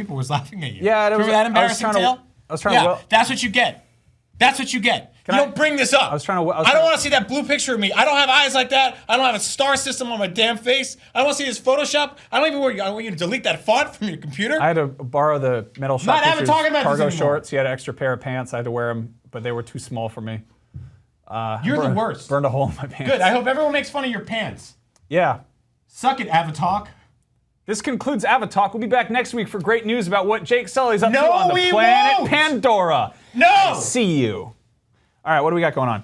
people was laughing at you. Yeah, remember that embarrassing tale? I was trying to. That's what you get. That's what you get. You don't bring this up. I don't want to see that blue picture of me. I don't have eyes like that. I don't have a star system on my damn face. I don't want to see this Photoshop. I don't want you to delete that font from your computer. I had to borrow the Metal Shop Not even talking about cargo this anymore. shorts. He had an extra pair of pants. I had to wear them, but they were too small for me. You're the worst. Burned a hole in my pants. Good. I hope everyone makes fun of your pants. Yeah. Suck it, Avatalk. This concludes Avatalk. We'll be back next week for great news about what Jake Sully's up to on the planet won't. Pandora. No! See you. All right, what do we got going on?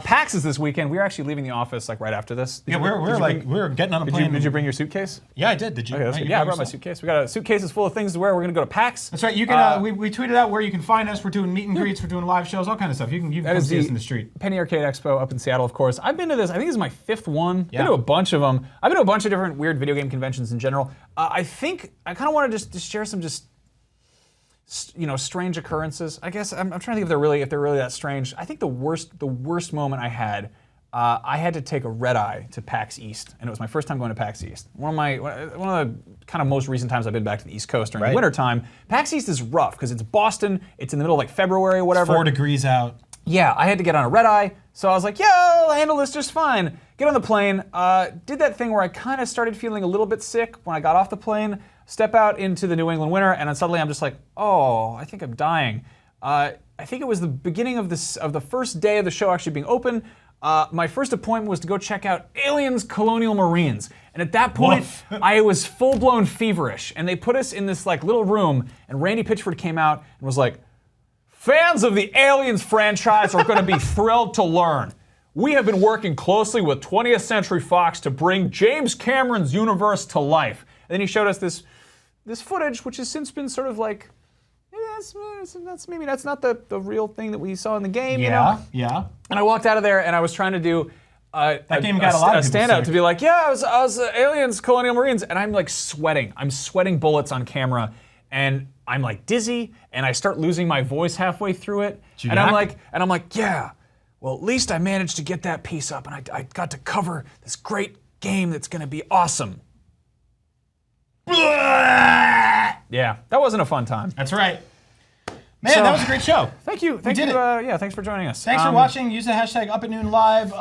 PAX is this weekend. We're actually leaving the office like right after this. We're getting on a plane. Did you bring your suitcase? Yeah, I did. Did you? Okay, that's good. Yeah, I brought my suitcase. We got a suitcases full of things to wear. We're gonna go to PAX. That's right. You can. We tweeted out where you can find us. We're doing meet and greets. We're doing live shows. All kind of stuff. You can come see us in the street. Penny Arcade Expo up in Seattle, of course. I've been to this. I think this is my 5th one. Been to a bunch of them. I've been to a bunch of different weird video game conventions in general. I think I kind of want to just share some strange occurrences. I guess I'm trying to think if they're really that strange. I think the worst moment I had to take a red eye to PAX East, and it was my first time going to PAX East. One of the kind of most recent times I've been back to the East Coast during the winter time. PAX East is rough because it's Boston. It's in the middle of like February or whatever. It's 4 degrees out. Yeah, I had to get on a red eye, so I was like, yeah, I'll handle this just fine. Get on the plane. Did that thing where I kind of started feeling a little bit sick when I got off the plane. Step out into the New England winter, and then suddenly I'm just like, oh, I think I'm dying. I think it was the beginning of the first day of the show actually being open. My first appointment was to go check out Aliens Colonial Marines. And at that point, I was full-blown feverish. And they put us in this like little room, and Randy Pitchford came out and was like, fans of the Aliens franchise are gonna be thrilled to learn. We have been working closely with 20th Century Fox to bring James Cameron's universe to life. And then he showed us this footage, which has since been sort of like, maybe that's not the real thing that we saw in the game, you know? Yeah. And I walked out of there, and I was trying to do that game got a lot of people standout sick. to be like, yeah, I was Aliens Colonial Marines, and I'm like sweating. I'm sweating bullets on camera, and I'm like dizzy, and I start losing my voice halfway through it. And I'm like, yeah. Well, at least I managed to get that piece up, and I got to cover this great game that's gonna be awesome. Yeah, that wasn't a fun time. That's right. Man, that was a great show. Thank you. Thanks for joining us. Thanks for watching. Use the hashtag #UpAtNoonLive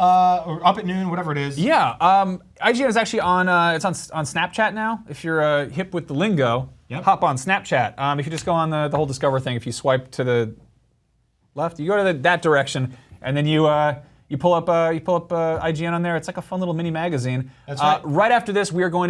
or UpAtNoon, whatever it is. Yeah, IGN is actually on Snapchat now. If you're hip with the lingo, hop on Snapchat. If you just go on the whole Discover thing, if you swipe to the left, you go to that direction, and then you pull up IGN on there. It's like a fun little mini magazine. That's right. Right after this, we're not going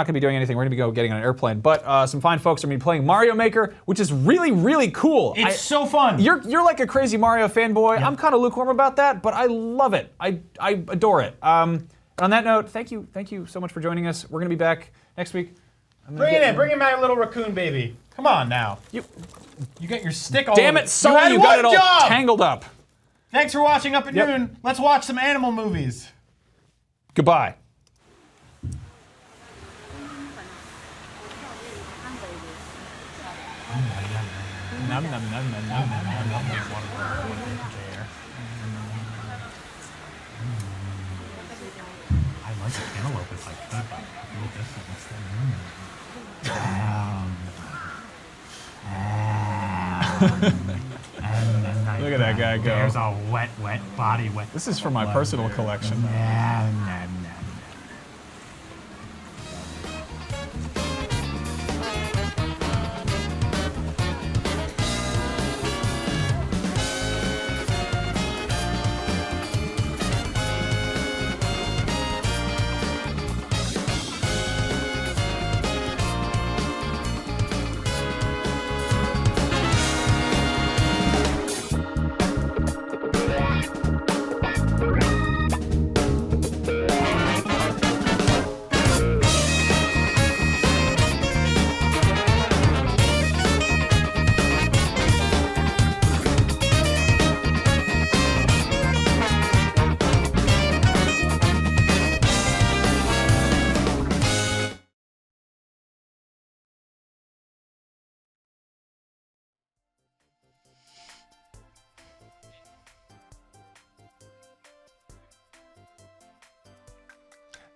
to be doing anything. We're going to be getting on an airplane. But some fine folks are going to be playing Mario Maker, which is really, really cool. It's so fun. You're like a crazy Mario fanboy. Yep. I'm kind of lukewarm about that, but I love it. I adore it. On that note, thank you so much for joining us. We're going to be back next week. Bring in my little raccoon baby. Come on now. You got your stick all Damn over. it, Sully, you got it all tangled up. Thanks for watching Up at Noon. Let's watch some animal movies. Goodbye. Nom, nom, nom, nom, nom, nom, nom, I like the cantaloupe if I could, but a little different instead. Look at that guy go. There's a wet body. This is for my personal collection.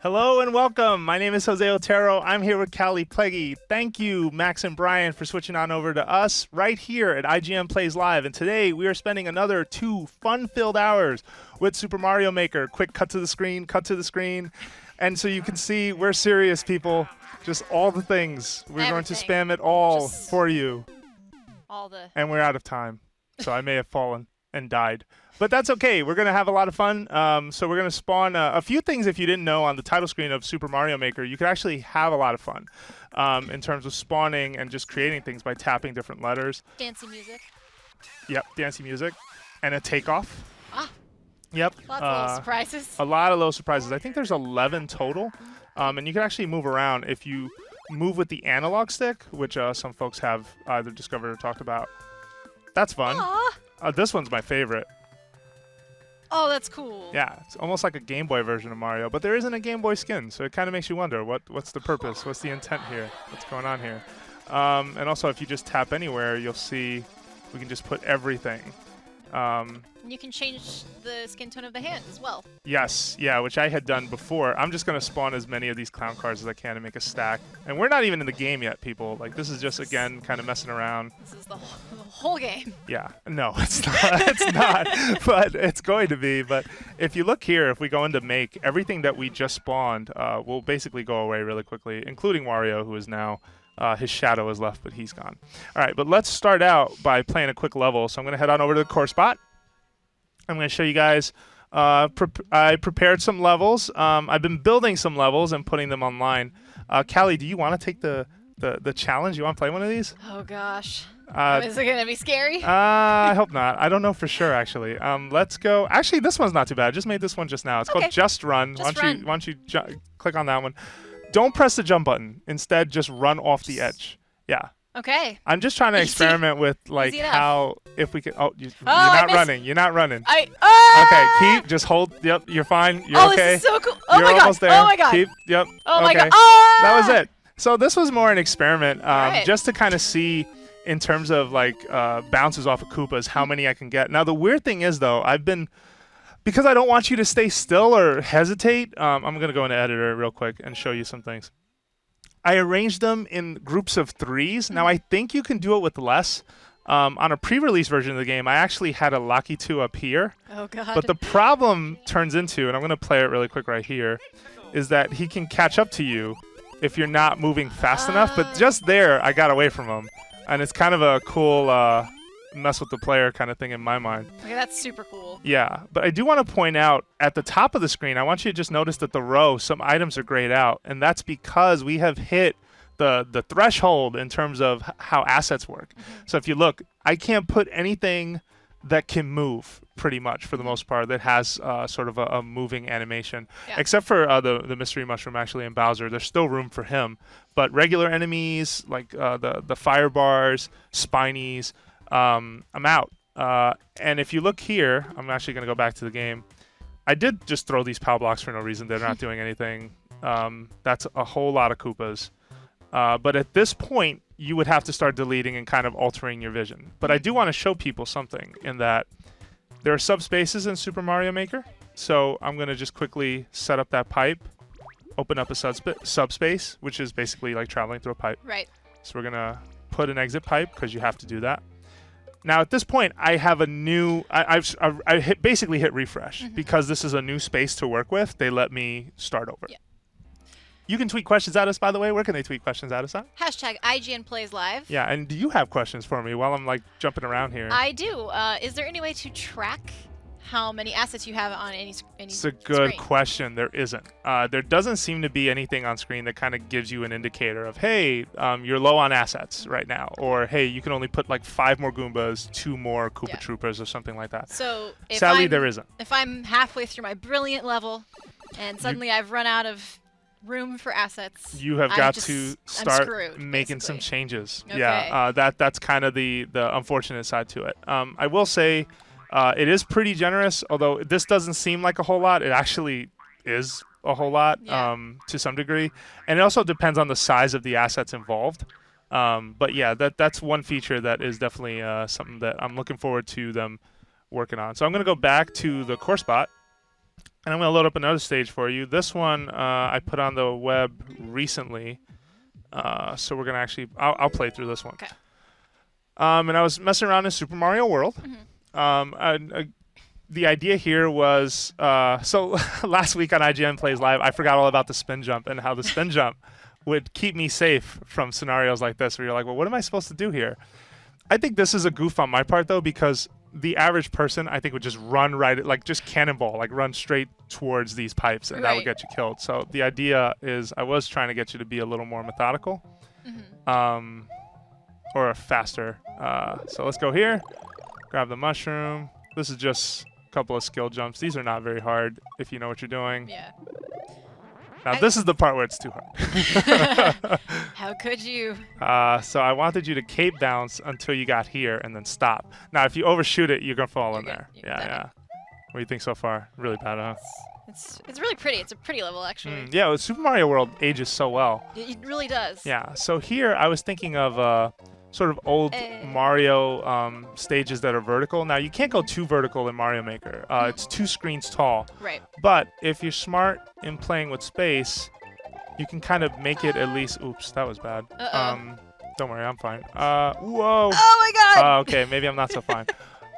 Hello and welcome. My name is Jose Otero. I'm here with Kallie Pleggy. Thank you, Max and Brian, for switching on over to us right here at IGN Plays Live. And today we are spending another 2 fun-filled hours with Super Mario Maker. Quick cut to the screen, cut to the screen. And so you can see we're serious, people. Just all the things. We're going to spam it all for you. And we're out of time. So I may have fallen and died. But that's okay. We're going to have a lot of fun. So we're going to spawn a few things, if you didn't know, on the title screen of Super Mario Maker. You can actually have a lot of fun in terms of spawning and just creating things by tapping different letters. Dancing music. Yep, dancing music. And a takeoff. Ah. Yep. Lots of little surprises. A lot of little surprises. I think there's 11 total. And you can actually move around if you move with the analog stick, which some folks have either discovered or talked about. That's fun. This one's my favorite. Oh, that's cool. Yeah, it's almost like a Game Boy version of Mario, but there isn't a Game Boy skin, so it kind of makes you wonder what's the purpose, what's the intent here, what's going on here. And also, if you just tap anywhere, you'll see we can just put everything. And you can change the skin tone of the hand as well. Yes, yeah, which I had done before. I'm just going to spawn as many of these clown cars as I can and make a stack. And we're not even in the game yet, people. Like, this is just, again, kind of messing around. This is the whole game. Yeah, no, it's not. It's not, but it's going to be. But if you look here, if we go into make, everything that we just spawned will basically go away really quickly, including Wario, who is now, his shadow is left, but he's gone. All right, but let's start out by playing a quick level. So I'm going to head on over to the core spot. I'm going to show you guys. I prepared some levels. I've been building some levels and putting them online. Kallie, do you want to take the challenge? You want to play one of these? Oh, gosh. Is it going to be scary? I hope not. I don't know for sure, actually. Let's go. Actually, this one's not too bad. I just made this one just now. It's called Just Run. Why don't you click on that one? Don't press the jump button. Instead, just run off the edge. Yeah. Okay. I'm just trying to experiment with like how if we can. Oh, you're not running. You're not running. Okay, keep. Just hold. Yep, you're fine. You're okay. This is so cool. Oh you're my god. Almost there. Oh my god. Keep. Yep. Oh okay. my god. That was it. So this was more an experiment, just to kind of see in terms of like bounces off of Koopas how many I can get. Now the weird thing is though, because I don't want you to stay still or hesitate. I'm gonna go into editor real quick and show you some things. I arranged them in groups of 3s. Now, I think you can do it with less. On a pre-release version of the game, I actually had a Lakitu up here. Oh, God. But the problem turns into, and I'm going to play it really quick right here, is that he can catch up to you if you're not moving fast enough. But just there, I got away from him. And it's kind of a cool mess with the player kind of thing in my mind. Okay, that's super cool. Yeah, but I do want to point out at the top of the screen, I want you to just notice that the row, some items are grayed out, and that's because we have hit the threshold in terms of how assets work. So if you look, I can't put anything that can move pretty much for the most part that has sort of a moving animation, except for the mystery mushroom actually and Bowser. There's still room for him, but regular enemies like the fire bars, spinies, I'm out. And if you look here, I'm actually going to go back to the game. I did just throw these POW blocks for no reason. They're not doing anything. That's a whole lot of Koopas. But at this point, you would have to start deleting and kind of altering your vision. But I do want to show people something in that there are subspaces in Super Mario Maker. So I'm going to just quickly set up that pipe, open up a subspace, which is basically like traveling through a pipe. Right. So we're going to put an exit pipe because you have to do that. Now at this point, I have a new. Basically hit refresh because this is a new space to work with. They let me start over. Yeah. You can tweet questions at us, by the way. Where can they tweet questions at us at? Hashtag IGN Plays Live. Yeah, and do you have questions for me while I'm like jumping around here? I do. Is there any way to track how many assets you have on any It's a good question. There isn't. There doesn't seem to be anything on screen that kind of gives you an indicator of, hey, you're low on assets right now, or hey, you can only put like 5 more Goombas, 2 more Koopa Troopers, or something like that. So sadly, there isn't. If I'm halfway through my brilliant level, and suddenly I've run out of room for assets, you have got to start making some changes. Okay. Yeah, that's kind of the unfortunate side to it. I will say it is pretty generous, although this doesn't seem like a whole lot. It actually is a whole lot to some degree, and it also depends on the size of the assets involved. But yeah, that's one feature that is definitely something that I'm looking forward to them working on. So I'm going to go back to the core spot. And I'm going to load up another stage for you. This one I put on the web recently. So we're going to actually, I'll play through this one. Okay. And I was messing around in Super Mario World. The idea here was, so last week on IGN Plays Live, I forgot all about the spin jump and how the spin jump would keep me safe from scenarios like this where you're like, well, what am I supposed to do here? I think this is a goof on my part, though, because the average person, I think, would just run right, like just cannonball, like run straight towards these pipes, and that would get you killed. So the idea is I was trying to get you to be a little more methodical or faster. So let's go here, grab the mushroom. This is just a couple of skill jumps. These are not very hard if you know what you're doing. Yeah. Now, this is the part where it's too hard. How could you? So I wanted you to cape bounce until you got here and then stop. Now, if you overshoot it, you're going to fall in there. Yeah. What do you think so far? Really bad, huh? It's really pretty. It's a pretty level, actually. Yeah, well, Super Mario World ages so well. It really does. Yeah, so here I was thinking of sort of old Mario stages that are vertical. Now, you can't go too vertical in Mario Maker. It's 2 screens tall. Right. But if you're smart in playing with space, you can kind of make it at least... Oops, that was bad. Don't worry, I'm fine. Whoa. Oh, my God! Okay, maybe I'm not so fine.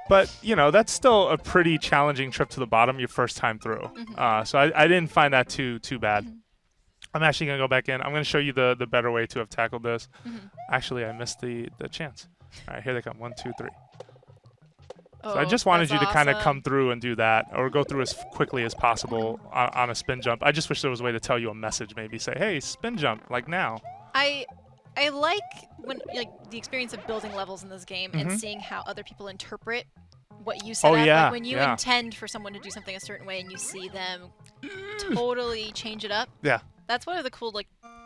But, you know, that's still a pretty challenging trip to the bottom your first time through. So I didn't find that too bad. I'm actually going to go back in. I'm going to show you the better way to have tackled this. Actually, I missed the chance. All right, here they come. 1, 2, 3. So I just wanted you to kind of come through and do that, or go through as quickly as possible on a spin jump. I just wish there was a way to tell you a message, maybe say, hey, spin jump, like now. I like when the experience of building levels in this game and seeing how other people interpret what you set up. Yeah, like when you intend for someone to do something a certain way and you see them totally change it up. Yeah. That's one of the cool,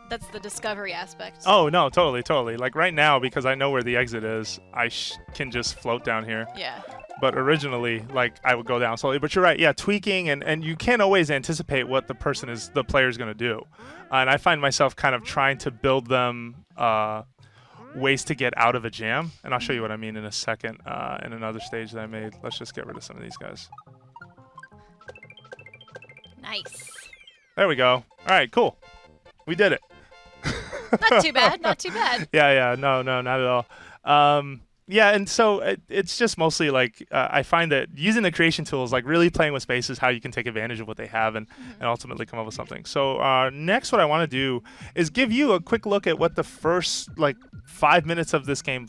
that's the discovery aspect. Oh, no, totally. Like right now, because I know where the exit is, I can just float down here. Yeah. But originally, I would go down slowly. But you're right, yeah, tweaking, and you can't always anticipate what the player's going to do. And I find myself kind of trying to build them ways to get out of a jam. And I'll show you what I mean in a second in another stage that I made. Let's just get rid of some of these guys. Nice. There we go. All right, cool. We did it. Not too bad. Not too bad. Yeah. No, not at all. Yeah, and so it's just mostly I find that using the creation tools, really playing with space is how you can take advantage of what they have and ultimately come up with something. So next what I want to do is give you a quick look at what the first 5 minutes of this game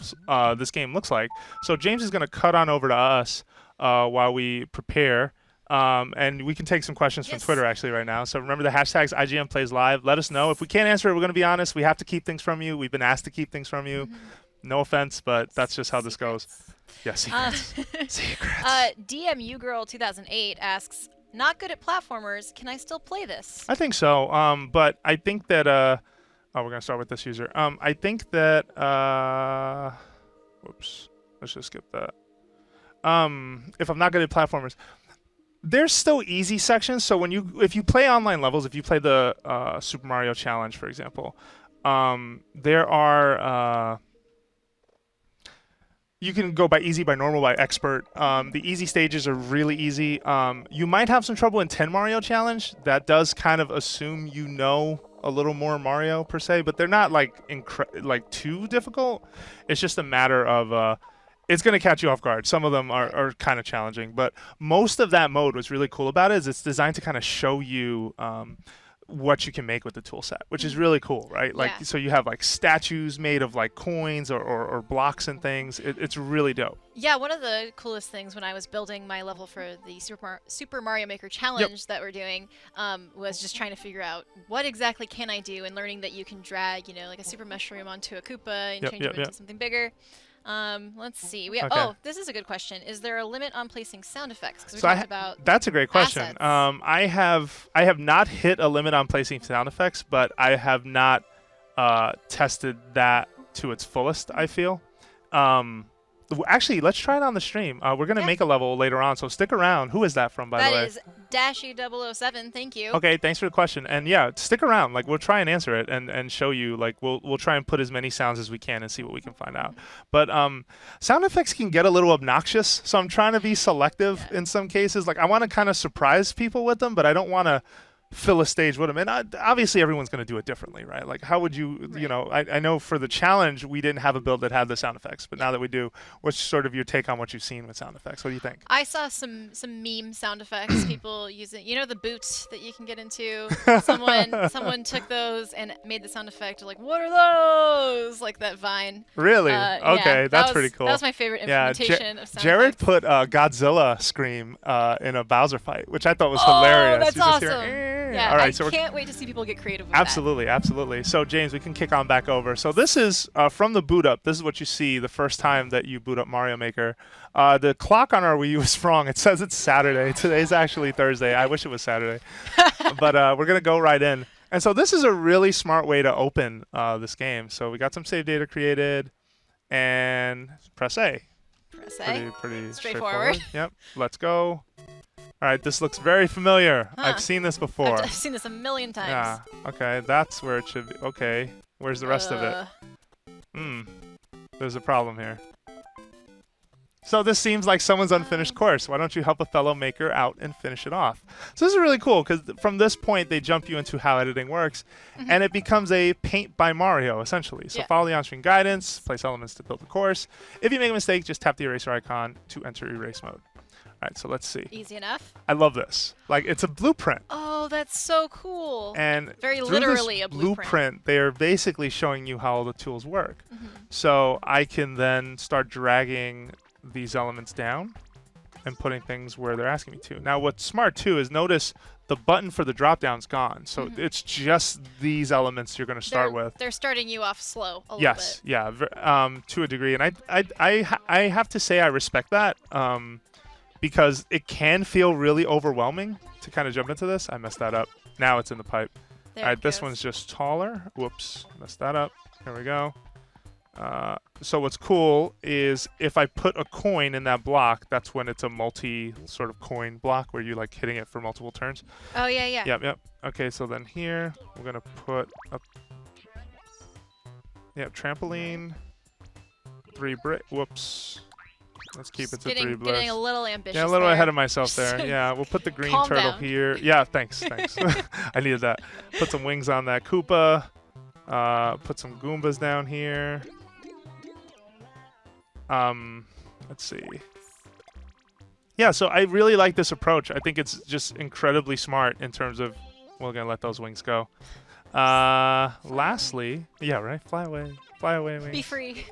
looks like. So James is going to cut on over to us while we prepare. And we can take some questions from Twitter actually right now. So remember the hashtags IGN Plays Live. Let us know. If we can't answer it, we're going to be honest. We have to keep things from you. We've been asked to keep things from you. No offense, but that's just how this goes. Yeah, secrets. Secrets. DMU Girl 2008 asks, not good at platformers. Can I still play this? I think so. But I think that we're going to start with this user. I think that whoops. Let's just skip that. If I'm not good at platformers, there's still easy sections. So if you play online levels, if you play the Super Mario Challenge, for example, there are you can go by easy, by normal, by expert. The easy stages are really easy. You might have some trouble in 10 Mario Challenge. That does kind of assume you know a little more Mario per se, but they're not too difficult. It's just a matter of it's going to catch you off guard. Some of them are kind of challenging, but most of that mode, what's really cool about it is it's designed to kind of show you what you can make with the tool set, which is really cool, right? So you have statues made of coins or blocks and things. It's really dope. Yeah, one of the coolest things when I was building my level for the Super Mario Maker Challenge that we're doing was just trying to figure out what exactly can I do, and learning that you can drag, a super mushroom onto a Koopa and change it into something bigger. Let's see. Oh, this is a good question. Is there a limit on placing sound effects? Because we talked about that's a great question. Assets. I have not hit a limit on placing sound effects, but I have not tested that to its fullest, I feel. Actually, let's try it on the stream. We're gonna make a level later on, so stick around. Who is that from, by the way? That is Dashy007. Thank you. Okay, thanks for the question. And yeah, stick around. Like we'll try and answer it and show you. Like we'll try and put as many sounds as we can and see what we can find out. But sound effects can get a little obnoxious, so I'm trying to be selective in some cases. Like I want to kind of surprise people with them, but I don't want to fill a stage with them. And obviously everyone's going to do it differently, right? Like how would you, you know, I know for the challenge, we didn't have a build that had the sound effects, but now that we do, what's sort of your take on what you've seen with sound effects? What do you think? I saw some meme sound effects, people using, you know, the boots that you can get into. Someone took those and made the sound effect like, what are those? Like that Vine. Really? Okay, that's pretty cool. That was my favorite implementation of sound Jared effects. put Godzilla scream in a Bowser fight, which I thought was hilarious. That's You just hear, awesome. Yeah, all right, I so can't wait to see people get creative with absolutely, absolutely. So James, we can kick on back over. So this is from the boot up. This is what you see the first time that you boot up Mario Maker. The clock on our Wii U is wrong. It says it's Saturday. Today's actually Thursday. I wish it was Saturday. But we're gonna go right in. And so this is a really smart way to open this game. So we got some save data created, and press A. Press A. Pretty Straightforward. Yep. Let's go. All right, this looks very familiar. Huh. I've seen this before. I've seen this a million times. Yeah. Okay, that's where it should be. Okay, where's the rest of it? There's a problem here. So this seems like someone's unfinished course. Why don't you help a fellow maker out and finish it off? So this is really cool because from this point they jump you into how editing works, and it becomes a paint by Mario essentially. So follow the on-screen guidance, place elements to build the course. If you make a mistake, just tap the eraser icon to enter erase mode. All right, so let's see. Easy enough. I love this. Like it's a blueprint. Oh, that's so cool. And very through literally this a blueprint. They are basically showing you how all the tools work. So I can then start dragging these elements down and putting things where they're asking me to. Now what's smart too is notice the button for the drop down's gone. So it's just these elements you're going to start with. They're starting you off slow a little bit. Yes, yeah, to a degree. And I have to say I respect that. Because it can feel really overwhelming to kind of jump into this. I messed that up. Now it's in the pipe. All right, this one's just taller. Whoops, messed that up. Here we go. So what's cool is if I put a coin in that block, that's when it's a multi sort of coin block where you're like hitting it for multiple turns. Oh, yeah, yeah. Yep. Okay, so then here, we're going to put a trampoline, 3 brick. Whoops. Let's keep it to 3 bricks. Getting a little ambitious. Yeah, a little there. ahead of myself there. Yeah, we'll put the green Calm turtle down. here. Yeah, thanks. I needed that. Put some wings on that Koopa. Put some Goombas down here. Let's see. Yeah, so I really like this approach. I think it's just incredibly smart in terms of we're gonna let those wings go. Lastly, yeah, right. Fly away, wings. Be free.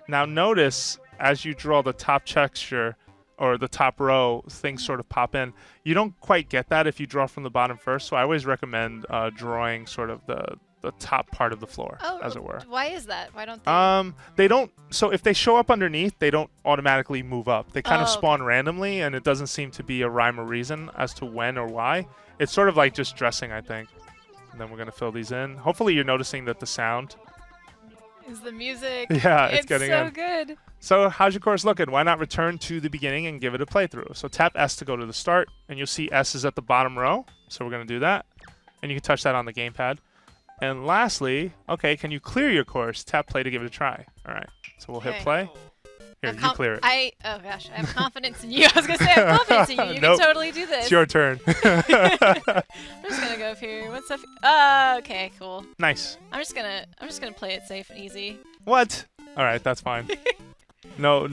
Now notice as you draw the top texture or the top row, things sort of pop in. You don't quite get that if you draw from the bottom first, so I always recommend drawing sort of the top part of the floor, as it were. Why is that? Why don't they? They don't. So if they show up underneath, they don't automatically move up. They kind of spawn randomly, and it doesn't seem to be a rhyme or reason as to when or why. It's sort of like just dressing, I think. And then we're gonna fill these in. Hopefully, you're noticing that the sound is the music. Yeah, it's getting so in. good. So how's your course looking? Why not return to the beginning and give it a playthrough? So tap S to go to the start, and you'll see S is at the bottom row. So we're going to do that. And you can touch that on the gamepad. And lastly, okay, can you clear your course? Tap play to give it a try. All right, so we'll hit play. Here, you clear it. Oh gosh, I have confidence in you. I was going to say I have confidence in you. You Nope. can totally do this. It's your turn. I'm just going to go up here. What's up? Okay, cool. Nice. I'm just going to play it safe and easy. What? All right, that's fine. No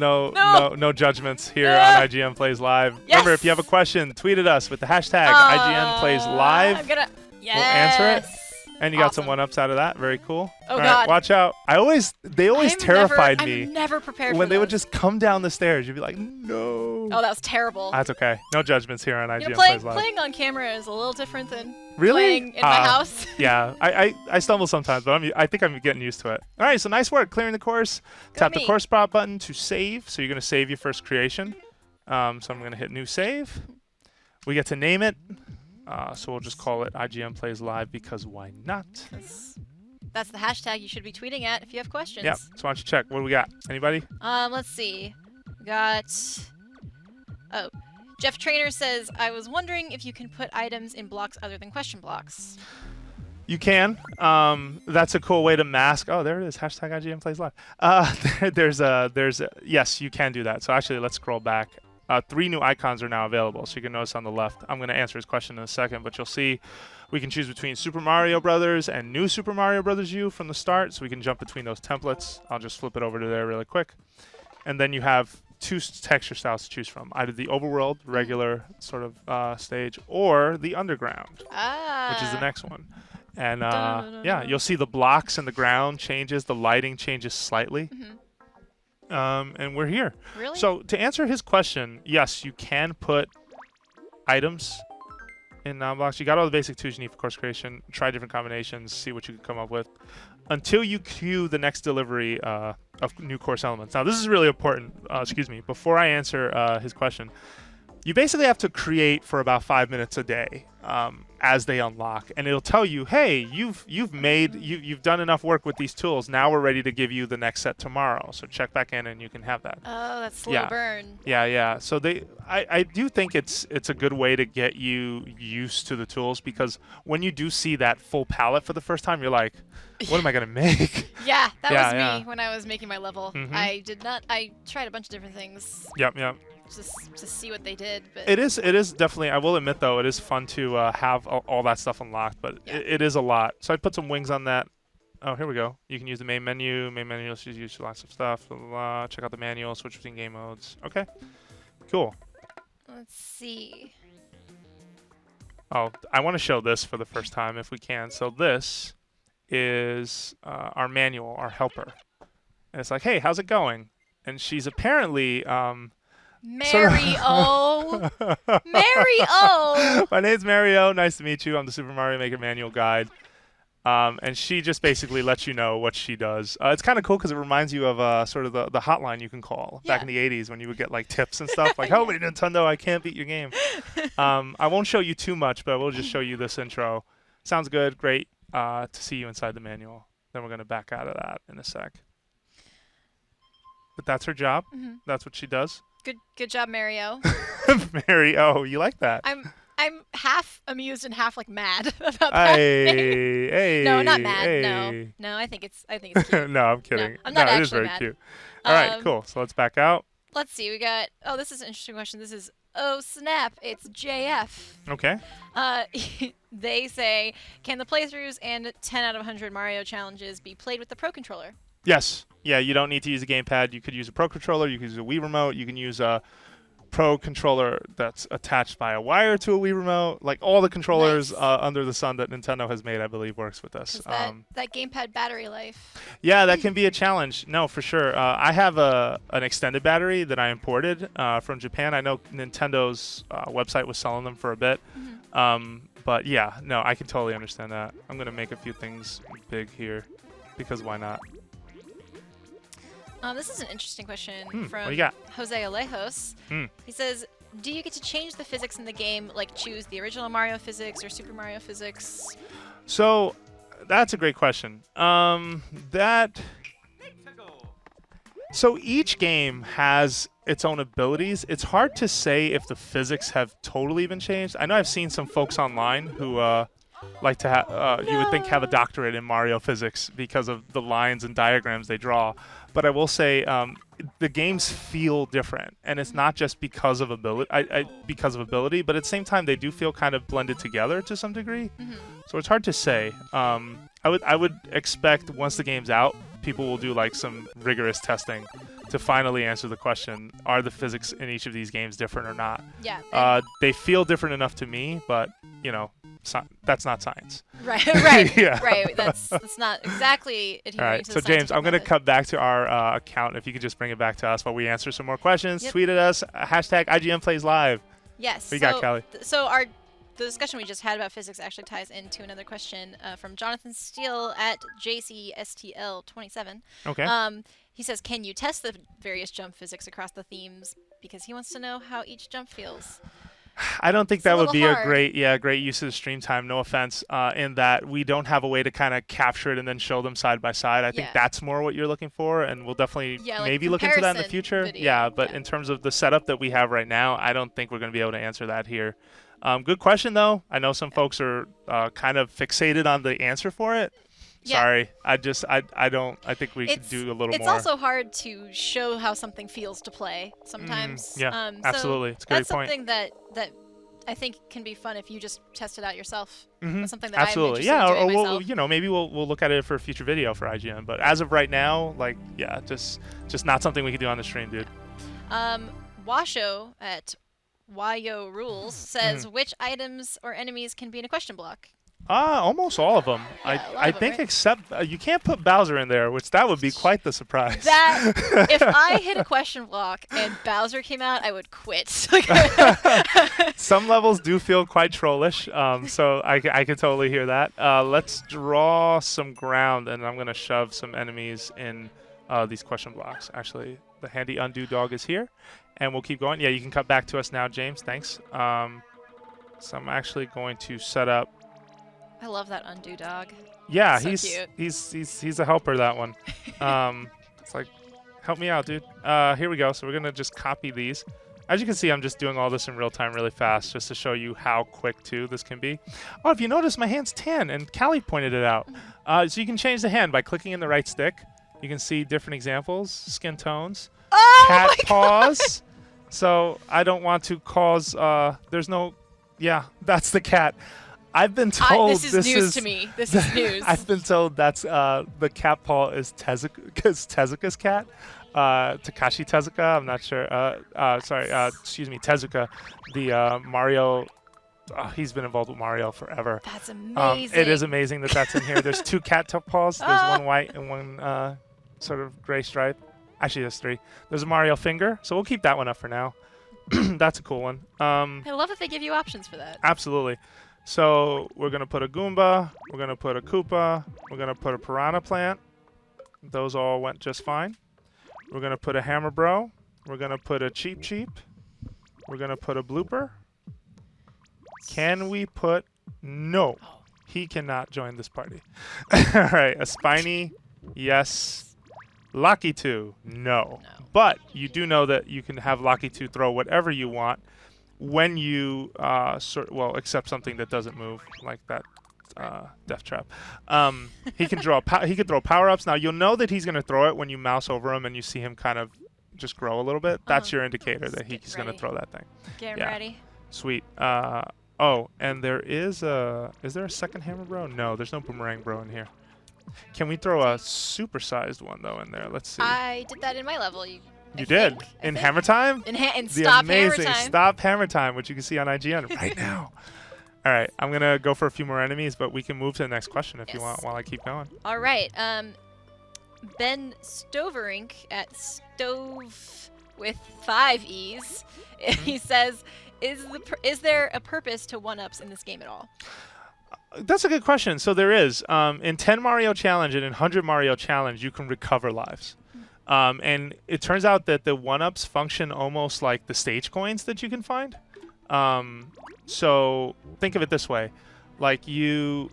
judgments here on IGN Plays Live. Yes! Remember, if you have a question, tweet at us with the hashtag IGN Plays Live. I'm gonna. Yes. We'll answer it. And you got some one-ups out of that. Very cool. Oh, All right, God. watch out. They always terrified me. I'm never prepared when for they would those. just come down the stairs. You'd be like, no. Oh, that was terrible. That's okay. No judgments here on IGN You know, Plays Live. playing on camera is a little different than Really? playing in my house. Yeah, I stumble sometimes, but I think I'm getting used to it. All right, so nice work clearing the course. Tap the course spot button to save. So you're going to save your first creation. So I'm going to hit new save. We get to name it. So we'll just call it IGN Plays Live because why not? that's the hashtag you should be tweeting at if you have questions. Yep. So why don't you check? What do we got? Anybody? Let's see. We got. Oh, Jeff Trainer says, I was wondering if you can put items in blocks other than question blocks. You can. That's a cool way to mask. Oh, there it is. Hashtag IGN plays live. Yes, you can do that. So actually, let's scroll back. 3 new icons are now available. So you can notice on the left. I'm going to answer his question in a second, but you'll see we can choose between Super Mario Brothers and New Super Mario Brothers U from the start. So we can jump between those templates. I'll just flip it over to there really quick. And then you have 2 texture styles to choose from. Either the overworld, regular sort of stage, or the underground, which is the next one. And yeah, you'll see the blocks and the ground changes, the lighting changes slightly. And we're here. Really? So to answer his question, yes, you can put items in blocks. You got all the basic tools you need for course creation. Try different combinations, see what you can come up with, until you queue the next delivery of new course elements. Now, this is really important. Excuse me. Before I answer his question, you basically have to create for about 5 minutes a day as they unlock, and it'll tell you, hey, you've done enough work with these tools. Now we're ready to give you the next set tomorrow. So check back in and you can have that. Oh, that's slow burn. Yeah. So I do think it's a good way to get you used to the tools, because when you do see that full palette for the first time, you're like, what am I gonna make? Yeah, that was me when I was making my level. I tried a bunch of different things. Yep. Just to see what they did. But It is definitely, I will admit though, it is fun to have all that stuff unlocked, but it is a lot. So I put some wings on that. Oh, here we go. You can use the main menu. Main menu lets you use lots of stuff. Blah, blah, blah. Check out the manual, switch between game modes. Okay, cool. let's see. Oh, I want to show this for the first time if we can. So this is our manual, our helper. And it's like, hey, how's it going? And she's apparently... Mary O. Mary O. My name's Mario. Nice to meet you. I'm the Super Mario Maker Manual Guide. And she just basically lets you know what she does. It's kind of cool because it reminds you of sort of the hotline you can call back in the 80s when you would get like tips and stuff. Like, help me, Nintendo, I can't beat your game. I won't show you too much, but I will just show you this intro. Sounds good. Great to see you inside the manual. Then we're going to back out of that in a sec. But that's her job. That's what she does. Good job, Mario. Mary, oh, you like that? I'm half amused and half like mad about that. Hey, no, not mad. Hey. No, I think it's cute. No, I'm kidding. No, I'm not it is actually very mad. cute. All right, cool. So let's back out. Let's see. We got. Oh, this is an interesting question. This is. Oh snap! It's JF. Okay. They say, can the playthroughs and 10 out of 100 Mario challenges be played with the Pro Controller? Yes. Yeah, you don't need to use a gamepad. You could use a Pro Controller. You could use a Wii Remote. You can use a Pro Controller that's attached by a wire to a Wii Remote. Like all the controllers under the sun that Nintendo has made, I believe, works with this. That gamepad battery life. Yeah, that can be a challenge. No, for sure. I have an extended battery that I imported from Japan. I know Nintendo's website was selling them for a bit. But yeah, no, I can totally understand that. I'm going to make a few things big here because why not? This is an interesting question What from do you got? Jose Alejos. He says, do you get to change the physics in the game, like choose the original Mario physics or Super Mario physics? So that's a great question. So each game has its own abilities. It's hard to say if the physics have totally been changed. I know I've seen some folks online who like to have, you would think have a doctorate in Mario physics because of the lines and diagrams they draw. But I will say the games feel different, and it's not just because of ability. But at the same time, they do feel kind of blended together to some degree. So it's hard to say. I would expect once the game's out, people will do like some rigorous testing to finally answer the question: are the physics in each of these games different or not? Yeah. They feel different enough to me, but you know. That's not science. Right. Yeah. Right. That's not exactly adhering All right. to So the James, I'm going to method. cut back to our account. If you could just bring it back to us while we answer some more questions. Yep. Tweet at us. Hashtag IGN plays live. Yes. What you got, Kallie? So the discussion we just had about physics actually ties into another question from Jonathan Steele at JCSTL27. Okay. He says, can you test the various jump physics across the themes? Because he wants to know how each jump feels. I don't think It's a that would little be hard. a great use of the stream time. No offense, in that we don't have a way to kind of capture it and then show them side by side. I think Yeah. that's more what you're looking for, and we'll definitely Yeah, like maybe look into that in the comparison future. video. Yeah, but Yeah. in terms of the setup that we have right now, I don't think we're going to be able to answer that here. Good question though. I know some folks are kind of fixated on the answer for it. Yeah. Sorry, I don't. I think we could do a little It's more. also hard to show how something feels to play sometimes. yeah, So absolutely. It's a great that's point. something that I think can be fun if you just test it out yourself. Mhm. That's something that Absolutely, I'm yeah. interested Or in doing we'll, myself. maybe we'll look at it for a future video for IGN. But as of right now, like, yeah, just not something we can do on the stream, dude. Washo at Wayo Rules says which items or enemies can be in a question block. Almost all of them. Yeah, a lot I of 'em, think right? except you can't put Bowser in there, which that would be quite the surprise. That if I hit a question block and Bowser came out, I would quit. Some levels do feel quite trollish, so I can totally hear that. Let's draw some ground, and I'm gonna shove some enemies in these question blocks. Actually, the handy undo dog is here, and we'll keep going. Yeah, you can cut back to us now, James. Thanks. So I'm actually going to set up. I love that undo dog. Yeah, So he's cute. he's a helper, that one. It's like, help me out, dude. Here we go. So we're gonna just copy these. As you can see, I'm just doing all this in real time really fast just to show you how quick too this can be. Oh, if you notice, my hand's tan, and Kallie pointed it out. So you can change the hand by clicking in the right stick. You can see different examples, skin tones, cat paws. So I don't want to cause. There's no. Yeah, that's the cat. I've been told This is news to me. This is news. I've been told that's the cat paw is Tezuka's cat. Takashi Tezuka, I'm not sure. Excuse me, Tezuka, the Mario. He's been involved with Mario forever. That's amazing. It is amazing that that's in here. There's two cat paws. There's one white and one sort of gray stripe. Actually, there's three. There's a Mario finger, so we'll keep that one up for now. That's a cool one. I love that they give you options for that. Absolutely. So we're going to put a Goomba, we're going to put a Koopa, we're going to put a Piranha Plant. Those all went just fine. We're going to put a Hammer Bro. We're going to put a Cheep Cheep. We're going to put a Blooper. Can we put... No. He cannot join this party. All right. A Spiny. Yes. Lucky 2. No. But you do know that you can have Lucky 2 throw whatever you want when you accept something that doesn't move, like that Death Trap. He can he could throw power-ups. Now you'll know that he's going to throw it when you mouse over him and you see him kind of just grow a little bit. That's your indicator that he's going to throw that thing. Get ready. Sweet. Oh, and is there a second Hammer Bro? No, there's no Boomerang Bro in here. Can we throw a supersized one though in there? Let's see. I did that in my level. You did in Hammer Time. In The Stop Hammer amazing Time. Stop Hammer Time, which you can see on IGN right now. All right, I'm gonna go for a few more enemies, but we can move to the next question if you want while I keep going. All right. Ben Stoverink at Stove with 5 E's. He says, "Is there a purpose to 1-ups in this game at all?" That's a good question. So there is. In 10 Mario Challenge and in 100 Mario Challenge, you can recover lives. And it turns out that the 1-ups function almost like the stage coins that you can find. So think of it this way. Like you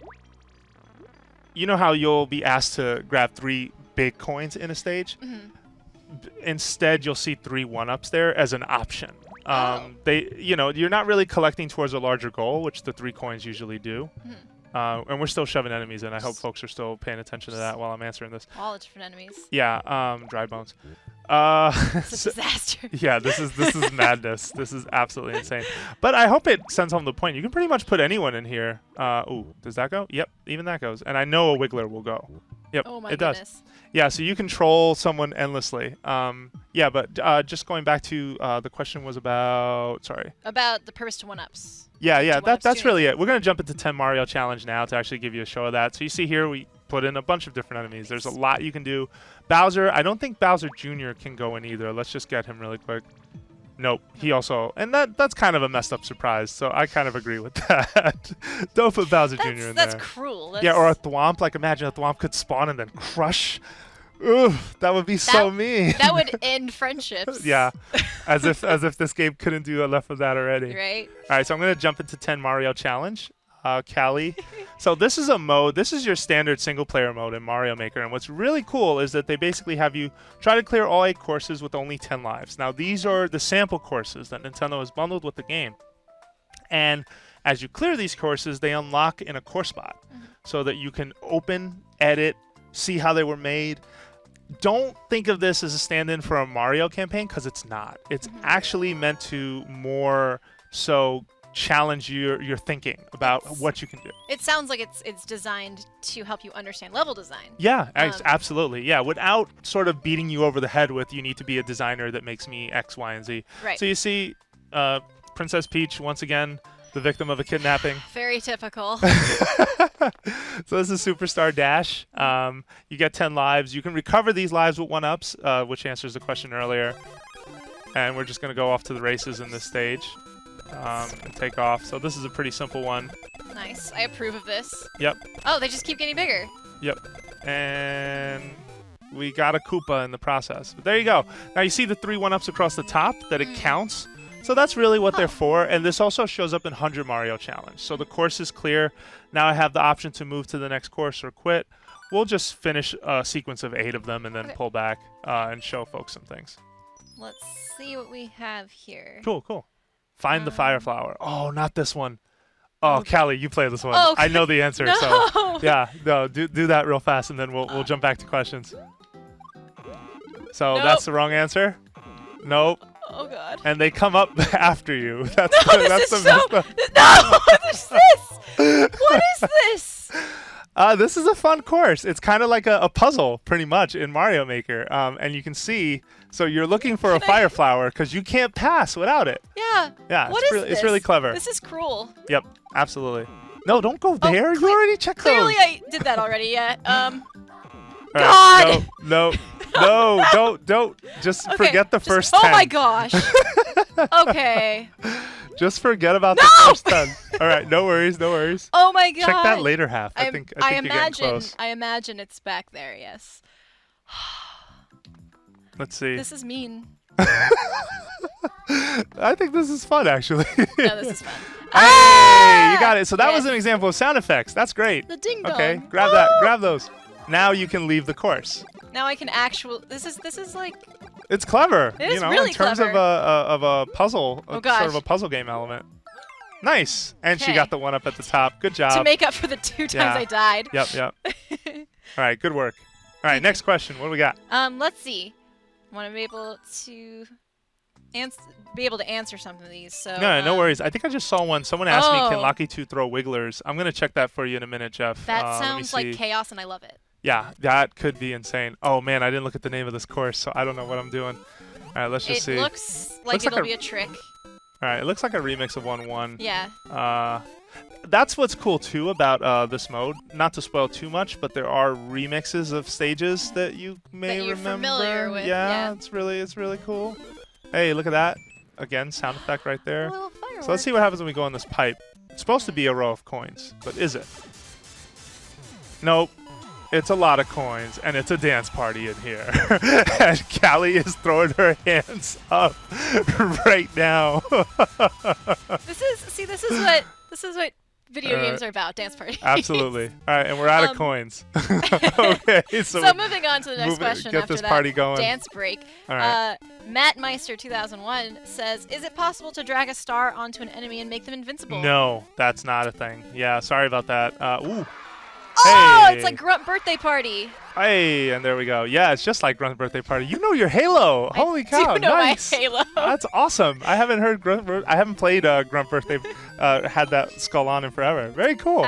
know how you'll be asked to grab 3 big coins in a stage? Instead, you'll see 3 1-ups there as an option. You're not really collecting towards a larger goal, which the 3 coins usually do. And we're still shoving enemies in. I hope folks are still paying attention to that while I'm answering this. All the different enemies. Yeah, dry bones. It's a disaster. Yeah, this is madness. This is absolutely insane. But I hope it sends home the point. You can pretty much put anyone in here. Ooh, does that go? Yep, even that goes. And I know a Wiggler will go. Yep, Oh my it goodness. does. Yeah, so you control someone endlessly. Yeah, but just going back to the question was about. Sorry. About the purpose to 1-ups. Yeah, one-ups that's tuning. really it. We're gonna jump into 10 Mario Challenge now to actually give you a show of that. So you see here we put in a bunch of different enemies. There's a lot you can do. Bowser, I don't think Bowser Jr. can go in either. Let's just get him really quick. Nope, he also, and that's kind of a messed up surprise. So I kind of agree with that. Don't put Bowser Jr. in That's there. cruel. Yeah, or a Thwomp. Like imagine a Thwomp could spawn and then crush Ooh, that would be so mean. That would end friendships. Yeah, as if this game couldn't do enough of that already. Right. All right, so I'm gonna jump into 10 Mario Challenge. Kallie. So this is a mode. This is your standard single-player mode in Mario Maker, and what's really cool is that they basically have you try to clear all 8 courses with only 10 lives. Now these are the sample courses that Nintendo has bundled with the game, and as you clear these courses, they unlock in a course spot, so that you can open, edit, see how they were made. Don't think of this as a stand-in for a Mario campaign, because it's not. It's actually meant to more so challenge your thinking about what you can do. It sounds like it's designed to help you understand level design. Yeah, absolutely. Yeah, without sort of beating you over the head with you need to be a designer that makes me X, Y, and Z. Right. So you see Princess Peach, once again, the victim of a kidnapping. Very typical. So this is Superstar Dash. You get 10 lives. You can recover these lives with 1-ups, which answers the question earlier. And we're just going to go off to the races in this stage. And take off. So this is a pretty simple one. Nice. I approve of this. Yep. Oh, they just keep getting bigger. Yep. And we got a Koopa in the process. But there you go. Now you see the 3 1-ups across the top, that it counts. So that's really what they're for. And this also shows up in 100 Mario Challenge. So the course is clear. Now I have the option to move to the next course or quit. We'll just finish a sequence of 8 of them and then pull back and show folks some things. Let's see what we have here. Cool, cool. Find the fire flower. Oh, not this one. Oh, Kallie, you play this one. Oh, I know the answer. no. So yeah, no, do that real fast, and then we'll jump back to questions. So that's the wrong answer. Nope. Oh God. And they come up after you. That's No, the, this that's is the so. No, what is this? What is this? This is a fun course. It's kind of like a puzzle, pretty much, in Mario Maker. And you can see, so you're looking for a fire flower because you can't pass without it. Yeah. Yeah, What it's is really, this? it's really clever. This is cruel. Yep, absolutely. No, don't go there. You already checked Clearly, those. I did that already. Yeah. All God! right, no, don't. Just Okay, forget the just- first Oh 10. my gosh. Okay. Just forget about the No! first 10. All right, no worries, no worries. Oh my God. Check that later half. I think you're getting imagine. close. I imagine it's back there. Yes. Let's see. This is mean. I think this is fun, actually. No, this is fun. Hey, you got it. So that was Yes. an example of sound effects. That's great. The ding dong. Okay, grab that. Grab those. Now you can leave the course. Now I can This is like. It's clever. It is you know, really in terms clever. of a puzzle, Oh, sort gosh. of a puzzle game element. Nice. And she Okay. got the 1-up at the top. Good job. To make up for the 2 times Yeah. I died. Yep. All right, good work. All right, next question. What do we got? Let's see. Want to be able to answer some of these. So. No worries. I think I just saw one. Someone asked me, can Oh. Lucky 2 throw wigglers? I'm going to check that for you in a minute, Jeff. That Let me sounds like see. chaos, and I love it. Yeah, that could be insane. Oh, man, I didn't look at the name of this course, so I don't know what I'm doing. All right, let's just see. It looks like Looks like it'll a- be a trick. All right, it looks like a remix of 1-1. Yeah. That's what's cool, too, about this mode. Not to spoil too much, but there are remixes of stages that you may That you're remember. familiar with, Yeah, yeah. it's really cool. Hey, look at that. Again, sound effect right there. A little firework. So let's see what happens when we go on this pipe. It's supposed to be a row of coins, but is it? Nope. It's a lot of coins, and it's a dance party in here. And Kallie is throwing her hands up right now. This is what video games are about. Dance parties. Absolutely. All right, and we're out of coins. Okay, so So moving on to the next question get after this that party going. dance break. All right. Matt Meister 2001 says, "Is it possible to drag a star onto an enemy and make them invincible?" No, that's not a thing. Yeah, sorry about that. Ooh. Oh, Hey. it's like Grunt Birthday Party. Hey, and there we go. Yeah, it's just like Grunt's birthday party. You know your Halo. Holy cow, I do know nice. my Halo. That's awesome. I haven't heard I haven't played Grunt birthday. Had that skull on in forever. Very cool.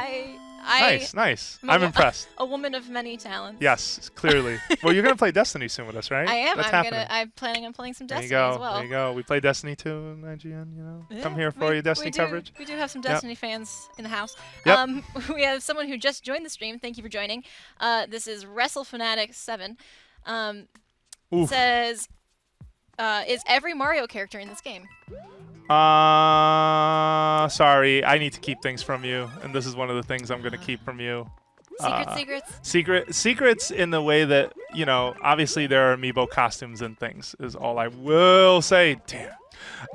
Nice. I'm impressed. A woman of many talents. Yes, clearly. Well, you're gonna play Destiny soon with us, right? I am. That's happening. I'm planning on playing some There Destiny you go. as well. There you go. We play Destiny 2 in IGN. You know, Yeah, come here for your Destiny we do. coverage. We do have some Destiny fans in the house. Yep. We have someone who just joined the stream. Thank you for joining. This is WrestleFanatic7. Oof. Says, is every Mario character in this game? Sorry. I need to keep things from you, and this is one of the things I'm gonna keep from you. Secrets in the way that, you know, obviously there are amiibo costumes and things is all I will say. Damn.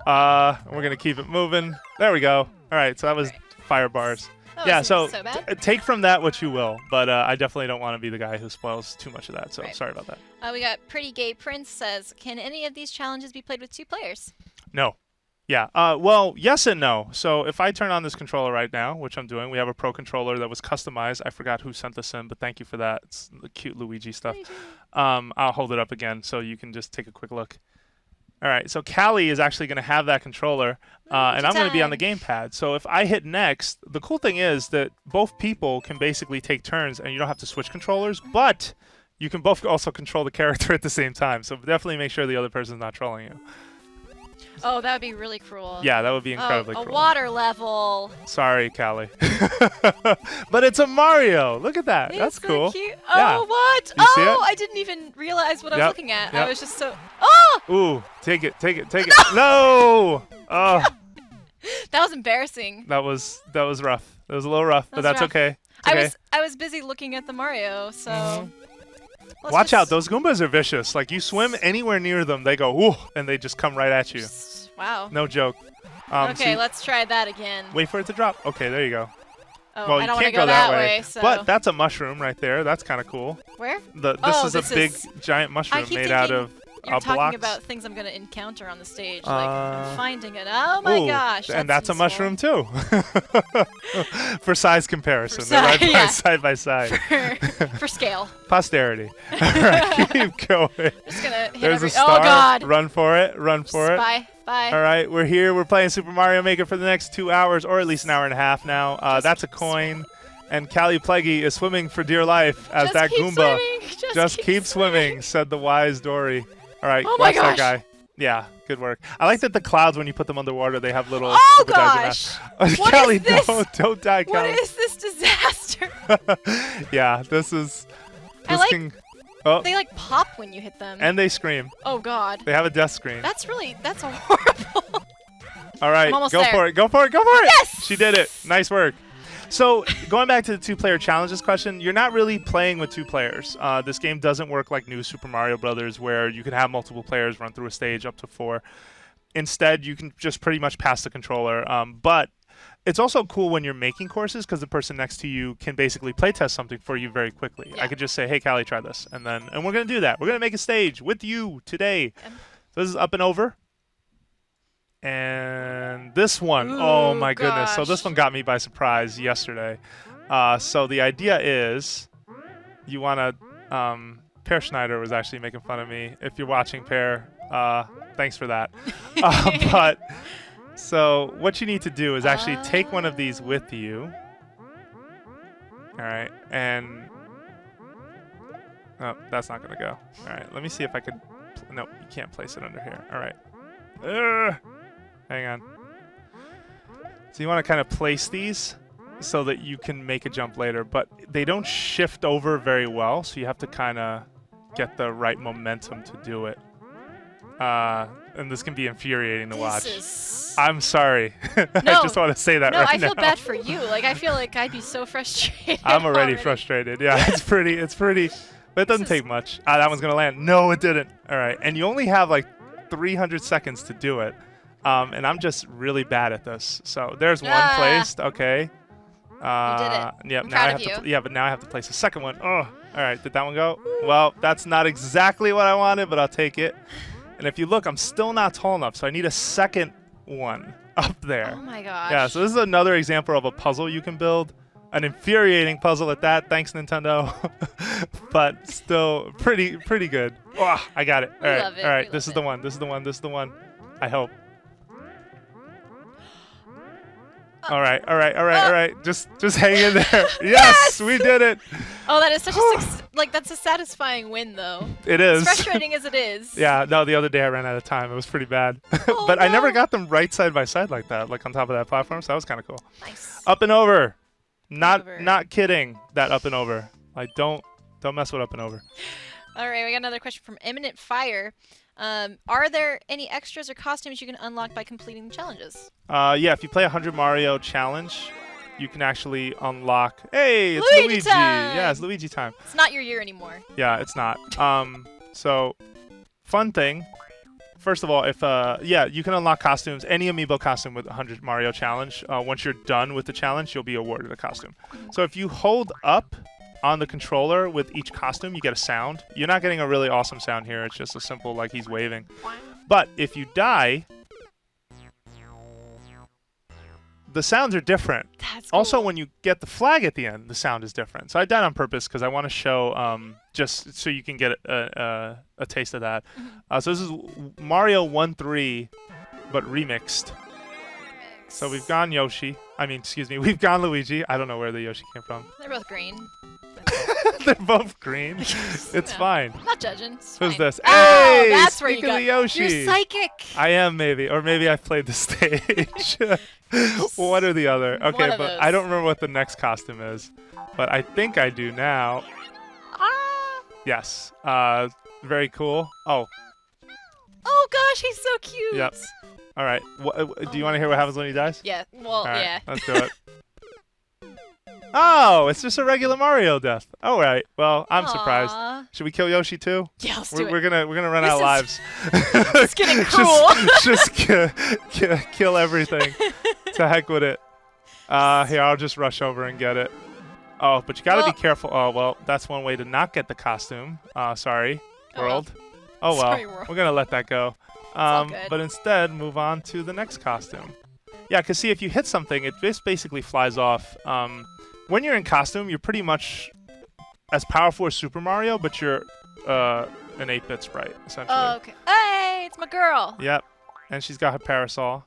We're going to keep it moving. There we go. All right, so that was fire bars. That Yeah, wasn't so so bad. take from that what you will, but I definitely don't want to be the guy who spoils too much of that, so Right. sorry about that. We got Pretty Gay Prince says, can any of these challenges be played with 2 players? No. Yeah. Well, yes and no. So if I turn on this controller right now, which I'm doing, we have a pro controller that was customized. I forgot who sent this in, but thank you for that. It's the cute Luigi stuff. I'll hold it up again so you can just take a quick look. All right. So Kallie is actually going to have that controller, and I'm going to be on the gamepad. So if I hit next, the cool thing is that both people can basically take turns, and you don't have to switch controllers, but you can both also control the character at the same time. So definitely make sure the other person's not trolling you. Oh, that would be really cruel. Yeah, that would be incredibly a cruel. water level. Sorry, Kallie. But it's a Mario. Look at that. That's Isn't cool. that cute? Yeah. Oh, what? You see it? I didn't even realize what I was Yep, looking at. yep. I was just so... Oh! Ooh, take it. No! Oh, That was embarrassing. that was rough. That was a little rough, but was that's rough. okay. It's okay. I was busy looking at the Mario, so... Let's Watch just- out, those Goombas are vicious. Like, you swim anywhere near them, they go, ooh, and they just come right at you. Wow. No joke. Okay, so let's try that again. wait for it to drop. Okay, there you go. Oh, Well, I you don't want to can't go that way, so... But that's a mushroom right there. That's kind of cool. Where? This is a big, giant mushroom keep made out thinking of You're talking blocks. about things I'm going to encounter on the stage. Like, I'm finding it. Oh my Ooh, gosh. and that's a useful. mushroom too. For size comparison, For they're right size, yeah. side by side. For scale. Posterity. All right, keep going. Just going to hit There's every... a star. Oh god. Run for it. Run for it. Bye. Bye. All right, we're here. We're playing Super Mario Maker for the next 2 hours, or at least an hour and a half now. That's a coin. And Kallie Plaguey is swimming for dear life as Just that keep Goomba. Swimming. Just keep swimming, said the wise Dory. All right, Oh my watch that gosh. guy. Yeah, good work. I like that the clouds, when you put them underwater, they have little... Oh gosh! gosh. What Kallie, is this? don't die, What Kallie. is this disaster? Yeah, this is... I This like- can... Oh, They like pop when you hit them. and they scream. Oh god. They have a death screen. That's horrible. All right, I'm almost go there. for it. Go for it. Go for it. Yes! She did it. Nice work. So going back to the 2-player challenges question, you're not really playing with 2 players. This game doesn't work like New Super Mario Brothers, where you can have multiple players run through a stage up to 4. Instead, you can just pretty much pass the controller. But it's also cool when you're making courses because the person next to you can basically playtest something for you very quickly. Yeah. I could just say, "Hey, Kallie, try this," and we're gonna do that. We're gonna make a stage with you today. So this is up and over. And this one, oh my goodness. So this gosh. one got me by surprise yesterday. So the idea is you want to, Per Schneider was actually making fun of me. If you're watching, Per, thanks for that. But so what you need to do is actually take one of these with you. All right. And oh, that's not going to go. All right. Let me see if I could. No, you can't place it under here. All right. Hang on. So you want to kind of place these so that you can make a jump later, but they don't shift over very well, so you have to kind of get the right momentum to do it. And this can be infuriating to watch. I'm sorry. I just want to say that No, right I feel now. bad for you. Like, I feel like I'd be so frustrated. I'm already frustrated. Yeah, it's pretty, but it doesn't take much. That one's going to land. No, it didn't. All right. And you only have like 300 seconds to do it. And I'm just really bad at this. So there's one placed. Okay. You did it. Yep. I'm Now I proud have of to. you. Yeah, but now I have to place a second one. Oh, all right. Did that one go? Well, that's not exactly what I wanted, but I'll take it. And if you look, I'm still not tall enough, so I need a second one up there. Oh my gosh. Yeah. So this is another example of a puzzle you can build. An infuriating puzzle at that. Thanks, Nintendo. But still pretty good. Oh, I got it. All right. love it. All right. We This love is the it. one. This is the one. This is the one. I hope. All right. Just hang in there. Yes, we did it. Oh, that is such a that's a satisfying win, though. It As is. frustrating as it is. Yeah. No, the other day I ran out of time. It was pretty bad. Oh, But I never no. got them right side by side like that, like on top of that platform. So that was kind of cool. Nice. Up and over. Over. Not kidding. That up and over. Like don't mess with up and over. All right, we got another question from Imminent Fire. Are there any extras or costumes you can unlock by completing the challenges? Yeah, if you play 100 Mario challenge, you can actually unlock. Hey, it's Luigi Luigi. time! Yeah, it's Luigi time. It's not your year anymore. Yeah, it's not. So, fun thing. First of all, if yeah, you can unlock costumes. Any amiibo costume with 100 Mario challenge. Once you're done with the challenge, you'll be awarded a costume. So if you hold up on the controller with each costume, you get a sound. You're not getting a really awesome sound here. It's just a simple like he's waving. But if you die, the sounds are different. That's cool. Also, when you get the flag at the end, the sound is different. So I died on purpose because I want to show, just so you can get a taste of that. So this is Mario 1-3, but remixed. So we've gone Yoshi. I mean, excuse me, we've gone Luigi. I don't know where the Yoshi came from. They're both green. They're both green. It's fine. I'm not judging. It's Who's fine. this? Oh, Hey, that's where you speak of got. the Yoshi. You're psychic. I am maybe, or maybe I've played the stage. One or the other. Okay, One of but those. I don't remember what the next costume is. But I think I do now. Ah. Yes. Very cool. Oh, Oh gosh, he's so cute. Yep. All right. Do you want to hear what happens when he dies? Yeah. Well, All right, yeah. let's do it. Oh, it's just a regular Mario death. All right. Well, I'm surprised. Aw. Should we kill Yoshi too? Yeah, let's do We're it. gonna run This out of is- lives. It's getting cruel. just kill everything. To heck with it. Here, I'll just rush over and get it. Oh, but you gotta Well- be careful. Oh, well, that's one way to not get the costume. Sorry, Oh, well. world. Oh well, Sorry, world. we're gonna let that go. all good. But instead, move on to the next costume. Yeah, because see, if you hit something, it just basically flies off. When you're in costume, you're pretty much as powerful as Super Mario, but you're an 8-bit sprite, essentially. Oh, okay. Hey, it's my girl. Yep. And she's got her parasol.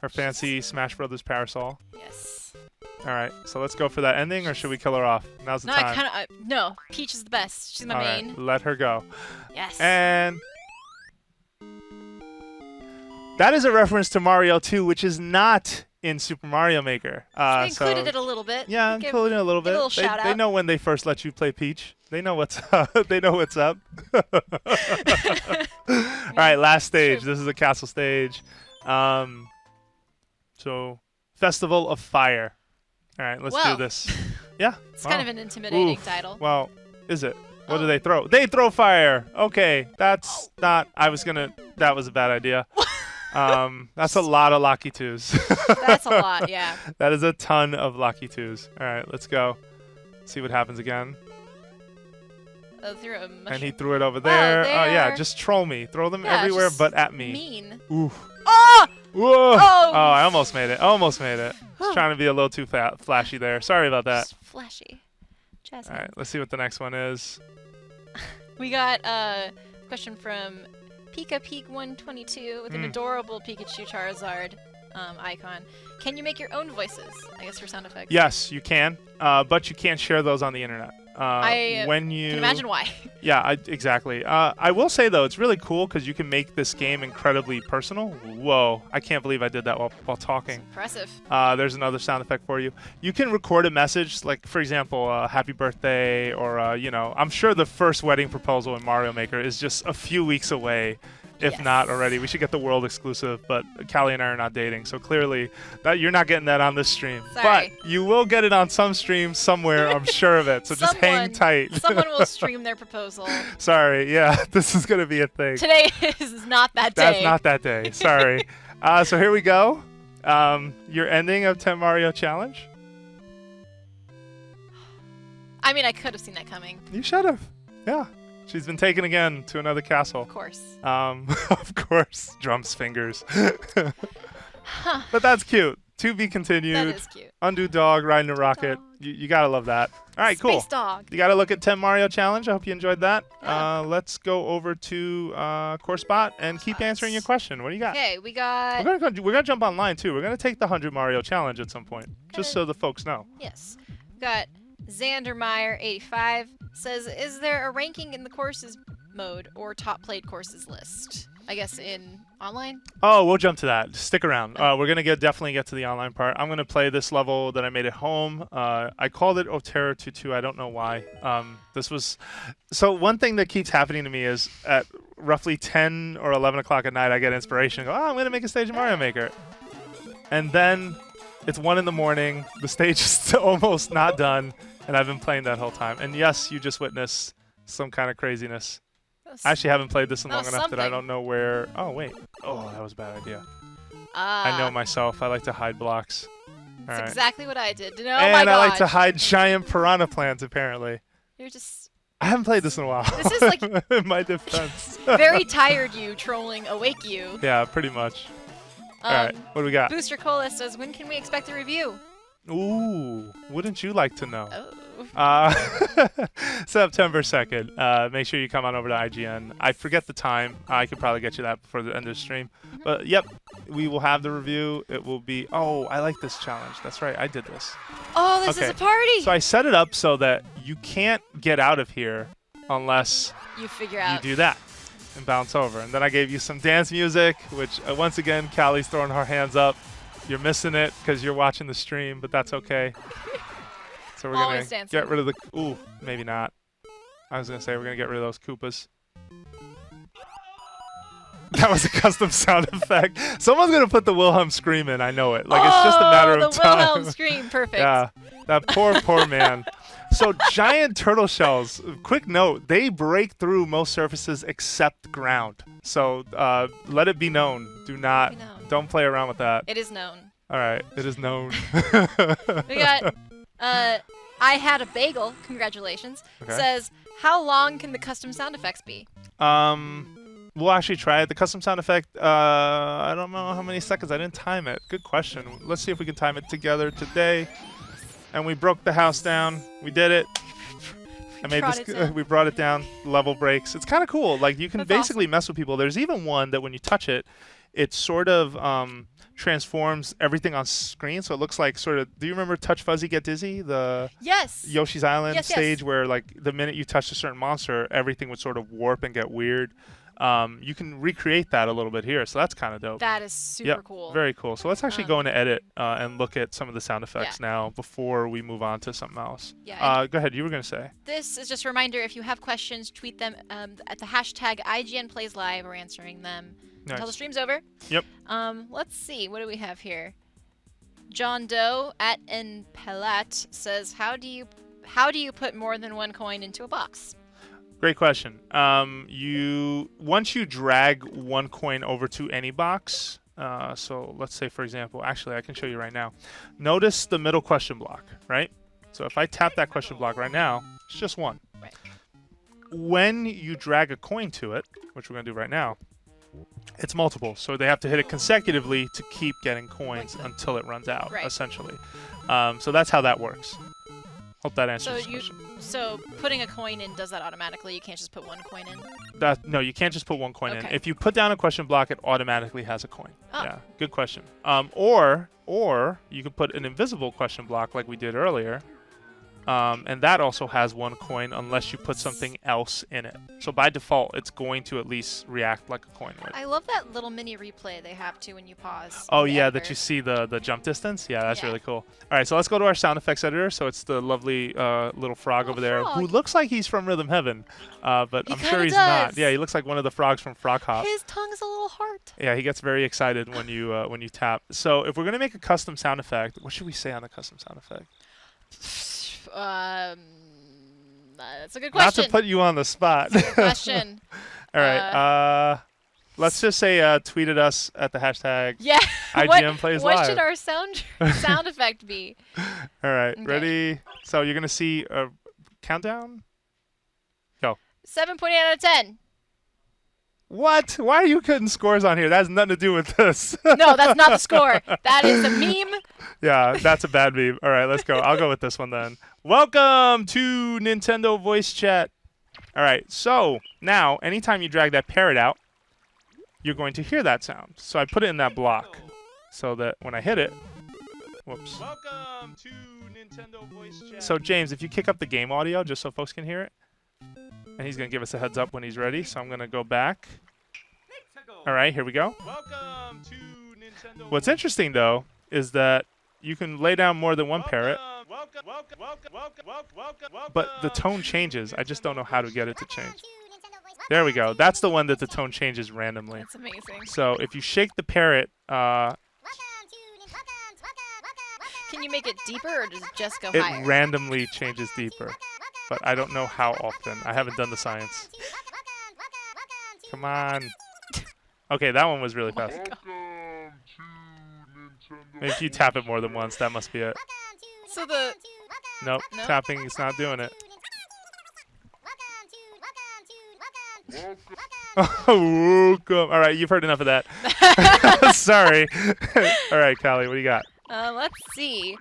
Her fancy Smash Brothers parasol. Yes. All right, so let's go for that ending, or should we kill her off? Now's the No, time. no. Peach is the best. She's my All main. right, let her go. Yes. And that is a reference to Mario 2, which is not in Super Mario Maker. We included so, it a little bit. Yeah, Give- included it a little give bit. a little shout They out. know when they first let you play Peach. They know what's up. They know what's up. All right, last stage. This is a castle stage. So, Festival of Fire. All right, let's do Well, this. Yeah. It's kind of an intimidating Oof. title. Well, is it? What do Oh. they throw? They throw fire. Okay, that's not. I was gonna. That was a bad idea. That's a lot of Lucky Twos. That's a lot, yeah. That is a ton of Lucky Twos. All right, let's go. See what happens again. Through a mushroom. And he threw it over there. Oh yeah, there. just troll me. Throw them Yeah, everywhere, just but at me. Mean. Oof. Oh! Whoa! Oh! I almost made it. Almost made it. Just trying to be a little too flashy there. Sorry about that. Just flashy. Jazz All right, hands. let's see what the next one is. We got a question from Pika Peak 122 with an Mm. adorable Pikachu Charizard icon. Can you make your own voices? I guess for sound effects. Yes, you can, but you can't share those on the internet. I when you can imagine why. Yeah, exactly. I will say though, it's really cool because you can make this game incredibly personal. Whoa, I can't believe I did that while talking. Impressive. There's another sound effect for you. You can record a message, like for example, happy birthday, or you know, I'm sure the first wedding proposal in Mario Maker is just a few weeks away, if Yes. not already. We should get the world exclusive, but Callie and I are not dating, so clearly that you're not getting that on this stream. Sorry. But you will get it on some stream somewhere, I'm sure of it. So just hang tight. Someone will stream their proposal. Sorry, yeah, this is gonna be a thing. Today is not that day. That's not that day. Sorry. So here we go. Your ending of 10 Mario Challenge. I mean, I could have seen that coming. You should have. Yeah. She's been taken again to another castle. Of course. Of course. Drums, fingers. But that's cute. To be continued. That is cute. Undo dog riding a rocket. Dog. You gotta love that. All right, cool. Space dog. You gotta look at 10 Mario Challenge. I hope you enjoyed that. Yeah. Let's go over to Core Spot and keep answering your question. What do you got? Okay, we got. We're gonna jump online too. We're gonna take the 100 Mario Challenge at some point, just so the folks know. Yes. We got Xandermeyer85 says, is there a ranking in the courses mode or top played courses list? I guess in online? Oh, we'll jump to that. Stick around. We're gonna definitely get to the online part. I'm gonna play this level that I made at home. I called it Otera 2-2. I don't know why. This was so one thing that keeps happening to me is at roughly 10 or 11 o'clock at night, I get inspiration. I go, oh, I'm gonna make a stage in Mario Maker, and then It's 1 in the morning. The stage is almost not done, and I've been playing that whole time. And yes, you just witnessed some kind of craziness. I actually haven't played this in long enough that I don't know where. Oh wait. Oh, that was a bad idea. I know myself. I like to hide blocks. That's exactly what I did. Oh and my god. I like to hide giant piranha plants. Apparently. You're just. I haven't played this in a while. This is like in my defense. very tired you trolling awake you. Yeah, pretty much. All right, what do we got? Booster Cola says, when can we expect a review? Ooh, wouldn't you like to know? Oh. September 2nd. Make sure you come on over to IGN. I forget the time. I could probably get you that before the end of the stream. But yep, we will have the review. It will be. Oh, I like this challenge. That's right. I did this. Oh, this is a party. So I set it up so that you can't get out of here unless you figure out. You do that and bounce over. And then I gave you some dance music, which once again, Kallie's throwing her hands up. You're missing it because you're watching the stream, but that's okay. So we're going to get rid of the... Ooh, maybe not. I was going to say we're going to get rid of those Koopas. That was a custom sound effect. Someone's going to put the Wilhelm scream in. I know it. Like, it's just a matter of time. The Wilhelm scream. Perfect. Yeah. That poor man. So giant turtle shells, quick note, they break through most surfaces except ground. So let it be known. Don't play around with that. It is known. All right. It is known. We got... I had a bagel. Congratulations. Okay. Says, how long can the custom sound effects be? We'll actually try it. The custom sound effect, I don't know how many seconds. I didn't time it. Good question. Let's see if we can time it together today. And we broke the house down. We did it. We brought it down. Level breaks. It's kind of cool. Like, you can basically mess with people. There's even one that when you touch it, it sort of transforms everything on screen. So it looks like sort of, do you remember Touch Fuzzy Get Dizzy? The Yoshi's Island stage where like the minute you touched a certain monster, everything would sort of warp and get weird. You can recreate that a little bit here. So that's kind of dope. That is super cool. Very cool. So let's actually go into edit and look at some of the sound effects now before we move on to something else. Yeah, go ahead. You were going to say. This is just a reminder. If you have questions, tweet them at the hashtag IGNPlaysLive. We're answering them until the stream's over. Yep. Let's see. What do we have here? John Doe at Npelat says, how do you put more than one coin into a box? Great question. Once you drag one coin over to any box, so let's say, for example, actually, I can show you right now. Notice the middle question block, right? So if I tap that question block right now, it's just one. Right. When you drag a coin to it, which we're going to do right now, it's multiple. So they have to hit it consecutively to keep getting coins until it runs out, essentially. So that's how that works. Hope that answers the question. So putting a coin in does that automatically? You can't just put one coin in? No, you can't just put one coin in. If you put down a question block, it automatically has a coin. Oh. Yeah, good question. Or you could put an invisible question block like we did earlier. And that also has one coin unless you put something else in it. So by default, it's going to at least react like a coin would. I love that little mini replay they have too when you pause. Oh yeah, that you see the jump distance. Yeah, that's really cool. All right, so let's go to our sound effects editor. So it's the lovely little frog over there who looks like he's from Rhythm Heaven, but I'm sure he's not. Yeah, he looks like one of the frogs from Frog Hop. His tongue's a little heart. Yeah, he gets very excited when you tap. So if we're gonna make a custom sound effect, what should we say on the custom sound effect? That's a good question. Not to put you on the spot. That's a good question. All right. Let's just say tweet at us at the hashtag IGNPlaysLive. What should our sound effect be? All right. Okay. Ready? So you're going to see a countdown? Go. 7.8 out of 10. What? Why are you putting scores on here? That has nothing to do with this. No, that's not the score. That is a meme. Yeah, that's a bad meme. All right, let's go. I'll go with this one then. Welcome to Nintendo Voice Chat. All right, so now anytime you drag that parrot out, you're going to hear that sound. So I put it in that block so that when I hit it, whoops. Welcome to Nintendo Voice Chat. So James, if you kick up the game audio just so folks can hear it. And he's going to give us a heads up when he's ready. So I'm going to go back. All right, here we go. Welcome to Nintendo. What's interesting, though, is that you can lay down more than one parrot. But the tone changes. I just don't know how to get it to change. There we go. That's the one that the tone changes randomly. That's amazing. So if you shake the parrot, Can you make it deeper, or does it just go It higher? randomly changes deeper, but I don't know how often. I haven't done the science. Come on. Okay, that one was really fast. Maybe if you tap it more than once, that must be it. So the Nope, No? tapping is not doing it. Oh, welcome. All right, you've heard enough of that. Sorry. All right, Kallie, what do you got? let's see.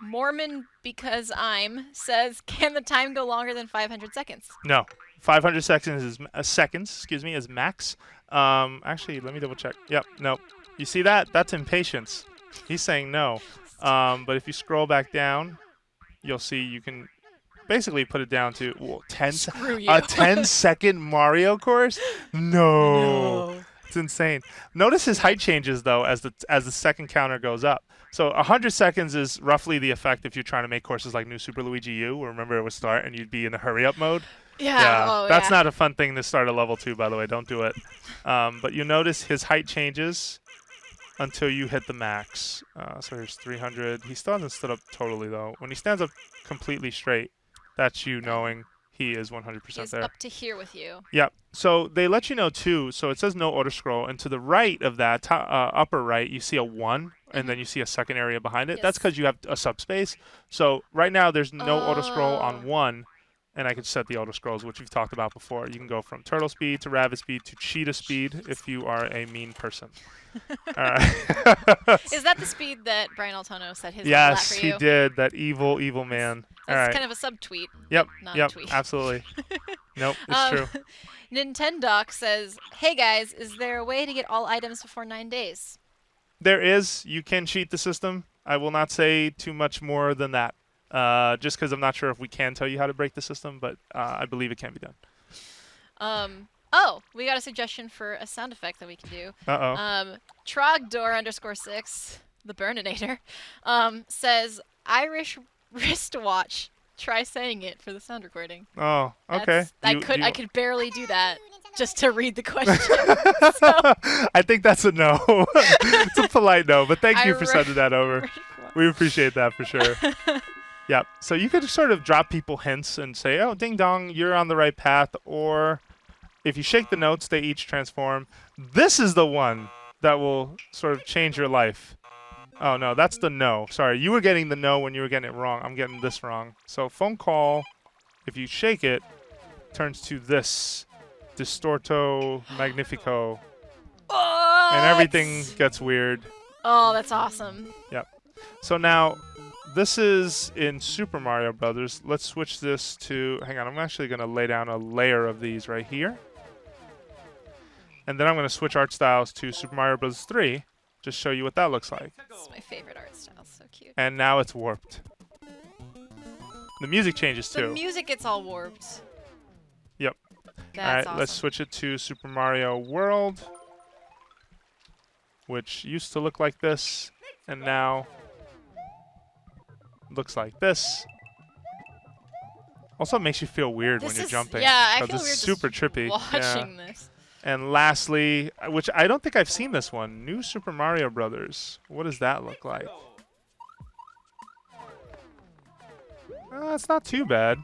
Mormon because I'm says, can the time go longer than 500 seconds? No, 500 seconds is is max. Actually, let me double check. Yep, nope. You see that? That's impatience. He's saying no. But if you scroll back down, you'll see you can basically put it down to a 10-second Mario course. No. It's insane. Notice his height changes though as the second counter goes up. So 100 seconds is roughly the effect if you're trying to make courses like New Super Luigi U, where remember it would start and you'd be in the hurry up mode. Yeah. Oh, That's yeah. not a fun thing to start a level 2, by the way. Don't do it. But you notice his height changes until you hit the max. So here's 300. He still hasn't stood up totally though. When he stands up completely straight, that's you knowing he is 100% He's there. up to here with you. Yep. So they let you know too. So it says no auto scroll, and to the right of that, upper right, you see a 1, and then you see a second area behind it. Yes. That's because you have a subspace. So right now there's no auto scroll on Oh. 1, and I can set the auto scrolls, which we've talked about before. You can go from turtle speed to rabbit speed to cheetah speed if you are a mean person. All right. Is that the speed that Brian Altano said his Yes, level at for you? he did. That evil, evil man. All That's right. kind of a subtweet. Yep. not a Yep. tweet. Absolutely. Nope. It's true. Nintendoc says, hey guys, is there a way to get all items before 9 days? There is. You can cheat the system. I will not say too much more than that. Just because I'm not sure if we can tell you how to break the system, but I believe it can be done. Oh, we got a suggestion for a sound effect that we can do. Uh-oh. Trogdor_6, the Burninator, Oh, says Irish wristwatch. Try saying it for the sound recording. Oh, okay. I could barely do that just to read the question. So, I think that's a no. It's a polite no, but thank you for sending that over. Irish We appreciate that for sure. Yep. So you could sort of drop people hints and say, oh, ding dong, you're on the right path. Or if you shake the notes, they each transform. This is the one that will sort of change your life. Oh, no, that's the no. Sorry, you were getting the no when you were getting it wrong. I'm getting this wrong. So phone call, if you shake it, turns to this. Distorto Magnifico. And everything gets weird. Oh, that's awesome. Yep. So now, this is in Super Mario Brothers. Let's switch this to... Hang on, I'm actually going to lay down a layer of these right here. And then I'm going to switch art styles to Super Mario Bros. 3. Just show you what that looks like. This is my favorite art style. So cute. And now it's warped. The music changes The too. music gets all warped. Yep. That's All right, awesome. let's switch it to Super Mario World, which used to look like this, and now looks like this. Also makes you feel weird when This you're is- jumping. yeah, I 'cause feel it's weird super just trippy. watching Yeah. this. And lastly, which I don't think I've seen this one, New Super Mario Brothers. What does that look like? It's not too bad.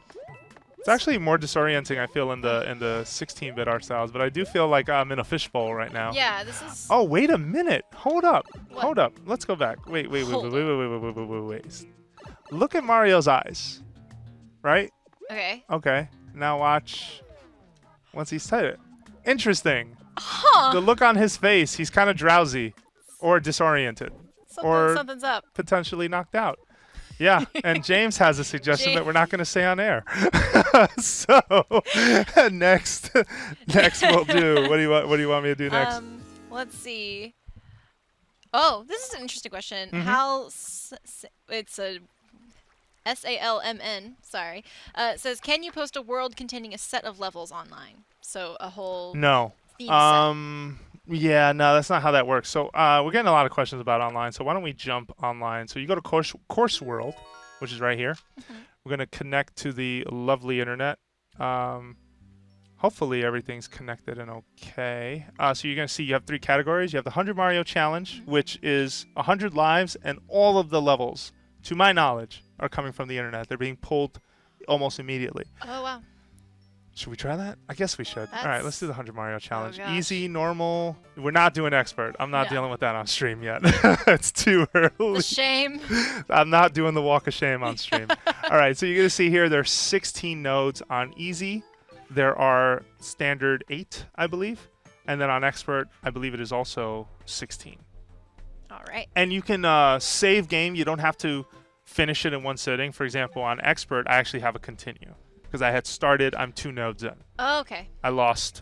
It's actually more disorienting, I feel, in the 16-bit art styles, but I do feel like I'm in a fishbowl right now. Yeah, this is. Oh, wait a minute. Hold up. What? Hold up. Let's go back. Wait. Hold Wait. Look at Mario's eyes. Right? Okay. Okay. Now watch once he's said it. Interesting. Huh. The look on his face, he's kind of drowsy or disoriented or Something's up. potentially knocked out. Yeah, and James has a suggestion that we're not going to say on air. So next we'll do. What do you want me to do next? Let's see. Oh, this is an interesting question. Mm-hmm. It's a SALMN. Sorry. It says, can you post a world containing a set of levels online? So a whole No. theme set. Yeah, no, that's not how that works. So we're getting a lot of questions about online. So why don't we jump online? So you go to Course World, which is right here. Mm-hmm. We're going to connect to the lovely internet. Hopefully everything's connected and okay. So you're going to see you have 3 categories. You have the 100 Mario Challenge, which is 100 lives, and all of the levels, to my knowledge, are coming from the internet. They're being pulled almost immediately. Oh, wow. Should we try that? I guess we should. All right, let's do the 100 Mario Challenge. gosh. Easy, normal. We're not doing expert. I'm not No. dealing with that on stream yet. It's too early. The shame. I'm not doing the walk of shame on stream. All right, so you're going to see here there's 16 nodes on easy. There are standard 8, I believe. And then on expert, I believe it is also 16. All right. And you can save game. You don't have to finish it in one sitting. For example, on expert, I actually have a continue. Because I had started, I'm 2 nodes in. Oh, okay. I lost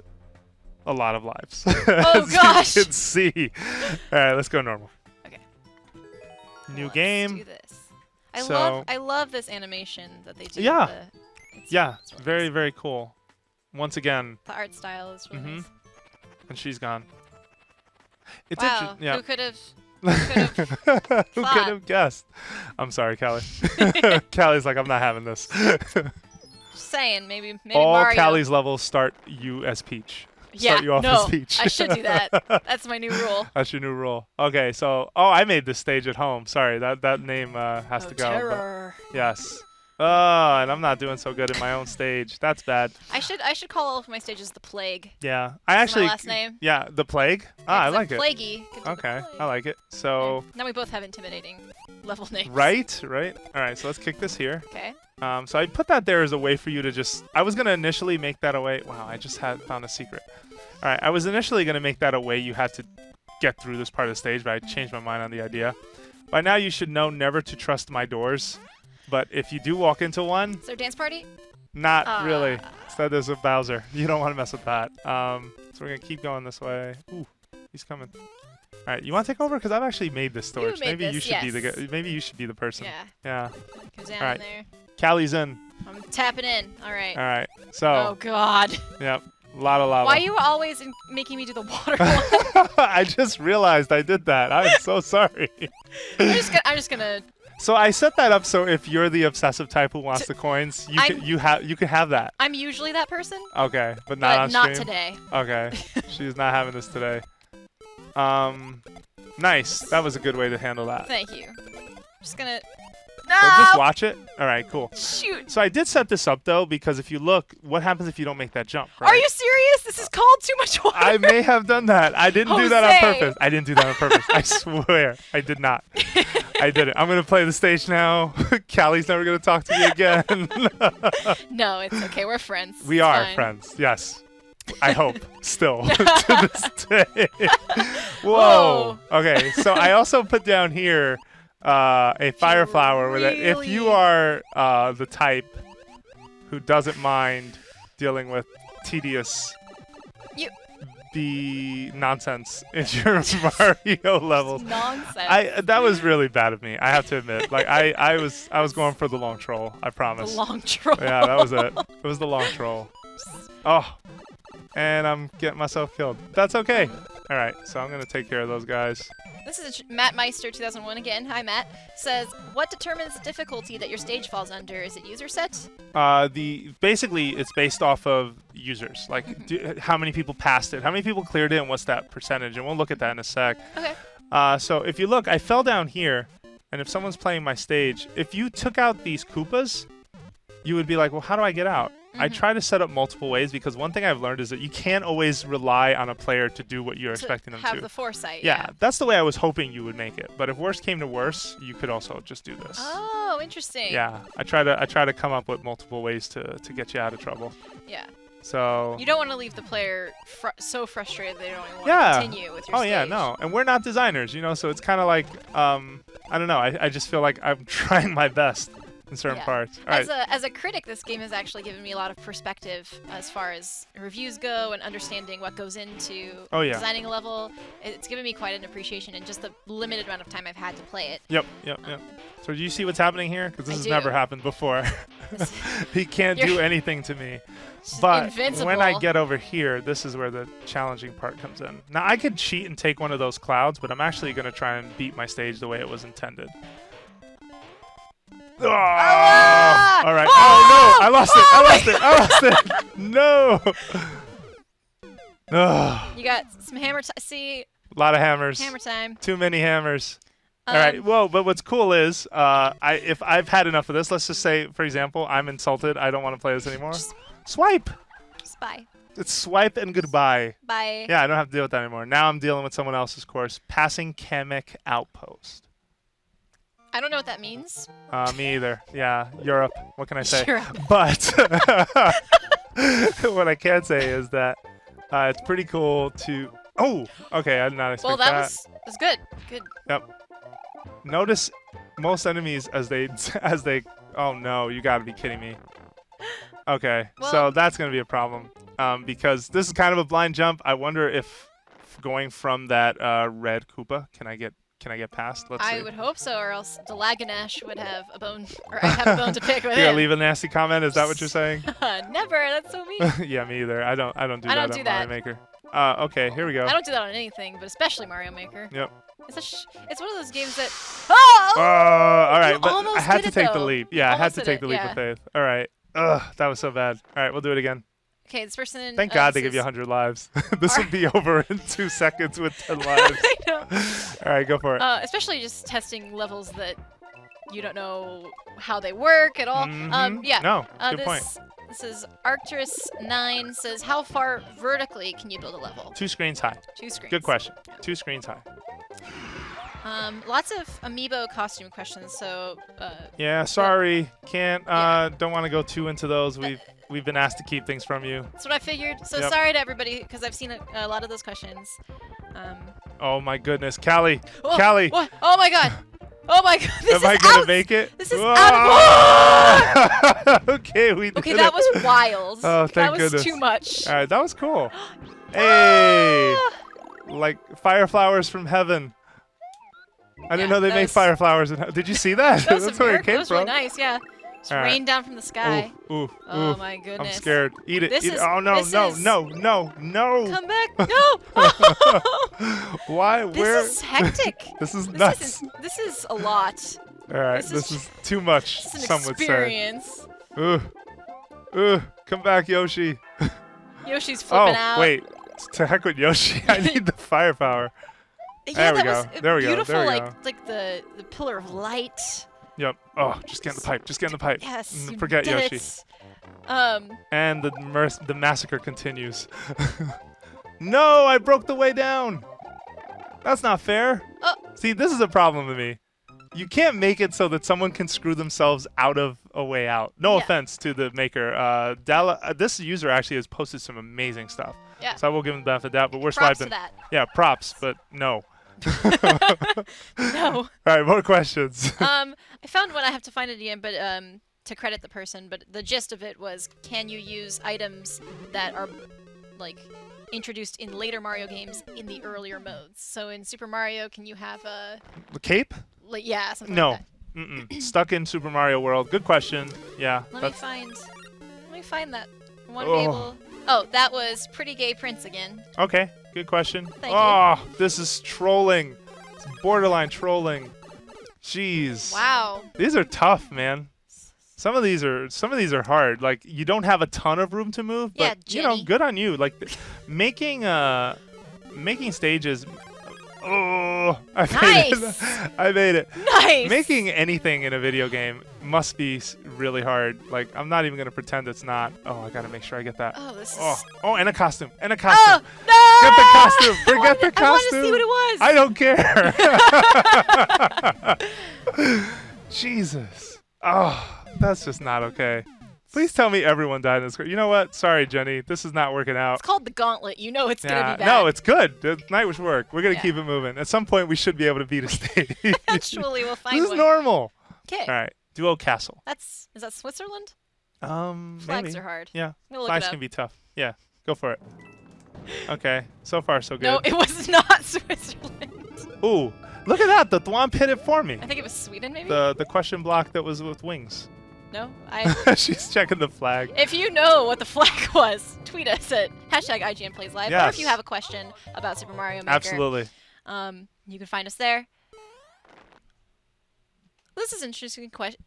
a lot of lives. Oh, as gosh. you can see. All right, let's go normal. Okay. New Let's game. do this. So- I love this animation that they do. Yeah. It's Yeah, really very, nice. very cool. Once again, The art style is really Mhm. nice. and she's gone. It's Wow. interesting. Yeah. Who could have? Who thought? could have guessed? I'm sorry, Kallie. Callie's like, I'm not having this. Just saying, maybe All Mario. Callie's levels start you as Peach. Yeah. Start you off no, as Peach. I should do that. That's my new rule. That's your new rule. Okay, so I made this stage at home. Sorry, that name has to go. but- Terror. Yes. Oh, and I'm not doing so good in my own stage. That's bad. I should call all of my stages the Plague. Yeah, I That's actually. my last name. Yeah, the plague. Yeah, Ah, I 'cause like I'm it. Plaguey. Could do the Okay, Plague. I like it. So, Now we both have intimidating level names. right. All right, so let's kick this here. Okay. So I put that there as a way for you to just. I was gonna initially make that a way. Wow, I just found a secret. All right, I was initially gonna make that a way you had to get through this part of the stage, but I changed my mind on the idea. By now, you should know never to trust my doors. But if you do walk into one, Is there a dance party? not really. Instead, there's a Bowser. You don't want to mess with that. So we're gonna keep going this way. Ooh, he's coming. All right, you want to take over? Because I've actually made this storage. made Maybe you this, should be the yes. guy. Maybe you should be the person. Yeah. Yeah. Come down Alright. in there. Callie's in. I'm tapping in. All right. All right. So, Oh God. yep. A lot of lava. Why are you always making me do the water one? I just realized I did that. I'm so sorry. I'm just gonna. So I set that up so if you're the obsessive type who wants the coins, you can have that. I'm usually that person, Okay, but not on but not stream. today. Okay, she's not having this today. Nice. That was a good way to handle that. Thank you. Just gonna. Or just No! watch it. All right, cool. Shoot. So I did set this up though because if you look, what happens if you don't make that jump? Right? Are you serious? This is called too much water. I may have done that. I didn't do that on Jose. purpose. I didn't do that on purpose. I swear. I did not. I did it. I'm going to play the stage now. Callie's never going to talk to me again. No, it's okay. We're friends. We It's are fine. friends. Yes. I hope. Still. To this day. Whoa. Okay. So I also put down here a fire flower with it. If you really- are the type who doesn't mind dealing with tedious the nonsense in your Mario levels. Nonsense. That was really bad of me. I have to admit. Like I was going for the long troll. I The promise. long troll. Yeah, that was it. It was the long troll. Oh, and I'm getting myself killed. That's okay. All right, so I'm gonna take care of those guys. This is Matt Meister 2001 again. Hi Matt. Says, what determines the difficulty that your stage falls under? Is it user set? Basically it's based off of users. Like how many people passed it, how many people cleared it, and what's that percentage? And we'll look at that in a sec. Okay. So if you look, I fell down here, and if someone's playing my stage, if you took out these Koopas, you would be like, well, how do I get out? I try to set up multiple ways because one thing I've learned is that you can't always rely on a player to do what you're expecting them have to. the foresight. Yeah, that's the way I was hoping you would make it. But if worst came to worse, you could also just do this. Oh, interesting. Yeah, I try to come up with multiple ways to get you out of trouble. Yeah. So. You don't want to leave the player so frustrated they don't even want Yeah. to continue with your Oh stage. yeah, no, and we're not designers, so it's kind of like I don't know. I just feel like I'm trying my best in certain Yeah. parts. All right. As a critic, this game has actually given me a lot of perspective as far as reviews go and understanding what goes into Oh, yeah. designing a level. It's given me quite an appreciation in just the limited amount of time I've had to play it. Yep. So do you see what's happening here? Because this I has do. never happened before. He can't do You're- anything to me. But invincible. when I get over here, this is where the challenging part comes in. Now I could cheat and take one of those clouds, but I'm actually going to try and beat my stage the way it was intended. Ah! All right. Oh, no. I lost it. I lost it. I lost it. No. Oh, You got some hammer time. See, a lot of hammers. hammer time. Too many hammers. All right. Well, but what's cool is if I've had enough of this, let's just say, for example, I'm insulted. I don't want to play this anymore. Swipe. Just bye. It's swipe and goodbye. Bye. Yeah, I don't have to deal with that anymore. Now I'm dealing with someone else's course. Passing Kamek Outpost. I don't know what that means. Me either. Yeah, Europe. What can I say? Europe. But what I can say is that it's pretty cool to. Oh, okay. I did not expect Well, that's good. Good. Yep. Notice most enemies as they Oh no! You got to be kidding me. Okay, Well, so that's gonna be a problem because this is kind of a blind jump. I wonder if going from that red Koopa, can I get past? Let's see. I would hope so, or else Delaganash would have a bone, or I'd have a bone to pick with You gotta him. leave a nasty comment. Is that what you're saying? Never. That's so mean. Yeah, me either. I don't do I that don't on do Mario that. Maker. Okay, here we go. I don't do that on anything, but especially Mario Maker. Yep. It's one of those games that. Oh! All right, You but I almost had did to it, take the though. leap. Yeah, I had Almost to did take it, the leap yeah. of faith. All right. Ugh, that was so bad. All right, we'll do it again. Okay, this person. Thank God they this give you is- 100 lives. This would be over in 2 seconds with 10 lives. I know. All right, go for it. Especially just testing levels that you don't know how they work at all. Yeah. No, good point. This is Arcturus9 says, how far vertically can you build a level? 2 screens high. 2 screens. Good question. 2 screens high. Lots of amiibo costume questions. So. Yeah, sorry. Can't. Yeah. Don't want to go too into those. We've been asked to keep things from you. That's what I figured. So Yep. sorry to everybody because I've seen a lot of those questions. Oh my goodness, Kallie. Oh, Kallie. What? Oh my god. Oh my god. This Am is I gonna out. make it? This is out of Okay, we did Okay, it. that was wild. Oh, thank that was goodness. too much. All right, that was cool. Hey, Ah! like fire flowers from heaven. I didn't Yeah, know they that make was- fire flowers. Did you see that? That was That's some where it miracle. came That was from. really nice, yeah. Just All right. rained down from the sky. Ooh, Oh ooh. my goodness. I'm scared. Eat it. This Eat it. is- Oh no, this no, is- no, no, no. Come back. No. Why? Where? This is hectic. This is nuts. This is a lot. All right, this this is is too much. It's an Some would say. experience. Come back, Yoshi. Yoshi's Oh, flipping out. wait. To heck with Yoshi. I need the firepower. Yeah, There we that go. was There we go. beautiful. There we like go. like the pillar of light. Yep. Oh, just get in the pipe. Just get in the pipe. Yes. you Forget did Yoshi. it. And the massacre continues. No, I broke the way down. That's not fair. Oh. See, this is a problem with me. You can't make it so that someone can screw themselves out of a way out. No Yeah. offense to the maker. This user actually has posted some amazing stuff. Yeah. So I will give him the benefit of the doubt, but we're Props swiping. to that. Yeah, props, but no. No. All right, more questions. I found one. I have to find it again, but to credit the person. But the gist of it was, can you use items that are like introduced in later Mario games in the earlier modes? So in Super Mario, can you have a The cape? yeah, something No. like that. Mm-mm. Stuck in Super Mario World. Good question. Yeah. Let me that's- find that. I want to be able. Oh, that was Pretty Gay Prince again. Okay, good question. Thank you. Oh, this is trolling. It's borderline trolling. Jeez. Wow. These are tough, man. Some of these are hard. Like you don't have a ton of room to move, Yeah, but you know, Jenny. good on you. Like making stages. Oh, I made it. Nice. I made it. Nice. Making anything in a video game must be really hard. Like I'm not even gonna pretend it's not. Oh, I gotta make sure I get that. Oh, this is. Oh, and a costume. And a Oh costume. no! Get the costume. Forget the I wanted costume. to see what it was. I don't care. Jesus. Oh, that's just not okay. Please tell me everyone died in this. You know what? Sorry, Jenny. This is not working out. It's called the Gauntlet. You know it's gonna be bad. No, it's good. The night was work. We're gonna Yeah. keep it moving. At some point, we should be able to beat a stage. Eventually, we'll find This is one. normal. Okay. All right. Duo Castle. Is that Switzerland? Flags Flags are hard. Yeah. I'm gonna look Flags it up. can be tough. Yeah. Go for it. Okay. So far, so good. No, it was not Switzerland. Ooh. Look at that. The Thwomp hit it for me. I think it was Sweden, maybe. The question block that was with wings. No, She's checking the flag. If you know what the flag was, tweet us at #IGN Plays Live. Or if Yes. you have a question about Super Mario Maker, Absolutely. you can find us there. This is an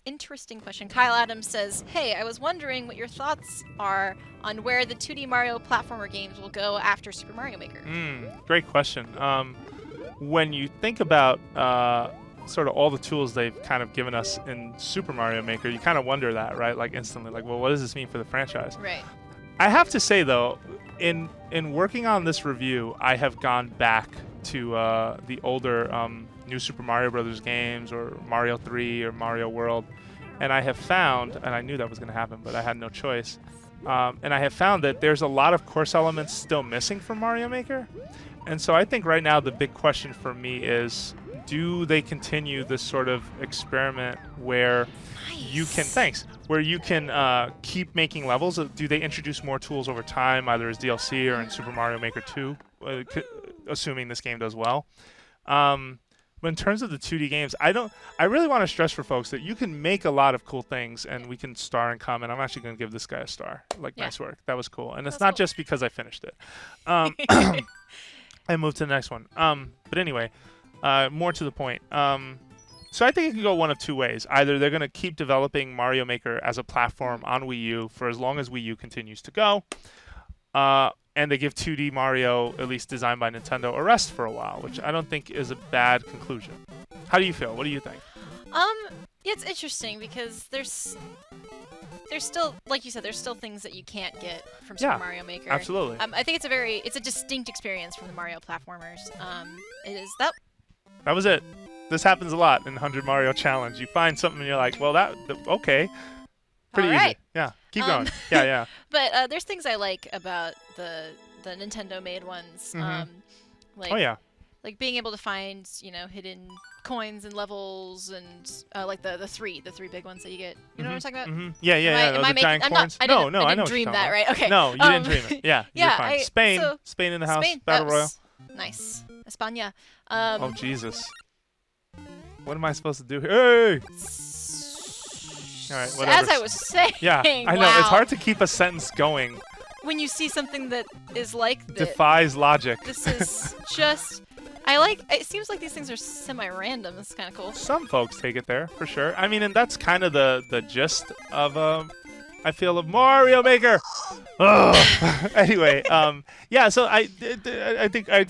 interesting question. Kyle Adams says, "Hey, I was wondering what your thoughts are on where the 2D Mario platformer games will go after Super Mario Maker." Great question. When you think about sort of all the tools they've kind of given us in Super Mario Maker, you kind of wonder that, right? Like instantly, like, well, what does this mean for the franchise? Right. I have to say though, in working on this review, I have gone back to the older New Super Mario Brothers games, or Mario 3 or Mario World, and I have found, and I knew that was going to happen, but I had no choice, and I have found that there's a lot of course elements still missing from Mario Maker, and so I think right now the big question for me is, do they continue this sort of experiment where you can keep making levels? Do they introduce more tools over time, either as DLC or in Super Mario Maker 2, assuming this game does well? But in terms of the 2D games, I really want to stress for folks that you can make a lot of cool things, and we can star and comment. I'm actually going to give this guy a star. Like, nice work. That was cool. And it's not just because I finished it. I moved to the next one. But anyway, more to the point. So I think it can go one of two ways. Either they're going to keep developing Mario Maker as a platform on Wii U for as long as Wii U continues to go, and they give 2D Mario, at least designed by Nintendo, a rest for a while, which I don't think is a bad conclusion. How do you feel? What do you think? Yeah, it's interesting because there's still, like you said, there's still things that you can't get from Super Mario Maker. Absolutely. I think it's a distinct experience from the Mario platformers. It is that. That was it. This happens a lot in 100 Mario Challenge. You find something and you're like, well, okay. Pretty easy. Yeah. Keep going. Yeah. But there's things I like about the Nintendo-made ones. Like, like being able to find, hidden coins and levels, and like the three big ones that you get. You know what I'm talking about? Yeah. Am I the giant coins. I didn't I know dream what that, you're right? Okay. No, you didn't dream it. Yeah, you're fine. Spain in the house. Spain, Battle Royale. Nice. España. Oh, Jesus. What am I supposed to do here? Hey! All right, whatever. As I was saying. Yeah, I know. Wow. It's hard to keep a sentence going. When you see something that is like this. Defies logic. This is just... it seems like these things are semi-random. It's kind of cool. Some folks take it there, for sure. I mean, and that's kind of the gist of, I feel, of Mario Maker. Anyway, so I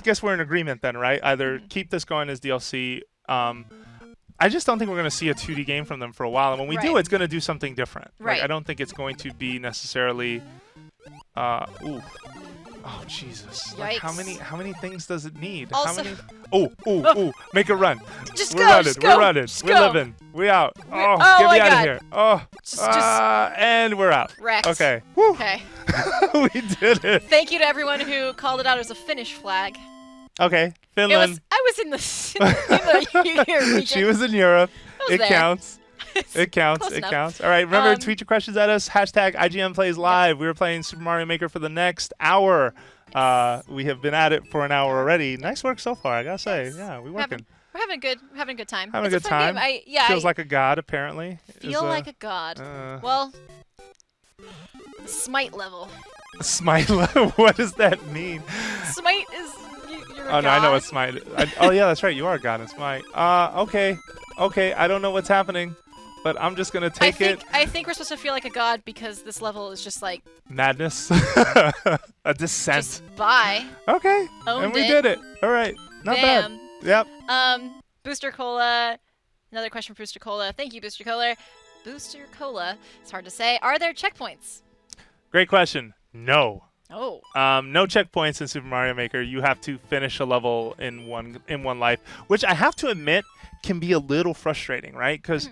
guess we're in agreement then, right? Either keep this going as DLC. I just don't think we're going to see a 2D game from them for a while, and when we do, it's going to do something different. Right. Like, I don't think it's going to be necessarily. Oh, Jesus! Like, how many things does it need? Also, how many? Make a run. Just We're go. running. Just We're go. running. Just We're go. living. We out. Get me my out of God. here. Oh. And we're out. Wrecked. Okay. Woo. Okay. We did it. Thank you to everyone who called it out as a Finnish flag. Okay. Finland. I was in the region. She was in Europe. I was there. Counts. It counts. Close It enough. counts. All right. Remember, tweet your questions at us. Hashtag IGN Plays Live. We were playing Super Mario Maker for the next hour. We have been at it for an hour already. Nice work so far, I gotta say. Yeah, we're working. We're having a good time. Having a good time. Feels like a god, apparently. Feel like a god. Well, Smite level. Smite level? What does that mean? Smite is you're a Oh, god. no, I know what Smite is. Oh, yeah, that's right. You are a god in Smite. Okay. I don't know what's happening, but I'm just going to take it. I think we're supposed to feel like a god because this level is just like... Madness. A descent. Just bye. Okay. Owned and we it. did it. All right. Not Bam. bad. Yep. Booster Cola. Another question for Booster Cola. Thank you, Booster Cola. Booster Cola. It's hard to say. Are there checkpoints? Great question. No. Oh. No checkpoints in Super Mario Maker. You have to finish a level in one life, which I have to admit can be a little frustrating, right? Because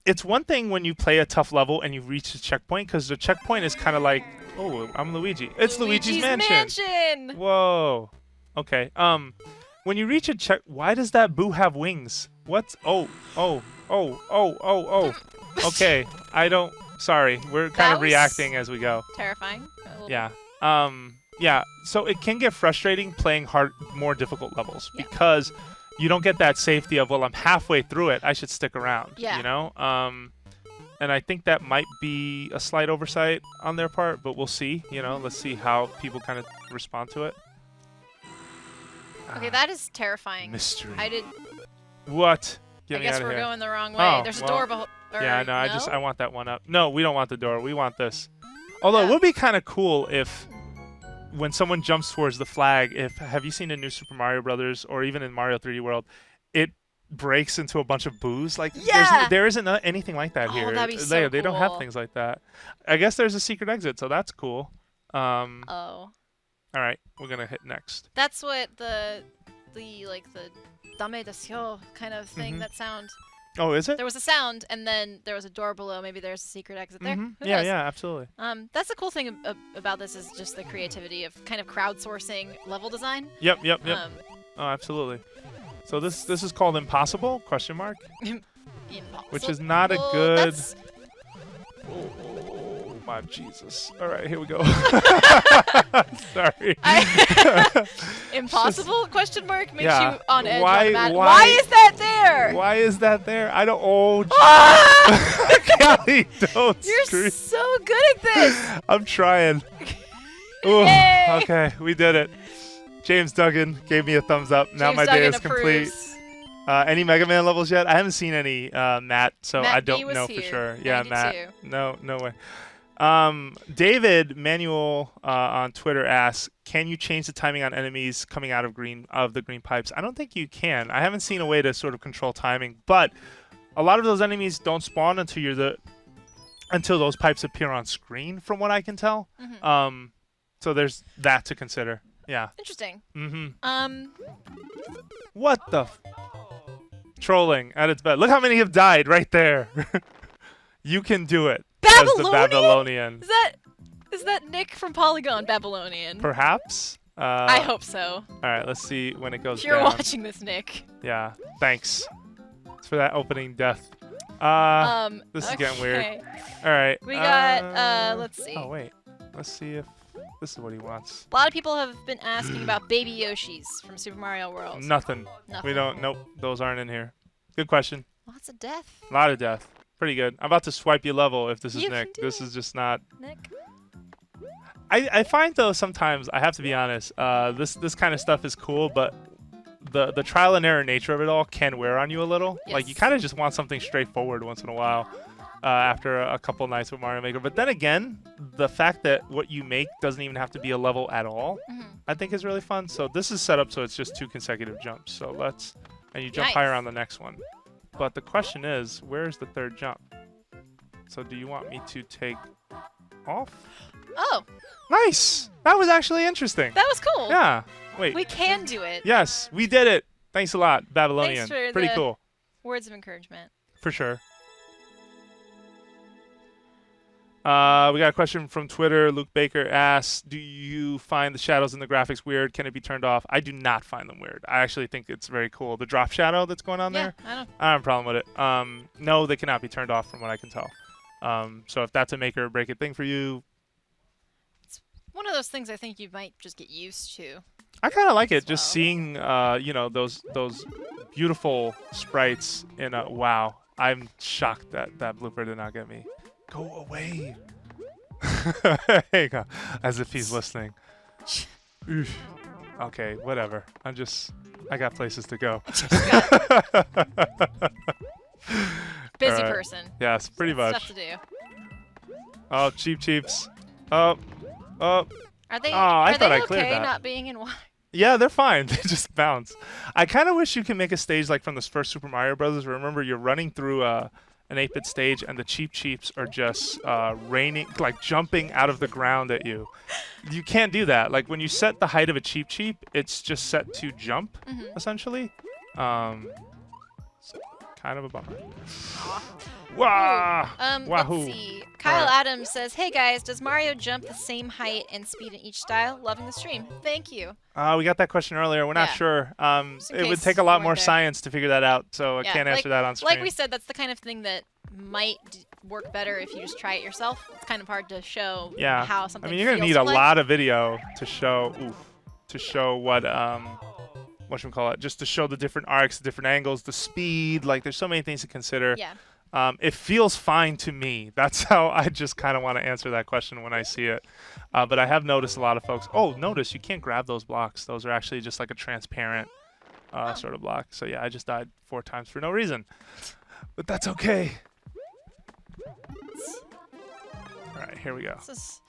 it's one thing when you play a tough level and you reach a checkpoint, because the checkpoint is kind of like, oh, I'm Luigi. It's Luigi's Mansion. Whoa. Okay. When you reach a check, why does that boo have wings? What's oh. Okay. Sorry. We're kind of reacting as we go. Terrifying. Yeah. So it can get frustrating playing more difficult levels because you don't get that safety of, well, I'm halfway through it, I should stick around. Yeah. You know? And I think that might be a slight oversight on their part, but we'll see. You know, let's see how people kind of respond to it. Okay, that is terrifying. Mystery. I did. What? Get I me guess out of we're here. going the wrong way. Oh, There's a well, door behind. Yeah, no, I want that one up. No, we don't want the door. We want this. Although it would be kind of cool if when someone jumps towards the flag, have you seen in New Super Mario Brothers or even in Mario 3D World, it breaks into a bunch of boos. Like there isn't anything like that here. That'd be so They don't have cool. things like that. I guess there's a secret exit, so that's cool. Oh. All right, we're gonna hit next. That's what the dame desu kind of thing, that sound. Oh, is it? There was a sound, and then there was a door below. Maybe there's a secret exit there. Who Yeah, knows? yeah, absolutely. That's the cool thing about this is just the creativity of kind of crowdsourcing level design. Yep. Oh, absolutely. So this is called impossible? Question mark. Which is not a good. Oh my Jesus! All right, here we go. Sorry. Impossible? Question mark makes Yeah. you on edge. Why Why is that there? Why is that there? I don't. Oh, Kallie, don't You're scream. so good at this. I'm trying. Ooh, Yay. okay, we did it. James Duggan gave me a thumbs up. Now James my day Duggan is complete. approves. Any Mega Man levels yet? I haven't seen any, Matt, so Matt I B don't was know for here. sure. Yeah, 92. Matt. No way. David Manuel on Twitter asks, "Can you change the timing on enemies coming out of the green pipes?" I don't think you can. I haven't seen a way to sort of control timing, but a lot of those enemies don't spawn until those pipes appear on screen, from what I can tell. So there's that to consider. Yeah. Interesting. What the? Trolling at its best. Look how many have died right there. You can do it. As the Babylonian. Is that Nick from Polygon Babylonian? Perhaps. I hope so. All right, let's see when it goes If you're down. watching this, Nick. Yeah, thanks. It's for that opening death. This is getting weird. Okay. All right. We got, let's see. Oh, wait. Let's see if this is what he wants. A lot of people have been asking about Baby Yoshis from Super Mario World. Nothing. Nothing. We don't. Nope. Those aren't in here. Good question. Lots of death, A lot of death. Pretty good. I'm about to swipe you level if this is You Nick. can do This it. is just not. Nick. I find though sometimes I have to be honest. This kind of stuff is cool, but the trial and error nature of it all can wear on you a little. Like you Yes. kind of just want something straightforward once in a while. After a couple nights with Mario Maker, but then again, the fact that what you make doesn't even have to be a level at all, I think is really fun. So this is set up so it's just 2 consecutive jumps. So and you jump Nice. higher on the next one. But the question is, where's the third jump? So do you want me to take off? Oh, Nice! That was actually interesting. that was cool. Yeah. Wait. We can do it. Yes, we did it. Thanks a lot, Babylonian. Thanks for Pretty the- cool. Words of encouragement. For sure. We got a question from Twitter. Luke Baker asks, "Do you find the shadows in the graphics weird? Can it be turned off?" I do not find them weird. I actually think it's very cool. The drop shadow that's going on Yeah, there, I don't. I don't have a problem with it. No, they cannot be turned off from what I can tell. So if that's a make or break it thing for you, One of those things I think you might just get used to. I kind of like it. As Just well. seeing, those beautiful sprites in a wow. I'm shocked that that blooper did not get me. Go away. There you go. As if he's listening. Oof. Okay, whatever. I got places to go. Busy Alright. person. Yes, pretty Stuff much. to do. Oh, cheeps. Oh. Are they? Oh, I are thought they I cleared okay that. not being in one? Yeah, they're fine. They just bounce. I kind of wish you could make a stage like from this first Super Mario Brothers. Remember, you're running through an 8-bit stage, and the cheeps are just raining, like jumping out of the ground at you. You can't do that. Like when you set the height of a cheep, it's just set to jump, essentially. So, kind of a bummer. Wow! Let's see. Kyle Adams says, "Hey guys, does Mario jump the same height and speed in each style? Loving the stream. Thank you." We got that question earlier. We're not Yeah. sure. Just in It would case take a you lot weren't more there. science to figure that out, so I Yeah, can't answer that on screen. Like we said, that's the kind of thing that might work better if you just try it yourself. It's kind of hard to show Yeah. how something I mean, you're gonna feels need to a play. lot of video to show what should we call it? Just to show the different arcs, the different angles, the speed. Like, there's so many things to consider. Yeah. It feels fine to me. That's how I just kind of want to answer that question when I see it. But I have noticed a lot of folks. Oh, notice you can't grab those blocks. Those are actually just like a transparent sort of block. So yeah, I just died 4 times for no reason. But that's okay. All right, here we go. This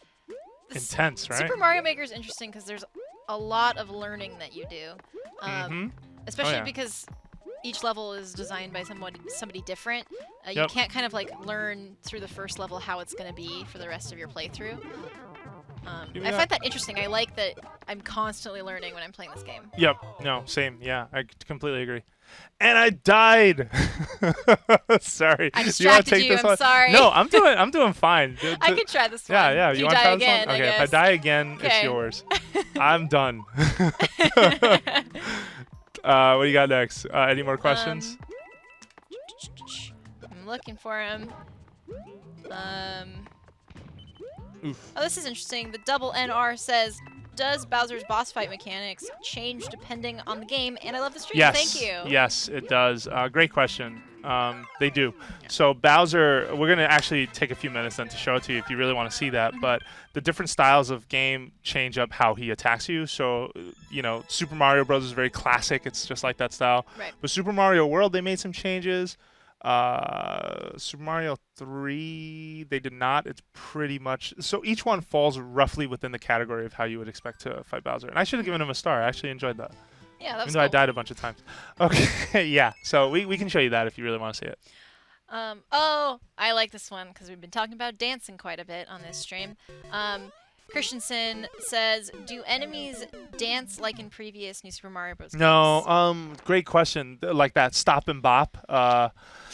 Intense, right? Super Mario Maker is interesting because there's a lot of learning that you do, especially yeah. because each level is designed by somebody different. You Yep. can't kind of like learn through the first level how it's going to be for the rest of your playthrough. I find that interesting. I like that I'm constantly learning when I'm playing this game. Yep. No, same. Yeah, I completely agree. And I died. Sorry. I You wanna distracted take you. this I'm one? sorry. No, I'm doing fine. I could try this one. Yeah, yeah. If You you want to die try this again, one? Okay. I If I guess. die again, it's Okay. yours. I'm done. What do you got next? Any more questions? I'm looking for him. Oof. Oh, this is interesting. The double NR says, does Bowser's boss fight mechanics change depending on the game? And I love the stream. Yes. Thank you. Yes, it does. Great question. They do. So Bowser, we're going to actually take a few minutes then to show it to you if you really want to see that. But the different styles of game change up how he attacks you. So, you know, Super Mario Bros. Is very classic. It's just like that style. Right. But Super Mario World, they made some changes. Super Mario 3, they did not. It's pretty much... So each one falls roughly within the category of how you would expect to fight Bowser. And I should have given him a star. I actually enjoyed that. Yeah, that was Even though I cool. died a bunch of times. Okay, yeah. So we can show you that if you really want to see it. Oh, I like this one because we've been talking about dancing quite a bit on this stream. Christensen says, do enemies dance like in previous New Super Mario Bros. games? No, great question. Like that stop and bop.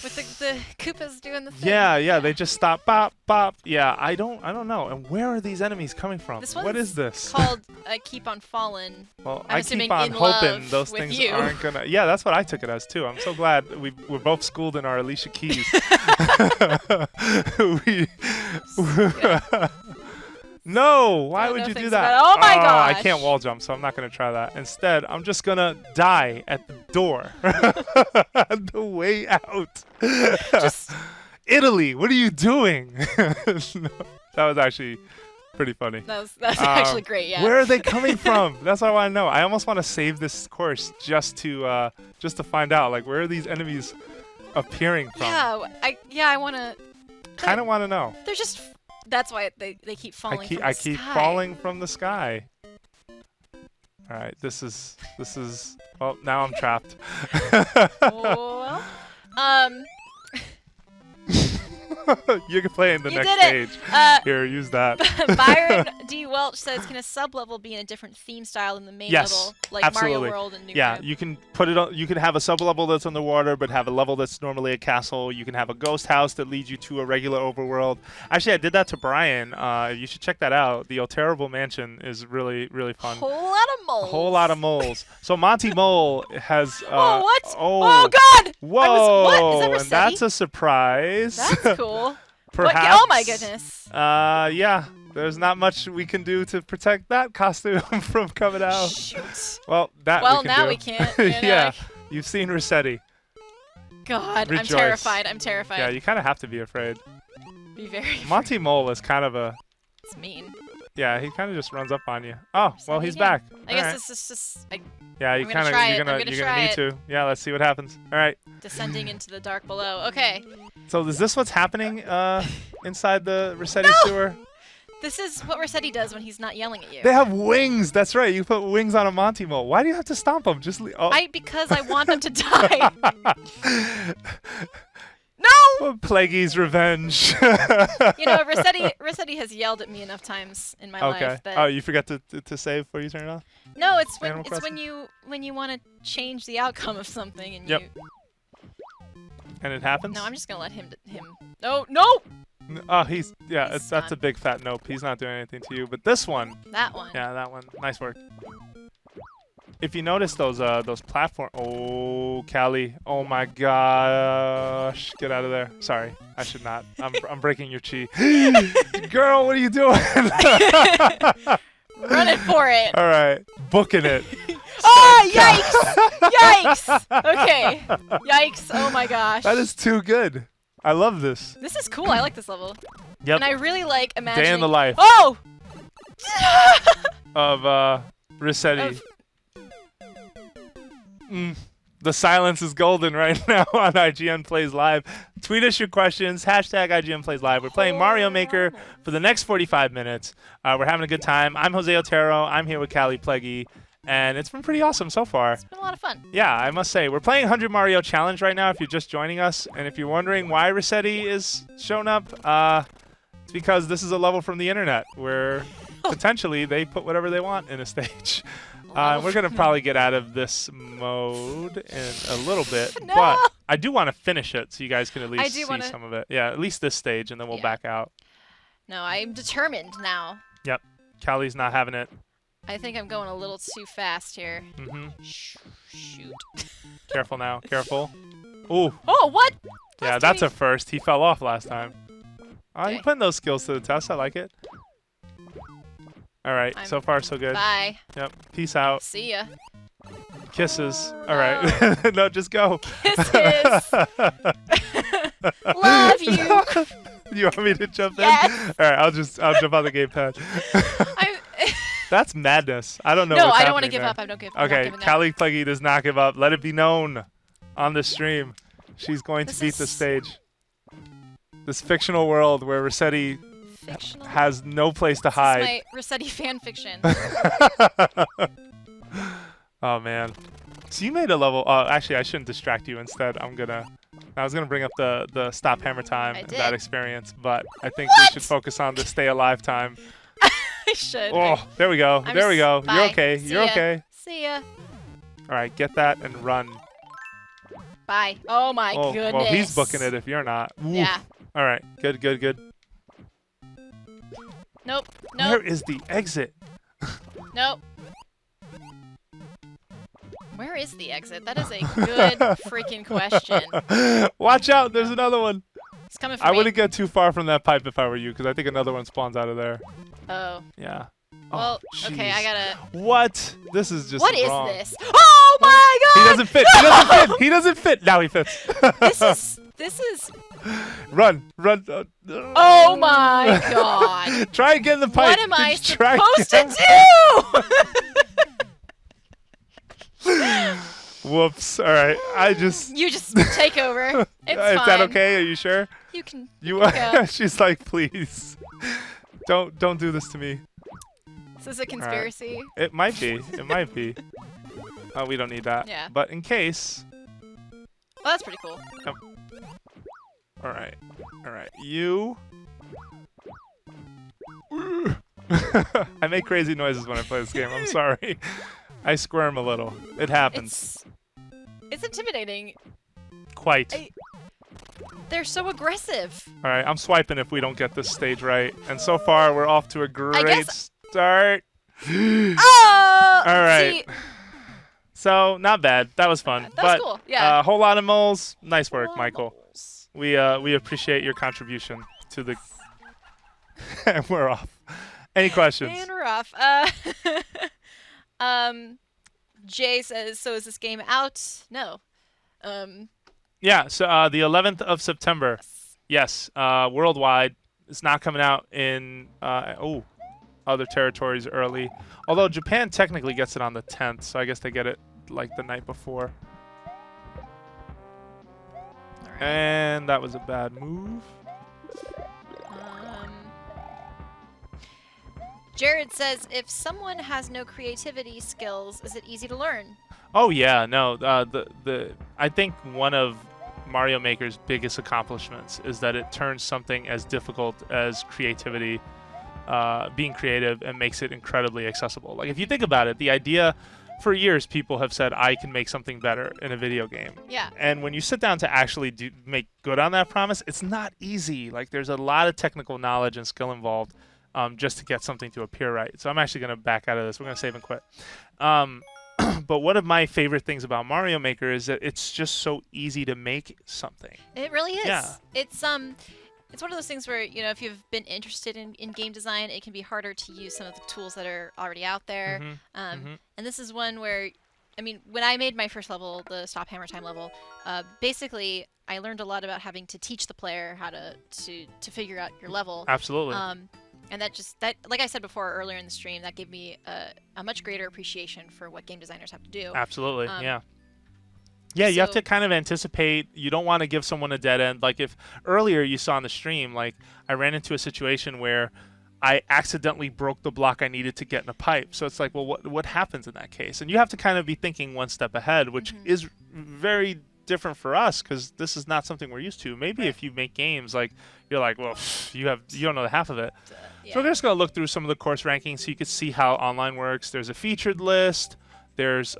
With the Koopas doing the thing. Yeah, they just stop, bop, bop. Yeah, I don't know. And where are these enemies coming from? This What one's is this? called I Keep on Falling. Well, I'm I assuming keep on in hoping love those with things you. aren't gonna. Yeah, that's what I took it as too. I'm so glad we're both schooled in our Alicia Keys. No, why Don't would know you do things that? about it. Oh my I gosh. can't wall jump, so I'm not gonna try that. Instead, I'm just gonna die at the door, the way out. Italy, what are you doing? No, that was actually pretty funny. That's actually great, yeah. Where are they coming from? That's what I want to know. I almost want to save this course just to find out, like, where are these enemies appearing from? Yeah, I want to... Kind of want to know. They're just... That's why they keep falling from the I keep sky. falling from the sky. All right, this is. Well, now I'm trapped. Well, You can play in the You next did it. stage. Here, use that. Byron D. Welch says, can a sub-level be in a different theme style than the main Yes, level? Like absolutely. Mario World and New Yeah, Mario? you can put it on. You can have a sub-level that's underwater, but have a level that's normally a castle. You can have a ghost house that leads you to a regular overworld. Actually, I did that to Brian. You should check that out. The Terrible Mansion is really, really fun. Whole lot of moles. A whole lot of moles. So Monty Mole has. Oh, what? Oh, God! Whoa! What? Is that And Rossetti? that's a surprise. That's cool. Perhaps. Oh my goodness. Yeah. There's not much we can do to protect that costume from coming out. Shoot. Well, that Well, we can now do. we can't. You know, Yeah. like- You've seen Rossetti. God, Rejoice. I'm terrified. I'm terrified. Yeah, you kind of have to be afraid. Be very. Monty Mole is kind of a. It's mean. Yeah, he kind of just runs up on you. Oh, well, he's Rossetti back. I All guess right. this is just Yeah, you I'm gonna kind of try you're it. I'm gonna gonna you're gonna try need it. to. Yeah, let's see what happens. All right. descending into the dark below. Okay. So is this what's happening inside the Rossetti sewer? This is what Rossetti does when he's not yelling at you. They have wings. That's right. You put wings on a Monty Mole. Why do you have to stomp them? Just oh. Because I want them to die. No! Plaguey's revenge. You know, Rossetti has yelled at me enough times in my life that. Oh, you forgot to save before you turn it off? No, it's Animal when you want to change the outcome of something and Yep. you. And it happens? No, I'm just gonna let him. No. Oh, that's not. a big fat nope. He's not doing anything to you. But this one. That one. Yeah, that one. Nice work. If you notice those platform. Oh, Kallie. Oh my gosh. Get out of there. Sorry, I should not. I'm breaking your chi. Girl, what are you doing? Running for it. All right, booking it. Oh, yikes! Yikes! Okay. Yikes! Oh my gosh. That is too good. I love this. This is cool. I like this level. Yep. And I really like imagining. Day in the life Oh! of Rossetti. The silence is golden right now on IGN Plays Live. Tweet us your questions, hashtag IGN Plays Live. We're playing Mario Maker for the next 45 minutes. We're having a good time. I'm Jose Otero. I'm here with Kallie Pleggy, and it's been pretty awesome so far. It's been a lot of fun. Yeah, I must say. We're playing 100 Mario Challenge right now if you're just joining us, and if you're wondering why Rossetti is shown up, it's because this is a level from the internet where potentially they put whatever they want in a stage. We're going to probably get out of this mode in a little bit, No! but I do want to finish it so you guys can at least see wanna- some of it. Yeah, at least this stage, and then we'll back out. No, I'm determined now. Yep. Callie's not having it. I think I'm going a little too fast here. Mm-hmm. Shoot. Careful now. Careful. Ooh. Oh, what? Yeah, that's a first. He fell off last time. Oh, Okay. you're putting those skills to the test. I like it. All right. So far, so good. Bye. Yep. Peace out. See ya. Kisses. All right. No, just go. Kisses. Love you. You want me to jump Yes. in? All right. I'll jump on the gamepad. That's madness. I don't know. No, what's I don't want to happening give there. up. I don't give up. I'm not Okay. giving up. Kallie Pleggy does not give up. Let it be known on the stream. She's going This to beat the is- stage. This fictional world where Rossetti Fictional. has no place to This is hide. my Rossetti fan fiction. Oh man. So you made a level. Actually, I shouldn't distract you. Instead, I was gonna bring up the stop hammer time I and did. that experience, but I think we should focus on the stay alive time. I should. Oh, there we go. There we go. Bye. You're okay. See You're ya. okay. See ya. All right, get that and run. Bye. Oh my Oh, goodness. well, he's booking it if you're not. Oof. Yeah. All right. Good. Good. Good. Nope. Where Nope. is the exit? Nope. Where is the exit? That is a good freaking question. Watch out! There's another one. It's coming for I me. wouldn't get too far from that pipe if I were you, because I think another one spawns out of there. Oh. Yeah. Well, Oh, okay, I jeez. gotta. What? This is just What is wrong. this? Oh my He god! doesn't fit. He doesn't fit. He doesn't fit. Now he fits. This is. Run. Run. Oh my god! Try and get in the pipe. What am I Try supposed again. to do? Whoops. All right. You just take over. It's Is fine. that okay? Are you sure? You can. You. go. She's like, please. Don't do this to me. Is this a conspiracy? It might be. It might be. Oh, we don't need that. Yeah. But in case. Well, that's pretty cool. All right. All right. You. I make crazy noises when I play this game. I'm sorry. I squirm a little. It happens. It's intimidating. Quite. They're so aggressive. All right. I'm swiping if we don't get this stage right. And so far, we're off to a great guess- start. Oh! All right. See, So, not bad. That was fun. that was but, cool. Yeah. a whole lot of moles. Nice work, Lot of Michael. moles. We appreciate your contribution to the. And we're off. Any questions? And rough. Jay says, so is this game out? No. Yeah, so the 11th of September. Yes, worldwide. It's not coming out in other territories early. Although Japan technically gets it on the 10th, so I guess they get it like the night before. All right. And that was a bad move. Jared says, if someone has no creativity skills, is it easy to learn? Oh yeah, no. I think one of Mario Maker's biggest accomplishments is that it turns something as difficult as creativity, being creative, and makes it incredibly accessible. Like if you think about it, the idea, for years people have said I can make something better in a video game. Yeah. And when you sit down to actually make good on that promise, it's not easy. Like there's a lot of technical knowledge and skill involved just to get something to appear right. So I'm actually going to back out of this. We're going to save and quit. But one of my favorite things about Mario Maker is that it's just so easy to make something. It really is. Yeah. It's one of those things where, you know, if you've been interested in game design, it can be harder to use some of the tools that are already out there. And this is one where, I mean, when I made my first level, the Stop Hammer Time level, basically I learned a lot about having to teach the player how to figure out your level. Absolutely. And that like I said before earlier in the stream, that gave me a much greater appreciation for what game designers have to do. Absolutely. Yeah. Yeah, you have So- to kind of anticipate. You don't want to give someone a dead end. Like if earlier you saw on the stream, like I ran into a situation where I accidentally broke the block I needed to get in a pipe. So it's like, well, what happens in that case? And you have to kind of be thinking one step ahead, which is very different for us because this is not something we're used to. Maybe if you make games, like you're like, well, you don't know the half of it. So we're just gonna look through some of the course rankings so you can see how online works. There's a featured list. There's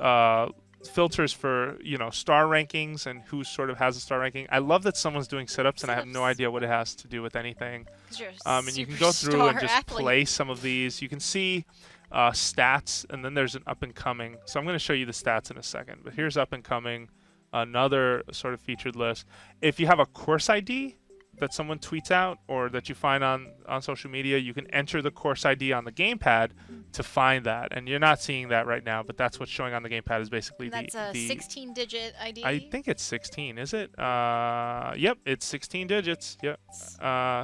filters for star rankings and who sort of has a star ranking. I love that someone's doing sit-ups and I have no idea what it has to do with anything. 'Cause you're a And you can go through and superstar just athlete. play some of these. You can see stats, and then there's an up and coming. So I'm going to show you the stats in a second. But here's up and coming, another sort of featured list. If you have a course ID that someone tweets out or that you find on social media, you can enter the course ID on the gamepad to find that. And you're not seeing that right now, but that's what's showing on the gamepad is basically And that's a the 16-digit ID. I think it's 16, is it? Yep, it's 16 digits. Yep.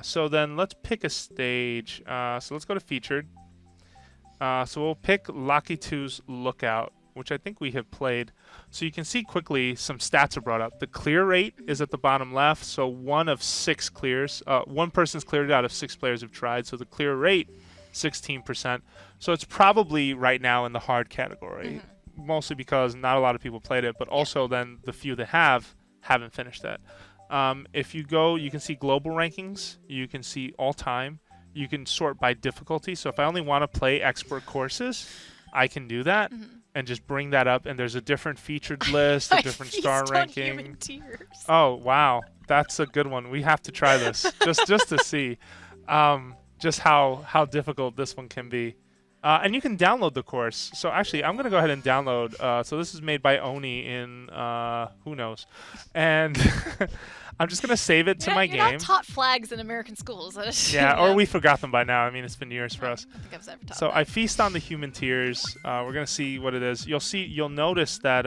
So then let's pick a stage. So let's go to featured. So we'll pick Locky 2's Lookout, which I think we have played. So you can see quickly some stats are brought up. The clear rate is at the bottom left. So 1 of 6 clears. One person's cleared out of 6 players have tried. So the clear rate, 16%. So it's probably right now in the hard category, mostly because not a lot of people played it, but also then the few that haven't finished that. If you go, you can see global rankings. You can see all time. You can sort by difficulty. So if I only want to play expert courses, I can do that and just bring that up. And there's a different featured list, a different star ranking. Human tears. Oh, wow. That's a good one. We have to try this just to see just how difficult this one can be. And you can download the course. So actually, I'm going to go ahead and download. So this is made by Oni in who knows. And I'm just going to save it to my You're game. not taught flags in American schools. Yeah, or we forgot them by now. I mean, it's been years for us. I don't think I was ever taught So that. I feast on the human tears. We're going to see what it is. You'll notice that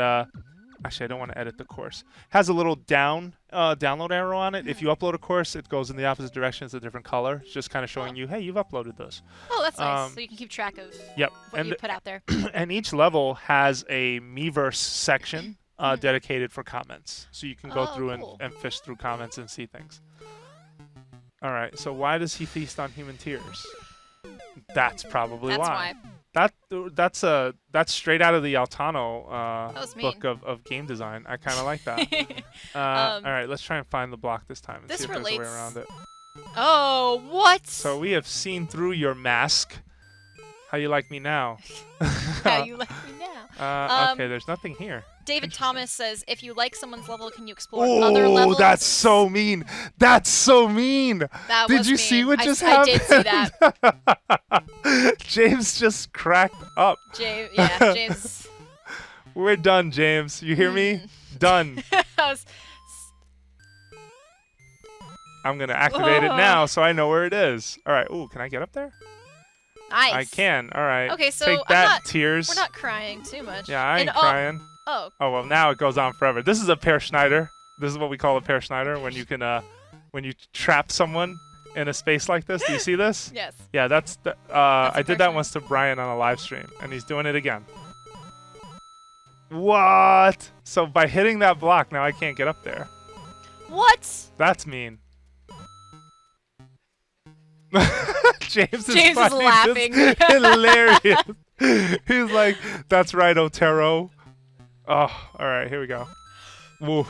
actually I don't want to edit the course. It has a little download arrow on it. If you upload a course, it goes in the opposite direction. It's a different color. It's just kind of showing you, hey, you've uploaded this. Oh, that's nice. So you can keep track of Yep. what you put out there. And each level has a Miiverse section dedicated for comments. So you can go through cool. and fish through comments and see things. All right. So why does he feast on human tears? That's probably That's why. why. That's straight out of the Altano was book mean. of game design. I kind of like that. All right, let's try and find the block this time and This see if there's a way relates- around it. Oh, what? So we have seen through your mask. How you like me now? How you like me now? Okay, there's nothing here. David Thomas says, if you like someone's level, can you explore other Oh, levels? that's so mean. That's so mean. That Did was you see mean. what just I happened? did see that. James just cracked up. James. We're done, James. You hear me? Done. I was- I'm going to activate it now so I know where it is. All right. Ooh, can I get up there? nice. I can. All right. Okay, so Take I'm that, not- tears. We're not crying too much. Yeah, I ain't And, crying. Oh, Oh, well, now it goes on forever. This is a Pear Schneider. This is what we call a Pear Schneider when you can, when you trap someone in a space like this. Do you see this? yes. Yeah, that's the, That's a I Pear did that Schneider. once to Brian on a live stream, and he's doing it again. What? So by hitting that block, now I can't get up there. What? That's mean. James is James is finding laughing. this hilarious. He's like, "That's right, Otero." Oh, all right, here we go. Woo.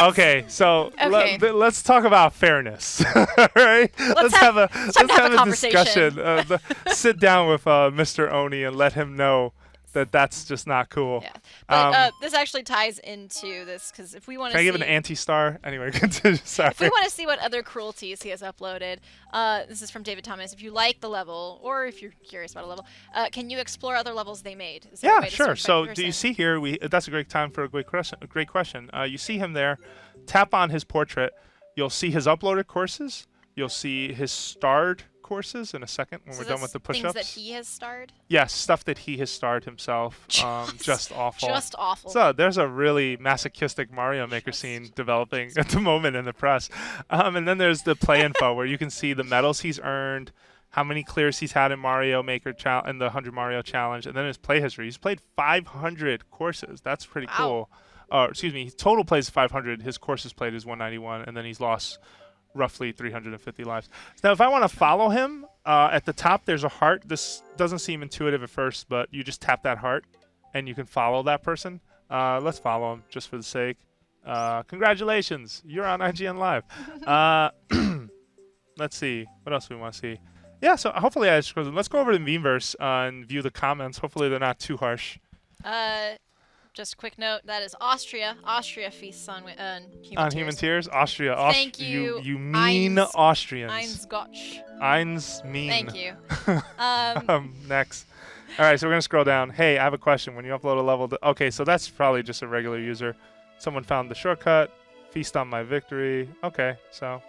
Okay, so Okay. let's talk about fairness. All right, let's have a conversation. discussion. Sit down with Mr. Oni and let him know that that's just not cool. Yeah. But this actually ties into this because if we want to Can I see, give it an anti-star? Anyway, continue. Sorry. if we want to see what other cruelties he has uploaded, this is from David Thomas. If you like the level, or if you're curious about a level, can you explore other levels they made? Is there a Yeah, way to sure. search by So do person? you see here? That's a great time for a great question. You see him there. Tap on his portrait. You'll see his uploaded courses. You'll see his starred courses in a second when So we're done that's with the things push-ups. that he has starred. Yes, stuff that he has starred himself. Just awful. Just awful. So there's a really masochistic Mario Maker scene developing at the moment in the press. And then there's the play info where you can see the medals he's earned, how many clears he's had in Mario Maker in the 100 Mario Challenge, and then his play history. He's played 500 courses. That's pretty Wow. cool. or excuse me, total plays 500. His courses played is 191, and then he's lost roughly 350 lives. Now, if I want to follow him, at the top there's a heart. This doesn't seem intuitive at first, but you just tap that heart, and you can follow that person. Let's follow him just for the sake. Congratulations, you're on IGN Live. Let's see, what else do we want to see? Yeah, so hopefully let's go over to the Memeverse and view the comments. Hopefully they're not too harsh. Just a quick note, that is Austria. Austria feasts on Human Tears? Austria. Thank you. You mean Austrians. Eins Gotch. Eins mean. Thank you. Next. All right, so we're going to scroll down. Hey, I have a question. When you upload a level... Okay, so that's probably just a regular user. Someone found the shortcut. Feast on my victory. Okay, so...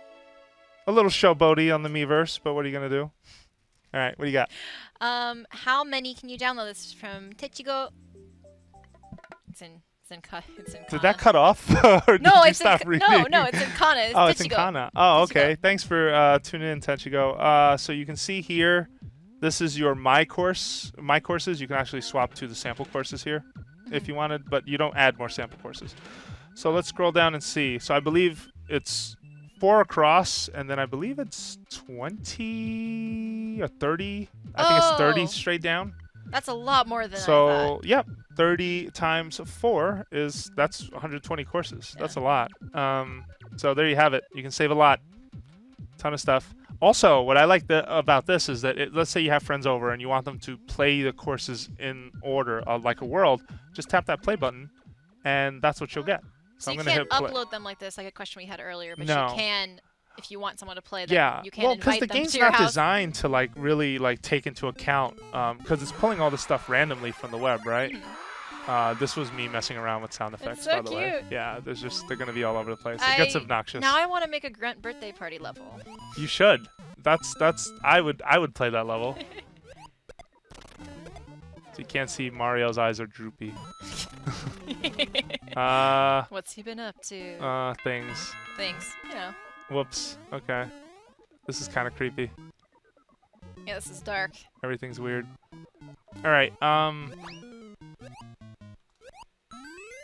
A little showboaty on the Miiverse, but what are you going to do? All right, what do you got? How many can you download? This is from Techigo. It's in kana. Did that cut off? Or No, did you it's stop in reading? no, it's in kana. It's Oh, Techigo. it's in kana. Oh, okay. Techigo. Thanks for tuning in, Techigo. So you can see here, this is your my courses. You can actually swap to the sample courses here if you wanted, but you don't add more sample courses. So let's scroll down and see. So I believe it's 4 across, and then I believe it's 20 or 30. I think it's 30 straight down. That's a lot more than I So, thought. yep, 30 times 4 that's 120 courses. Yeah. That's a lot. So there you have it. You can save a lot. Ton of stuff. Also, what I like about this is that let's say you have friends over and you want them to play the courses in order, like a world. Just tap that play button, and that's what you'll get. So I'm you gonna can't hit play. upload them like this, like a question we had earlier, but No. you can, if you want someone to play them, Yeah, you can well, because invite the them game's to your not house. designed to like really like take into account, because it's pulling all this stuff randomly from the web, right? This was me messing around with sound effects, so by the way. cute. Yeah, they're gonna be all over the place. It gets obnoxious. Now I want to make a grunt birthday party level. You should. I would play that level. So you can't see Mario's eyes are droopy. What's he been up to? Things. Things, you know. Whoops. Okay. This is kind of creepy. Yeah, this is dark. Everything's weird. All right.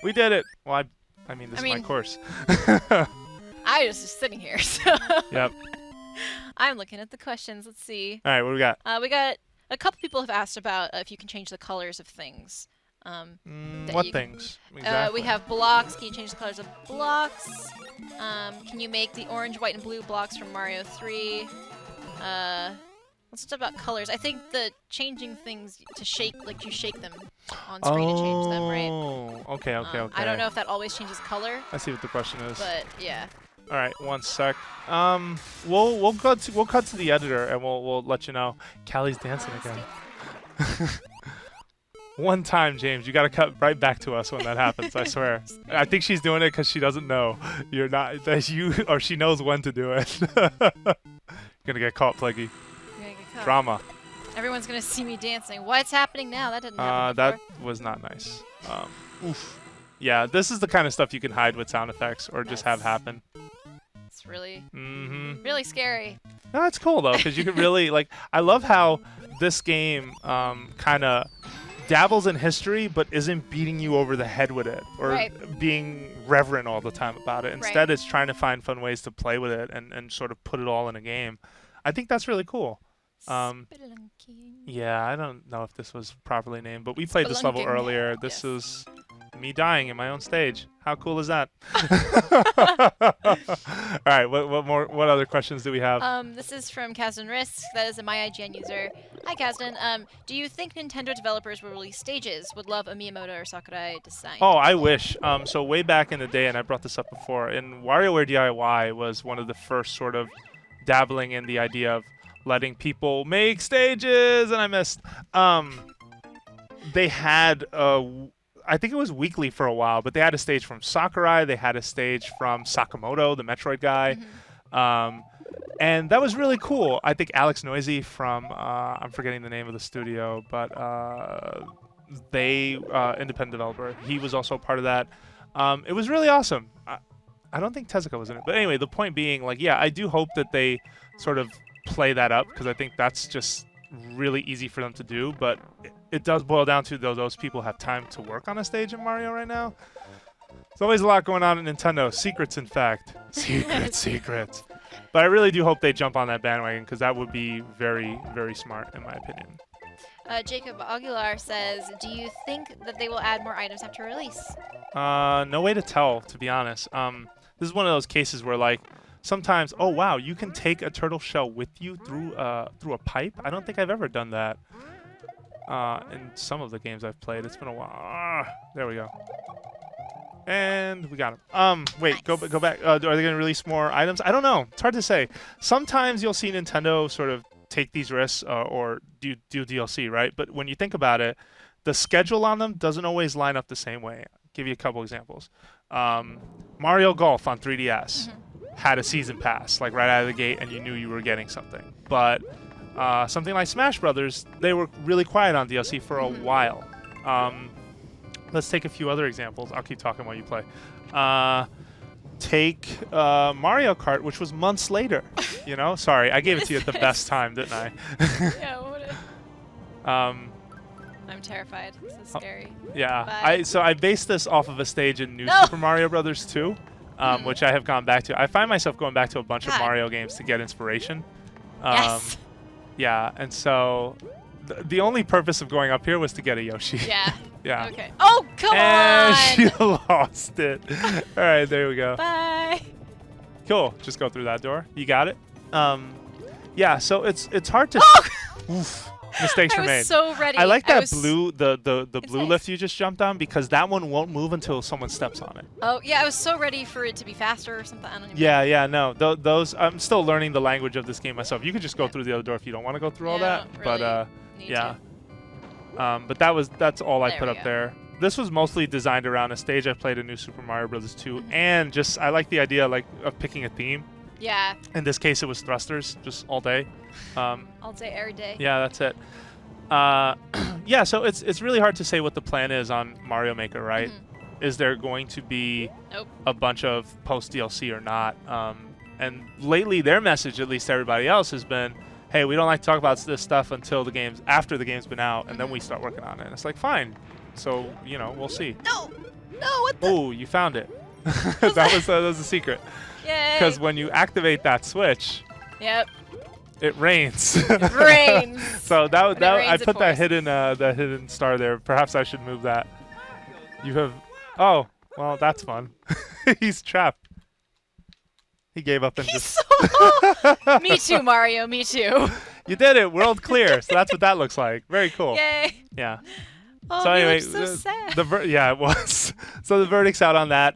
We did it. Well, I mean, this is my course. I was just sitting here, so. Yep. I'm looking at the questions. Let's see. All right, what do we got? We got a couple people have asked about if you can change the colors of things. What things? Exactly. We have blocks. Can you change the colors of blocks? Can you make the orange, white, and blue blocks from Mario 3? Let's talk about colors. I think the changing things to shake, like you shake them on screen to change them, right? Oh, okay. I don't know if that always changes color, I see what the question is. but yeah. All right, one sec. We'll cut to the editor and we'll let you know. Callie's dancing again. One time, James, you got to cut right back to us when that happens. I swear. I think she's doing it because she doesn't know you're not that you or she knows when to do it. You're gonna get caught, Plaguey. You're gonna get caught. Drama. Everyone's gonna see me dancing. What's happening now? That didn't happen before. That was not nice. Oof. Yeah, this is the kind of stuff you can hide with sound effects or just have happen. It's really, Mm-hmm. really scary. No, it's cool though, because you can really like. I love how this game kind of dabbles in history, but isn't beating you over the head with it or being reverent all the time about it. Instead, it's trying to find fun ways to play with it and sort of put it all in a game. I think that's really cool. Yeah, I don't know if this was properly named, but we played this level earlier. This is me dying in my own stage. How cool is that? All right, what other questions do we have? This is from Kazden Risk. That is a MyIGN user. Hi, Kazden. Do you think Nintendo developers will release stages? Would love a Miyamoto or Sakurai design. Oh, I wish. So way back in the day, and I brought this up before, in WarioWare DIY was one of the first sort of dabbling in the idea of letting people make stages, and I missed. They had I think it was weekly for a while, but they had a stage from Sakurai. They had a stage from Sakamoto, the Metroid guy. And that was really cool. I think Alex Noisy from, I'm forgetting the name of the studio, but independent developer, he was also part of that. It was really awesome. I don't think Tezuka was in it. But anyway, the point being, like, yeah, I do hope that they sort of play that up, because I think that's just really easy for them to do. But it does boil down to, though, those people have time to work on a stage in Mario right now. There's always a lot going on at Nintendo. Secrets, in fact. Secrets. But I really do hope they jump on that bandwagon because that would be very, very smart, in my opinion. Jacob Aguilar says, do you think that they will add more items after release? No way to tell, to be honest. This is one of those cases where, like, sometimes, oh wow, you can take a turtle shell with you through a pipe. I don't think I've ever done that. In some of the games I've played, it's been a while. There we go. And we got him. Wait, Nice. go back. Are they going to release more items? I don't know. It's hard to say. Sometimes you'll see Nintendo sort of take these risks or do DLC, right? But when you think about it, the schedule on them doesn't always line up the same way. I'll give you a couple examples. Mario Golf on 3DS had a season pass, like right out of the gate, and you knew you were getting something. But something like Smash Brothers, they were really quiet on DLC for a while. Let's take a few other examples. I'll keep talking while you play. Take Mario Kart, which was months later. You know, sorry, I gave it to you at the best time, didn't I? Yeah, what I'm terrified. This is scary. Yeah, Bye. so I based this off of a stage in New No! Super Mario Brothers 2, which I have gone back to. I find myself going back to a bunch of God. Mario games to get inspiration. Yes. Yeah, and so the only purpose of going up here was to get a Yoshi. Yeah. Yeah. Okay. Oh, come And on! she lost it. All right, there we go. Bye. Cool. Just go through that door. You got it. Yeah. So it's hard to. Oh! Oof, mistakes I were was made. so ready. I like I that was- blue, the blue nice. lift you just jumped on because that one won't move until someone steps on it. Oh, yeah, I was so ready for it to be faster or something. I don't even Yeah, no. Those I'm still learning the language of this game myself. You could just go through the other door if you don't want to go through all Yeah, that. I don't But really need yeah. to. But that's all I There put we up go. there. This was mostly designed around a stage I played in New Super Mario Bros. 2, and just I like the idea like of picking a theme. Yeah, In this case, it was thrusters, just all day. all day, every day. Yeah, that's it. Yeah, so it's really hard to say what the plan is on Mario Maker, right? Is there going to be Nope. a bunch of post DLC or not? And lately, their message, at least to everybody else, has been, "Hey, we don't like to talk about this stuff until after the game's been out, and then we start working on it." And it's like, fine. So we'll see. No, what the? Oh, you found it. that was a secret. Yay. Because when you activate that switch, Yep. it rains. Rains. So that When it I rains, it put that pours. hidden star there. Perhaps I should move that. You have. Oh, well, that's fun. He's trapped. He gave up and He's just. so. Me too, Mario. Me too. You did it. World clear. So that's what that looks like. Very cool. Yay. Yeah. Oh, So he anyway, looks so sad. yeah, it was. So the verdict's out on that.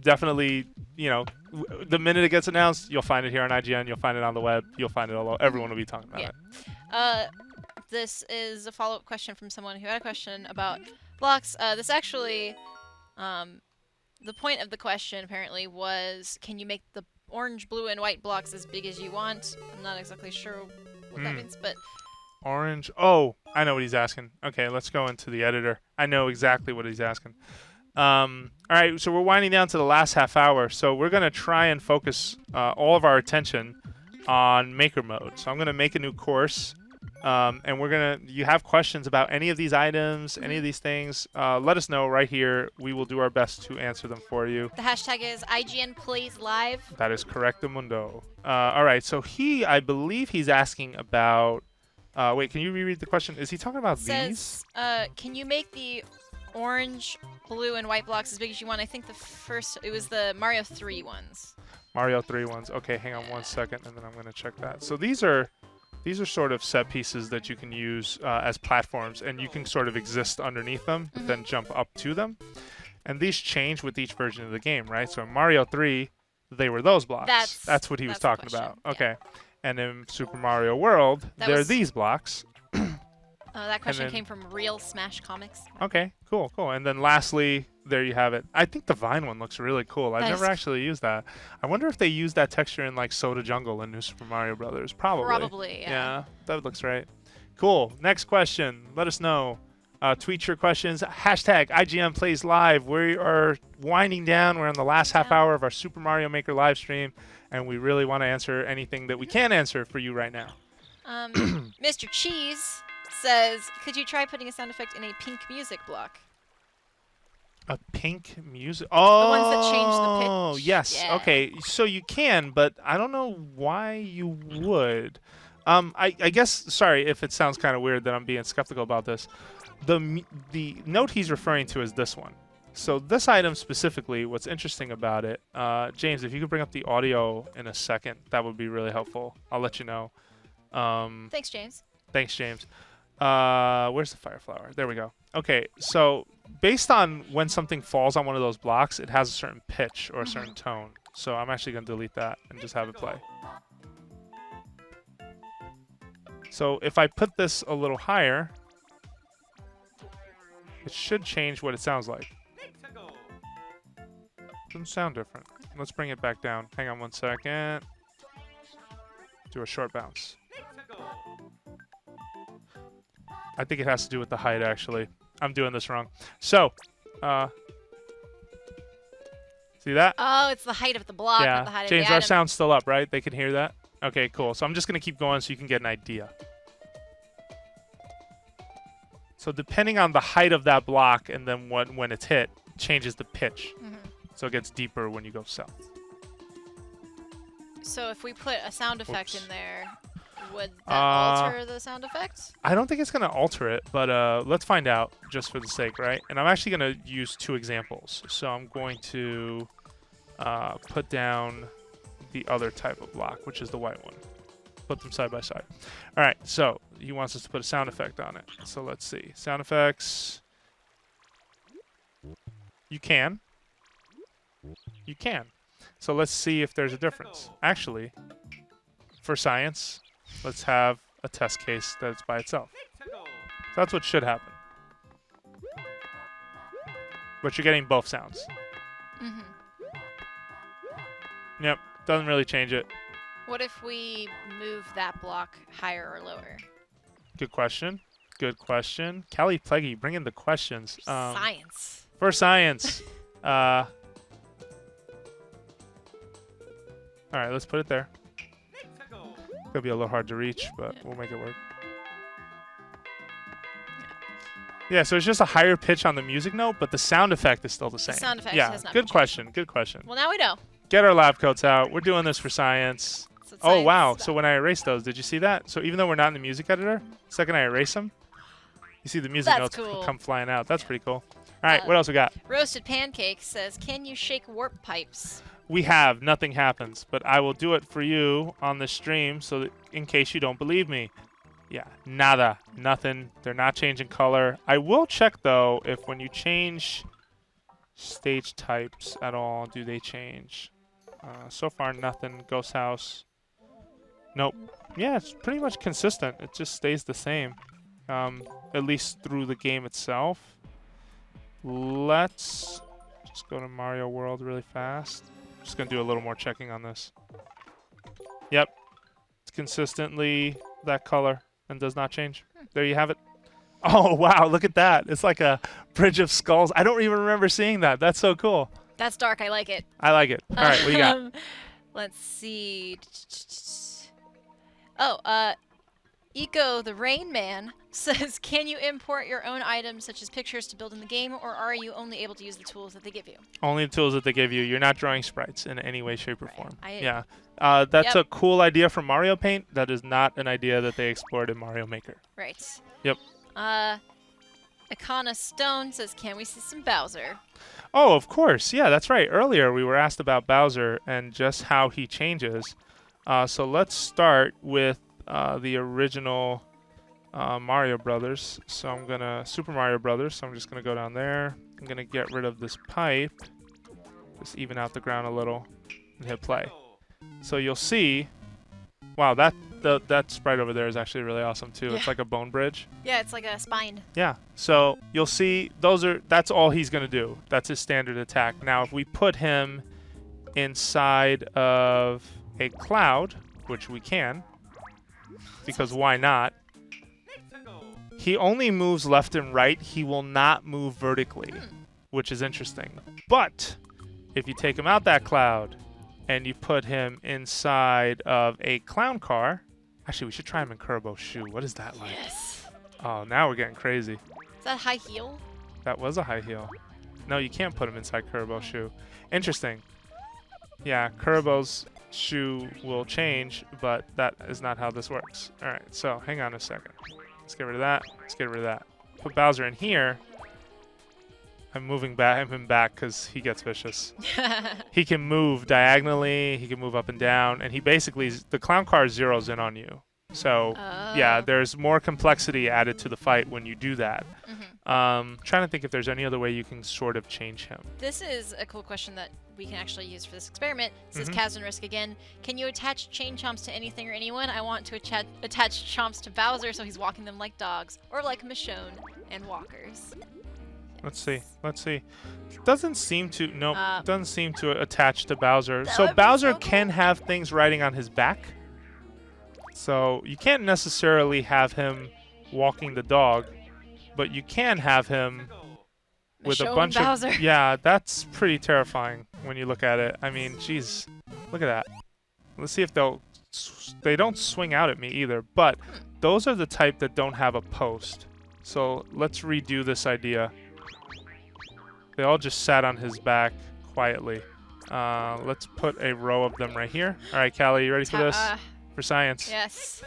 Definitely, the minute it gets announced, you'll find it here on IGN. You'll find it on the web. You'll find it all over. Everyone will be talking about Yeah. it. This is a follow-up question from someone who had a question about blocks. This actually, the point of the question apparently was, can you make the orange, blue, and white blocks as big as you want? I'm not exactly sure what that means, but Orange. Oh, I know what he's asking. Okay, let's go into the editor. I know exactly what he's asking. All right, so we're winding down to the last half hour. So we're going to try and focus all of our attention on Maker Mode. So I'm going to make a new course. And you have questions about any of these items, any of these things, let us know right here. We will do our best to answer them for you. the hashtag is IGN Plays Live. That is correct, Mundo. All right, so I believe he's asking about... wait, can you reread the question? Is he talking about these? Says, can you make the orange, blue, and white blocks as big as you want? I think it was the Mario 3 ones. Mario 3 ones. Okay, hang on 1 second, and then I'm going to check that. So these are sort of set pieces that you can use as platforms, and you can sort of exist underneath them, but then jump up to them. And these change with each version of the game, right? So in Mario 3, they were those blocks. That's what he was that's the talking question, about. yeah. Okay. And in Super Mario World, they're was- these blocks. That question then- came from Real Smash Comics. Okay, cool. And then lastly, there you have it. I think the vine one looks really cool. I've That never is- actually used that. I wonder if they used that texture in like Soda Jungle in New Super Mario Brothers. Probably, yeah. Yeah, that looks right. Cool. Next question. Let us know. Tweet your questions. Hashtag IGN Plays Live. We are winding down. We're in the last half hour of our Super Mario Maker live stream, and we really want to answer anything that we can answer for you right now. Mr. Cheese says, could you try putting a sound effect in a pink music block? A pink music. Oh, ones that change the pitch. Yes. Yeah. Okay. So you can, but I don't know why you would. I guess. Sorry if it sounds kind of weird that I'm being skeptical about this. The note he's referring to is this one. So this item specifically, what's interesting about it, James, if you could bring up the audio in a second, that would be really helpful. I'll let you know. Thanks, James. Thanks, James. Where's the fire flower? There we go. Okay, so based on when something falls on one of those blocks, it has a certain pitch or a certain tone. So I'm actually going to delete that and just have it play. So if I put this a little higher, it should change what it sounds like. Doesn't sound different. Let's bring it back down. Hang on 1 second. Do a short bounce. I think it has to do with the height, actually. I'm doing this wrong. So, see that? Oh, it's the height of the block, not the height James, of the our item. sound's still up, right? They can hear that? Okay, cool. So I'm just going to keep going so you can get an idea. So depending on the height of that block and then when it's hit, changes the pitch. So it gets deeper when you go south. So if we put a sound effect Oops. in there, would that alter the sound effect? I don't think it's going to alter it, but let's find out just for the sake, right? And I'm actually going to use 2 examples. So I'm going to put down the other type of block, which is the white one. Put them side by side. All right, so he wants us to put a sound effect on it. So let's see. Sound effects. You can. You can. So let's see if there's a difference. Actually, for science, let's have a test case that's by itself. So that's what should happen. But you're getting both sounds. Yep, doesn't really change it. What if we move that block higher or lower? Good question. Good question. Kallie, Pleggy, bring in the questions. Science. For science. All right, let's put it there. It's gonna be a little hard to reach, but we'll make it work. Yeah, so it's just a higher pitch on the music note, but the sound effect is still the same. sound effect yeah, has not good been question. Good question. Well, now we know. Get our lab coats out. We're doing this for science. That's what Oh, science wow. is So about. when I erase those, did you see that? So even though we're not in the music editor, the second I erase them, you see the music That's notes cool. come flying out. That's pretty cool. All right, what else we got? Roasted Pancake says, can you shake warp pipes? We have. Nothing happens. But I will do it for you on the stream so that in case you don't believe me. Yeah, nada. Nothing. They're not changing color. I will check, though, if when you change stage types at all, do they change? So far, nothing. Ghost House. Nope. Yeah, it's pretty much consistent. It just stays the same, at least through the game itself. Let's just go to Mario World really fast. Just going to do a little more checking on this. Yep. It's consistently that color and does not change. There you have it. Oh, wow. Look at that. It's like a bridge of skulls. I don't even remember seeing that. That's so cool. That's dark. I like it. I like it. All right, what you got? Let's see. Oh, Eco the Rain Man says, can you import your own items such as pictures to build in the game, or are you only able to use the tools that they give you? Only the tools that they give you. You're not drawing sprites in any way, shape, or form. Yeah. That's Yep. a cool idea from Mario Paint. That is not an idea that they explored in Mario Maker. Right. Yep. Akana Stone says, can we see some Bowser? Oh, of course. Yeah, that's right. Earlier we were asked about Bowser and just how he changes. So let's start with the original Mario Brothers. So I'm gonna Super Mario Brothers. So I'm just gonna go down there. I'm gonna get rid of this pipe, just even out the ground a little, and hit play. So you'll see. Wow, that sprite over there is actually really awesome too. Yeah. It's like a bone bridge. Yeah, it's like a spine. Yeah. So you'll see that's all he's gonna do. That's his standard attack. Now if we put him inside of a cloud, which we can, because why not? He only moves left and right. He will not move vertically, which is interesting. But if you take him out that cloud and you put him inside of a clown car, actually we should try him in Kurbo's shoe. What is that like? Yes. Oh, now we're getting crazy. Is that high heel? That was a high heel. No, you can't put him inside Kuribo's shoe. Interesting. Yeah, Kuribo's shoe will change, but that is not how this works. All right, so hang on a second. Let's get rid of that. Let's get rid of that. Put Bowser in here. I'm moving him back because he gets vicious. He can move diagonally. He can move up and down, and he basically the clown car zeroes in on you. So yeah, there's more complexity added to the fight when you do that. Trying to think if there's any other way you can sort of change him. This is a cool question that we can actually use for this experiment. This is Kaz and Risk again. Can you attach chain chomps to anything or anyone? I want to attach chomps to Bowser so he's walking them like dogs, or like Michonne and walkers. Let's see. Let's see. Doesn't seem to. Nope. Doesn't seem to attach to Bowser. That So would be Bowser so cool. can have things riding on his back. So you can't necessarily have him walking the dog, but you can have him with a Michonne bunch Bowser. of. Yeah, that's pretty terrifying when you look at it. I mean, jeez, look at that. Let's see if they don't swing out at me either, but those are the type that don't have a post. So let's redo this idea. They all just sat on his back quietly. Let's put a row of them right here. All right, Kallie, you ready for this? For science. Yes.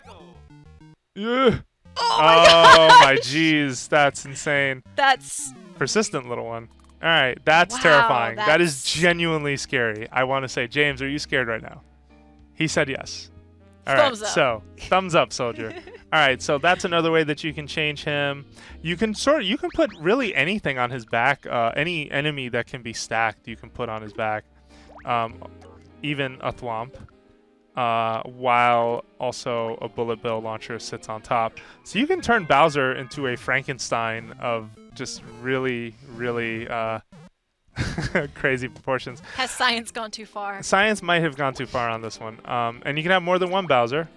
Yeah. Oh my jeez, that's insane. That's Persistent little one. All right, that's Wow, terrifying. That is that's- genuinely scary. I want to say, James, are you scared right now? He said yes. All Thumbs right, up. so thumbs up, soldier. All right, so that's another way that you can change him. You can put really anything on his back. Any enemy that can be stacked, you can put on his back. Even a thwomp. While also a bullet bill launcher sits on top. So you can turn Bowser into a Frankenstein of just really, really crazy proportions. has science gone too far? Science might have gone too far on this one. And you can have more than one Bowser.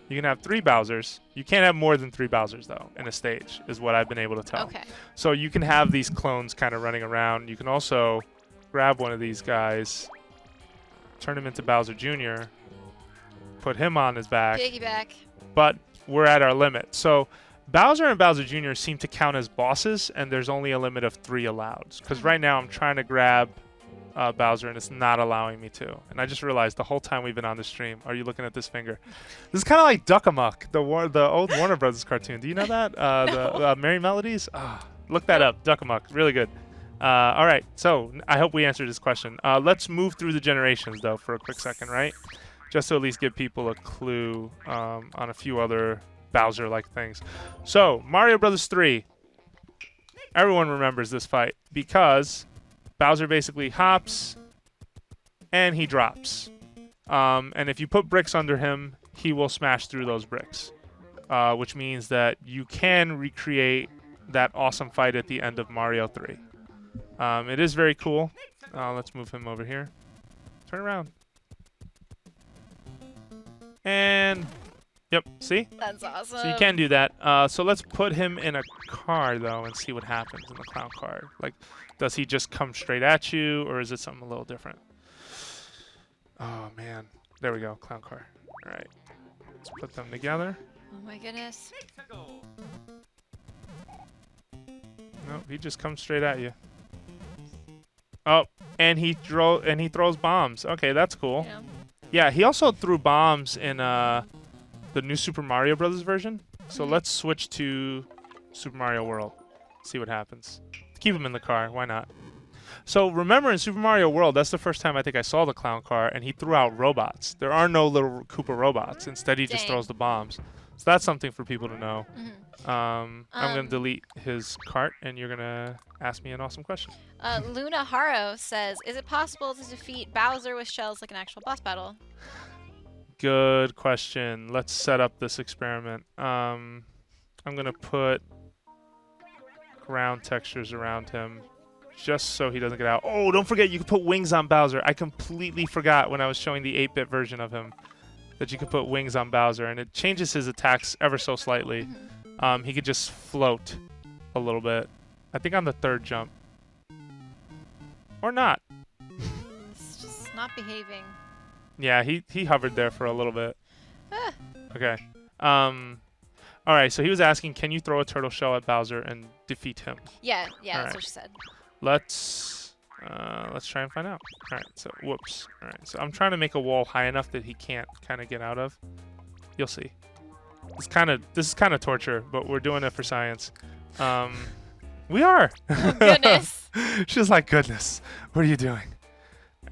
You can have 3 Bowsers. You can't have more than 3 Bowsers, though, in a stage, is what I've been able to tell. Okay. So you can have these clones kind of running around. You can also grab one of these guys, turn him into Bowser Jr., put him on his back, Piggyback. but we're at our limit. So Bowser and Bowser Jr. seem to count as bosses, and there's only a limit of 3 allowed. Because right now I'm trying to grab Bowser, and it's not allowing me to. And I just realized the whole time we've been on the stream, are you looking at this finger? This is kind of like Duck-a-Muck, the old Warner Brothers cartoon. Do you know that? The Merry Melodies? Look that up. Duck-a-Muck. Really good. All right, so I hope we answered this question. Let's move through the generations, though, for a quick second, right? Just to at least give people a clue on a few other Bowser-like things. So, Mario Brothers 3. Everyone remembers this fight because Bowser basically hops and he drops. And if you put bricks under him, he will smash through those bricks, which means that you can recreate that awesome fight at the end of Mario 3. It is very cool. Let's move him over here. Turn around. And, yep, see? That's awesome. So you can do that. So let's put him in a car, though, and see what happens in the clown car. Like, does he just come straight at you, or is it something a little different? Oh, man. There we go, clown car. All right. Let's put them together. Oh my goodness. No, he just comes straight at you. Oh, and he throws bombs. Okay, that's cool. Yeah. Yeah, he also threw bombs in the new Super Mario Brothers version. So let's switch to Super Mario World. See what happens. Keep him in the car. Why not? So remember, in Super Mario World, that's the first time I think I saw the clown car, and he threw out robots. There are no little Koopa robots. Instead, he just Dang. throws the bombs. So that's something for people to know. I'm going to delete his cart, and you're going to ask me an awesome question. Luna Haro says, is it possible to defeat Bowser with shells like an actual boss battle? Good question. Let's set up this experiment. I'm going to put ground textures around him just so he doesn't get out. Oh, don't forget, you can put wings on Bowser. I completely forgot when I was showing the 8-bit version of him that you could put wings on Bowser, and it changes his attacks ever so slightly. He could just float a little bit. I think on the 3rd jump. Or not. It's just not behaving. Yeah, he hovered there for a little bit. Okay. All right, so he was asking, can you throw a turtle shell at Bowser and defeat him? Yeah, All that's right. what she said. Let's try and find out. All right, so whoops. All right, so I'm trying to make a wall high enough that he can't kind of get out of. You'll see. This is kind of torture, but we're doing it for science. We are. Oh, goodness. She's like, goodness, what are you doing?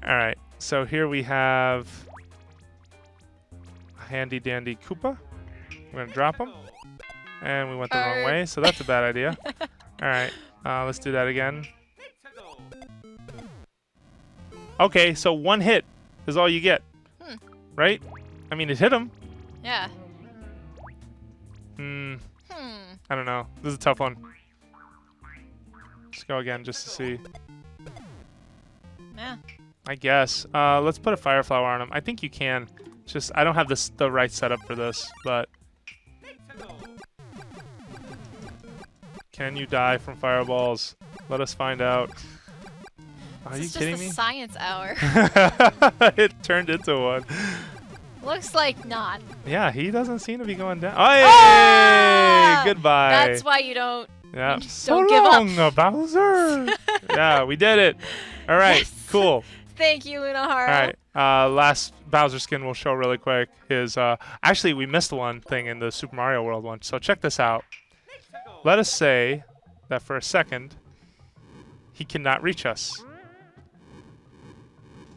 All right, so here we have a handy dandy Koopa. We're gonna drop him, and we went the wrong way, so that's a bad idea. All right, let's do that again. Okay, so one hit is all you get, right? I mean, it hit him. Yeah. I don't know. This is a tough one. Let's go again just to see. Yeah. I guess. Let's put a fire flower on him. I think you can. Just I don't have the right setup for this, but can you die from fireballs? Let us find out. Are you kidding me? This is just a science hour. It turned into one. Looks like not. Yeah, he doesn't seem to be going down. Oh, hey! Goodbye. That's why you don't. Yeah. Don't give up. So long, Bowser. Yeah, we did it. All right, Yes. cool. Thank you, Lunahara. All right, last Bowser skin we'll show really quick is actually we missed one thing in the Super Mario World one. So check this out. Let us say that for a second he cannot reach us.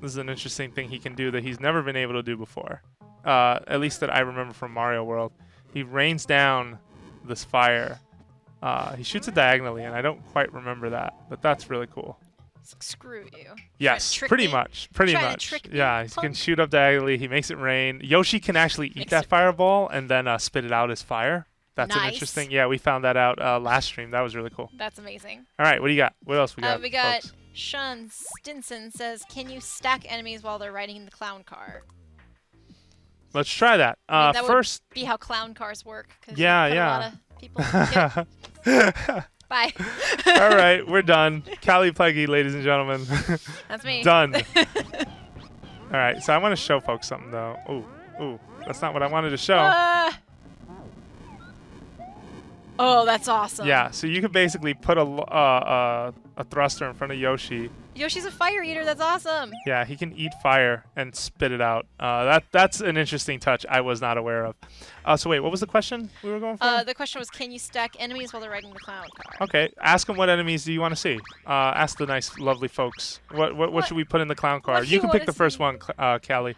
This is an interesting thing he can do that he's never been able to do before. At least that I remember from Mario World. He rains down this fire. He shoots it diagonally, and I don't quite remember that, but that's really cool. Screw you. Yes, trick pretty me? much. Pretty Trying to much. trick me, Yeah, he can punk? shoot up diagonally. He makes it rain. Yoshi can actually eat Makes that it- fireball and then spit it out as fire. That's an Nice. interesting. Yeah, we found that out last stream. That was really cool. That's amazing. All right, what do you got? What else we got? We got folks? Sean Stinson says, "Can you stack enemies while they're riding in the clown car?" Let's try that. I mean, that First. would be how clown cars work. 'Cause Yeah, you put yeah. A lot of people. Yep. Bye. All right, we're done. Kallie Pleggy, ladies and gentlemen. That's me. Done. All right, so I want to show folks something though. Ooh, that's not what I wanted to show. Oh, that's awesome. Yeah, so you could basically put a thruster in front of Yoshi. Yoshi's a fire eater. That's awesome. Yeah, he can eat fire and spit it out. That's an interesting touch I was not aware of. So wait, what was the question we were going for? The question was, can you stack enemies while they're riding the clown car? Okay, ask them what enemies do you want to see. Ask the nice, lovely folks. What should we put in the clown car? What do You you can pick wanna the first see? one, Kallie.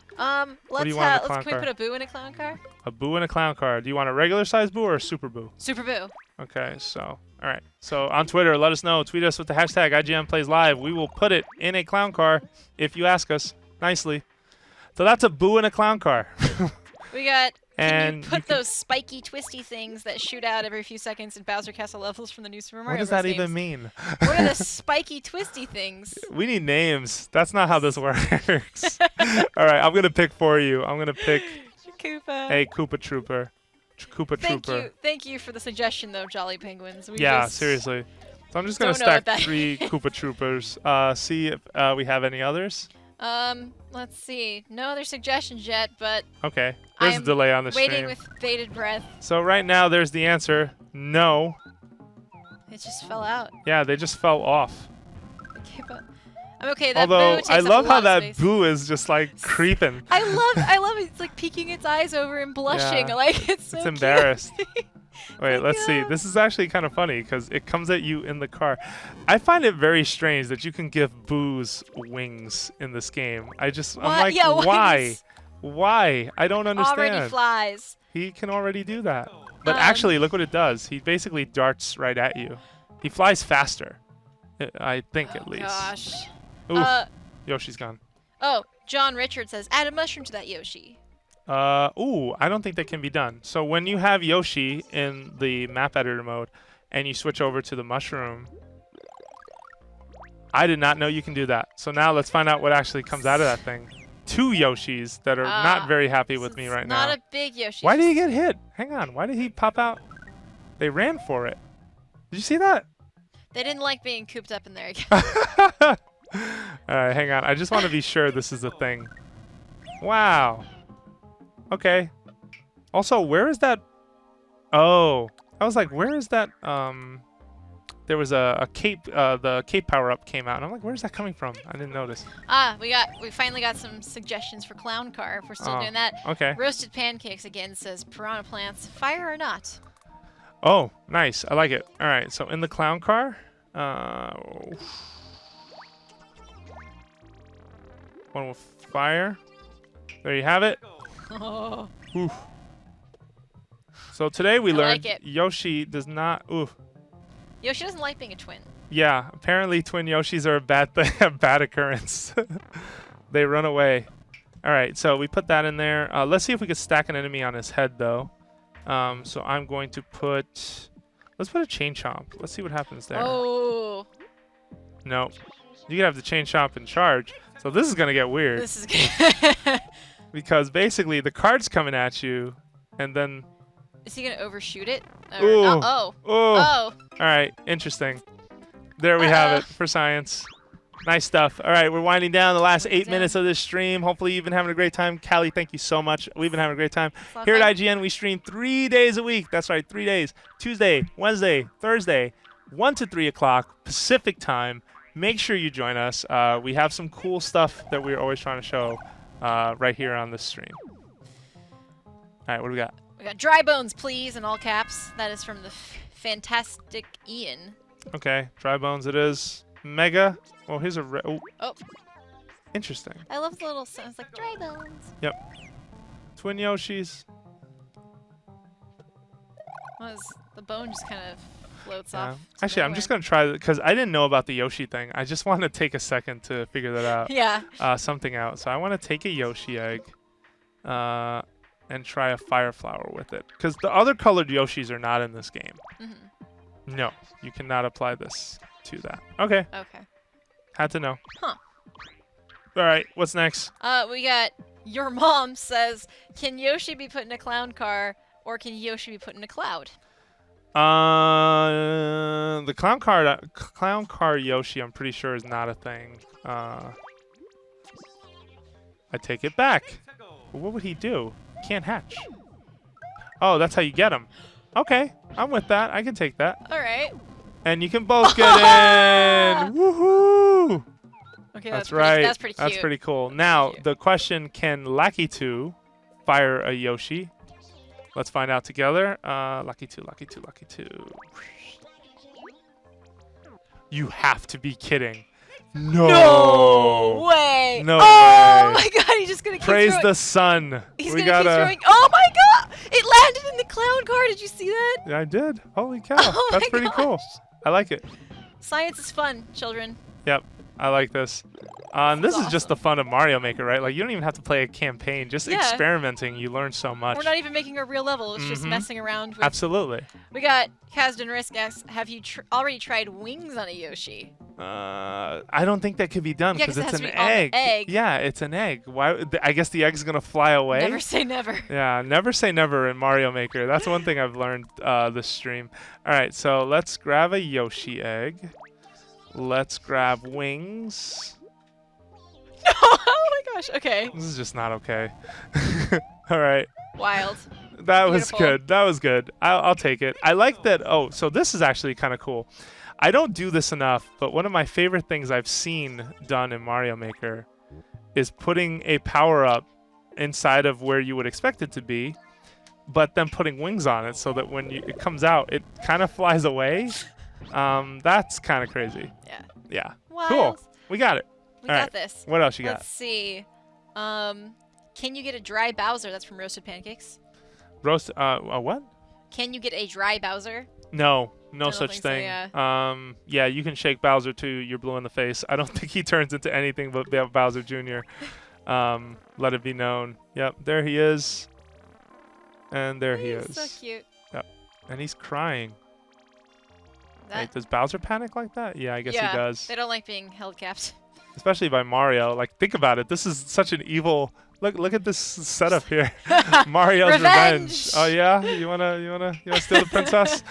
Let's do you want in the clown can we car? put a boo in a clown car? A boo and a clown car. Do you want a regular size boo or a super boo? Super boo. Okay, so all right. So on Twitter, let us know. Tweet us with the hashtag IGN Plays Live. We will put it in a clown car if you ask us nicely. So that's a boo in a clown car. We got. Can And you you put can- those spiky, twisty things that shoot out every few seconds in Bowser Castle levels from the new Super Mario What does Bros. that even games? mean? What are the spiky, twisty things? We need names. That's not how this works. All right, I'm gonna pick for you. I'm gonna pick Koopa. a Koopa Trooper. Koopa Trooper. Thank you for the suggestion, though, Jolly Penguins. We Yeah, just seriously. So I'm just gonna don't know what stack that 3 Koopa Troopers. See if we have any others. Let's see. No other suggestions yet, but Okay. There's a I'm delay on the waiting stream. with bated breath. So right now, there's the answer. No. It just fell out. Yeah, they just fell off. The Koopa. I'm okay. That Although boo takes I up love a how lot of that space. boo is just like creeping. I love it's like peeking its eyes over and blushing. Yeah. Like it's so It's cute. embarrassed. Wait, let's see. Yeah. This is actually kind of funny because it comes at you in the car. I find it very strange that you can give boos wings in this game. I'm like, Yeah, why? wings. Why? I don't understand. Already flies. He can already do that. But Um, actually, look what it does. He basically darts right at you. He flies faster. I think at least. Gosh. Oof. Yoshi's gone. Oh, John Richard says, add a mushroom to that Yoshi. Ooh, I don't think that can be done. So when you have Yoshi in the map editor mode and you switch over to the mushroom, I did not know you can do that. So now let's find out what actually comes out of that thing. 2 Yoshis that are not very happy with me right now. Not a big Yoshi. Why did he get hit? Hang on. Why did he pop out? They ran for it. Did you see that? They didn't like being cooped up in there again. All right, hang on. I just want to be sure this is a thing. Wow. Okay. Also, where is that? Oh, I was like, where is that there was a cape. The cape power up came out, and I'm like, where's that coming from? I didn't notice. We finally got some suggestions for clown car. If we're still doing that. Okay. Roasted pancakes again says piranha plants, fire or not. Oh, nice. I like it. All right. So in the clown car, one with fire. There you have it. Oh. Oof. So today we learned like it. Yoshi does not. Oof. Yoshi doesn't like being a twin. Yeah. Apparently, twin Yoshis are a bad thing, a bad occurrence. They run away. All right. So we put that in there. Let's see if we could stack an enemy on his head, though. So I'm going to put. Let's put a chain chomp. Let's see what happens there. Oh. No. You can have the chain chomp in charge. So this is gonna get weird. This is good. Because basically the card's coming at you, and then. Is he gonna overshoot it? Ooh. Oh. Oh. Oh. All right. Interesting. There we have it for science. Nice stuff. All right, we're winding down the last 8 minutes of this stream. Hopefully you've been having a great time. Kallie, thank you so much. We've been having a great time. Here at IGN, we stream 3 days a week. That's right, 3 days. Tuesday, Wednesday, Thursday, 1 to 3 o'clock Pacific time. Make sure you join us. We have some cool stuff that we're always trying to show right here on this stream. All right, what do we got? We got dry bones, please, in all caps. That is from the fantastic Ian. Okay, dry bones it is. Mega. Oh, here's a Oh. Interesting. I love the little sounds like dry bones. Yep. Twin Yoshis. Well, the bone just kind of floats Yeah. off. Actually, I'm just going to try because I didn't know about the Yoshi thing. I just want to take a second to figure that out. Yeah. Something out. So I want to take a Yoshi egg and try a fire flower with it. Because the other colored Yoshis are not in this game. Mm-hmm. No, you cannot apply this to that. Okay. Okay. Had to know. Huh. All right, what's next? We got your mom says, can Yoshi be put in a clown car or can Yoshi be put in a cloud? The clown car Yoshi, I'm pretty sure is not a thing. I take it back. But what would he do? He can't hatch. Oh, that's how you get him. Okay, I'm with that. I can take that. All right. And you can both get in. Woohoo! Okay, That's pretty, right. That's pretty cute. That's pretty cool. Now, the question, can Lucky 2 fire a Yoshi? Let's find out together. Lucky 2, Lucky 2, Lucky 2. You have to be kidding. No way. No oh way. My God, he's just going to keep Praise throwing. the sun. He's we going to gotta... keep throwing. Oh my God. It landed in the clown car. Did you see that? Yeah, I did. Holy cow. Oh That's my pretty cool. gosh. I like it. Science is fun, children. Yep. I like this. And this is awesome. just the fun of Mario Maker, right? Like, you don't even have to play a campaign. Just Yeah. experimenting, you learn so much. We're not even making a real level. It's just messing around with. Absolutely. We got Kasdan Risk asks, have you already tried wings on a Yoshi? I don't think that could be done Yeah, because 'cause it it's has an to be on the egg. egg. Yeah, it's an egg. Why? I guess the egg's gonna fly away. Never say never. Yeah, never say never in Mario Maker. That's one thing I've learned this stream. All right, so let's grab a Yoshi egg. Let's grab wings. Oh my gosh. Okay. This is just not okay. All right. Wild. That was Beautiful. good. That was good. I'll take it. I like that. Oh, so this is actually kind of cool. I don't do this enough, but one of my favorite things I've seen done in Mario Maker is putting a power-up inside of where you would expect it to be, but then putting wings on it so that when it comes out, it kind of flies away. That's kind of crazy. Yeah. Yeah. Wild. Cool. We got it. We All got right. this. What else you got? Let's see. Can you get a dry Bowser? That's from Roasted Pancakes. Roast. A what? Can you get a dry Bowser? No. No don't such think so, thing. yeah. Yeah, you can shake Bowser too. You're blue in the face. I don't think he turns into anything but Bowser Jr. Let it be known. Yep, there he is. And there he He's is. so cute. Yep. And he's crying. That, Wait, does Bowser panic like that? Yeah, I guess yeah, he does. They don't like being held captive. Especially by Mario. Like, think about it. This is such an evil. Look at this setup here. Mario's revenge. Oh yeah, you wanna steal the princess?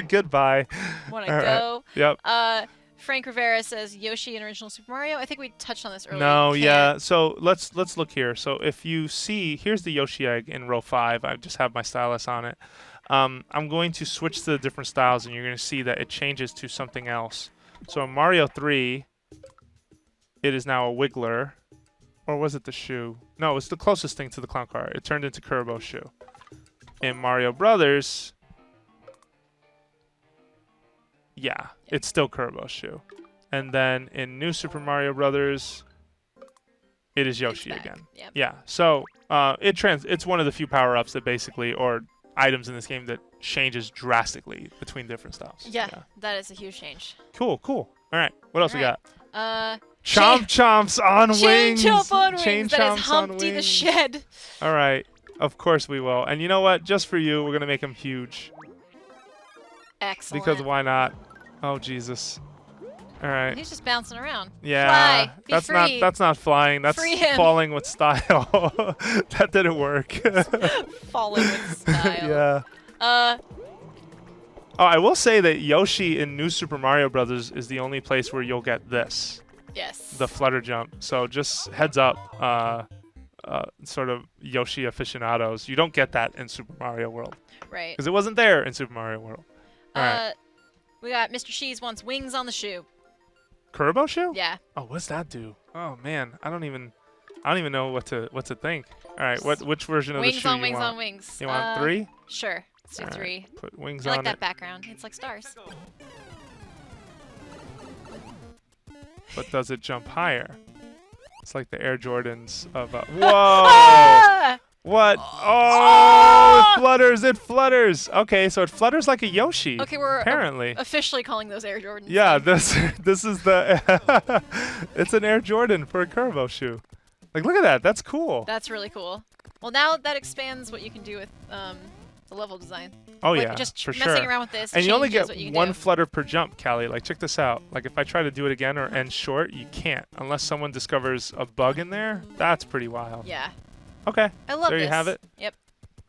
Goodbye. Wanna All right. go? Yep. Frank Rivera says Yoshi in original Super Mario. I think we touched on this earlier. No, You yeah. can't- So let's look here. So if you see, here's the Yoshi egg in row 5. I just have my stylus on it. I'm going to switch to the different styles, and you're going to see that it changes to something else. So in Mario 3, it is now a wiggler. Or was it the shoe? No, it's the closest thing to the clown car. It turned into Kerbo's shoe. In Mario Brothers, yeah, it's still Kerbo's shoe. And then in New Super Mario Brothers, it is Yoshi again. Yep. Yeah. So it's one of the few power-ups that basically, or items in this game that changes drastically between different styles. Yeah, that is a huge change. Cool. All right. What else we got? Chain Chomps on wings. Chomp on Chain wings. That is chomps on Humpty the wings. Shed. All right. Of course we will. And you know what? Just for you, we're gonna make him huge. Excellent. Because why not? Oh Jesus. All right. He's just bouncing around. Yeah. Fly. Be that's free. not flying. That's Free him. falling with style. That didn't work. Falling with style. Yeah. Oh, I will say that Yoshi in New Super Mario Brothers is the only place where you'll get this. Yes. The flutter jump. So just heads up, sort of Yoshi aficionados. You don't get that in Super Mario World. Right. Because it wasn't there in Super Mario World. All right. We got Mr. Shees wants wings on the shoe. Kerbo shoe? Yeah. Oh, what's that do? Oh man, I don't even know what to think. All right, which version of the Wings shoe on you wings want? on wings. You want 3? Sure. Let's do All right, 3. Put wings I like on that it. background. It's like stars. But does it jump higher? It's like the Air Jordans of. Whoa! Ah! What? Oh! It flutters! It flutters! Okay, so it flutters like a Yoshi. Okay, we're apparently officially calling those Air Jordans. Yeah, then. this is the. It's an Air Jordan for a Kerbo shoe. Like, look at that. That's cool. That's really cool. Well, now that expands what you can do with the level design. Oh Like, yeah, just for messing sure. around with this And you only changes get what you can one do. flutter per jump, Callie. Like, check this out. Like, if I try to do it again or end short, you can't unless someone discovers a bug in there. That's pretty wild. Yeah. Okay. I love there this. you have it. Yep.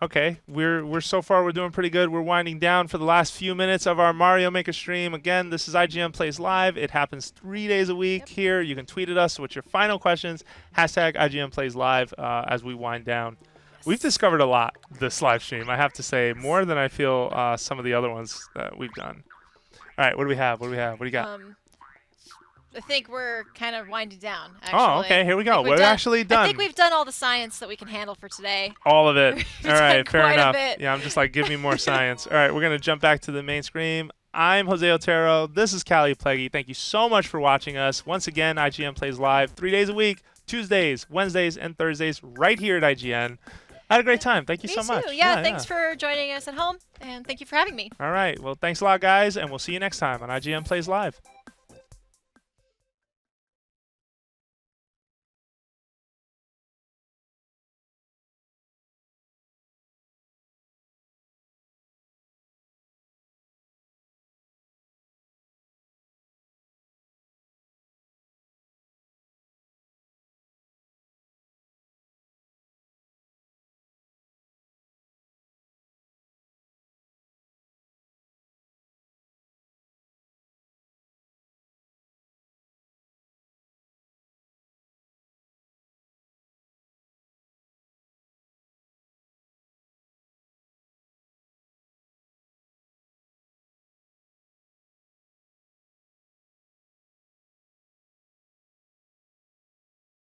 Okay, we're so far we're doing pretty good. We're winding down for the last few minutes of our Mario Maker stream. Again, this is IGN Plays Live. It happens 3 days a week here. You can tweet at us with your final questions. Hashtag IGN Plays Live as we wind down. We've discovered a lot this live stream, I have to say, more than I feel some of the other ones that we've done. All right, what do we have? What do you got? I think we're kind of winding down, actually. Oh, okay, here we go. We're actually done. I think we've done all the science that we can handle for today. All of it. We've All right, done fair quite a enough. bit. Yeah, I'm just like, give me more science. All right, we're going to jump back to the main screen. I'm Jose Otero. This is Callie Pleggy. Thank you so much for watching us. Once again, IGN Plays Live 3 days a week, Tuesdays, Wednesdays, and Thursdays, right here at IGN. I had a great time. Thank you Me so much. too. Yeah, thanks for joining us at home, and thank you for having me. All right. Well, thanks a lot, guys, and we'll see you next time on IGN Plays Live.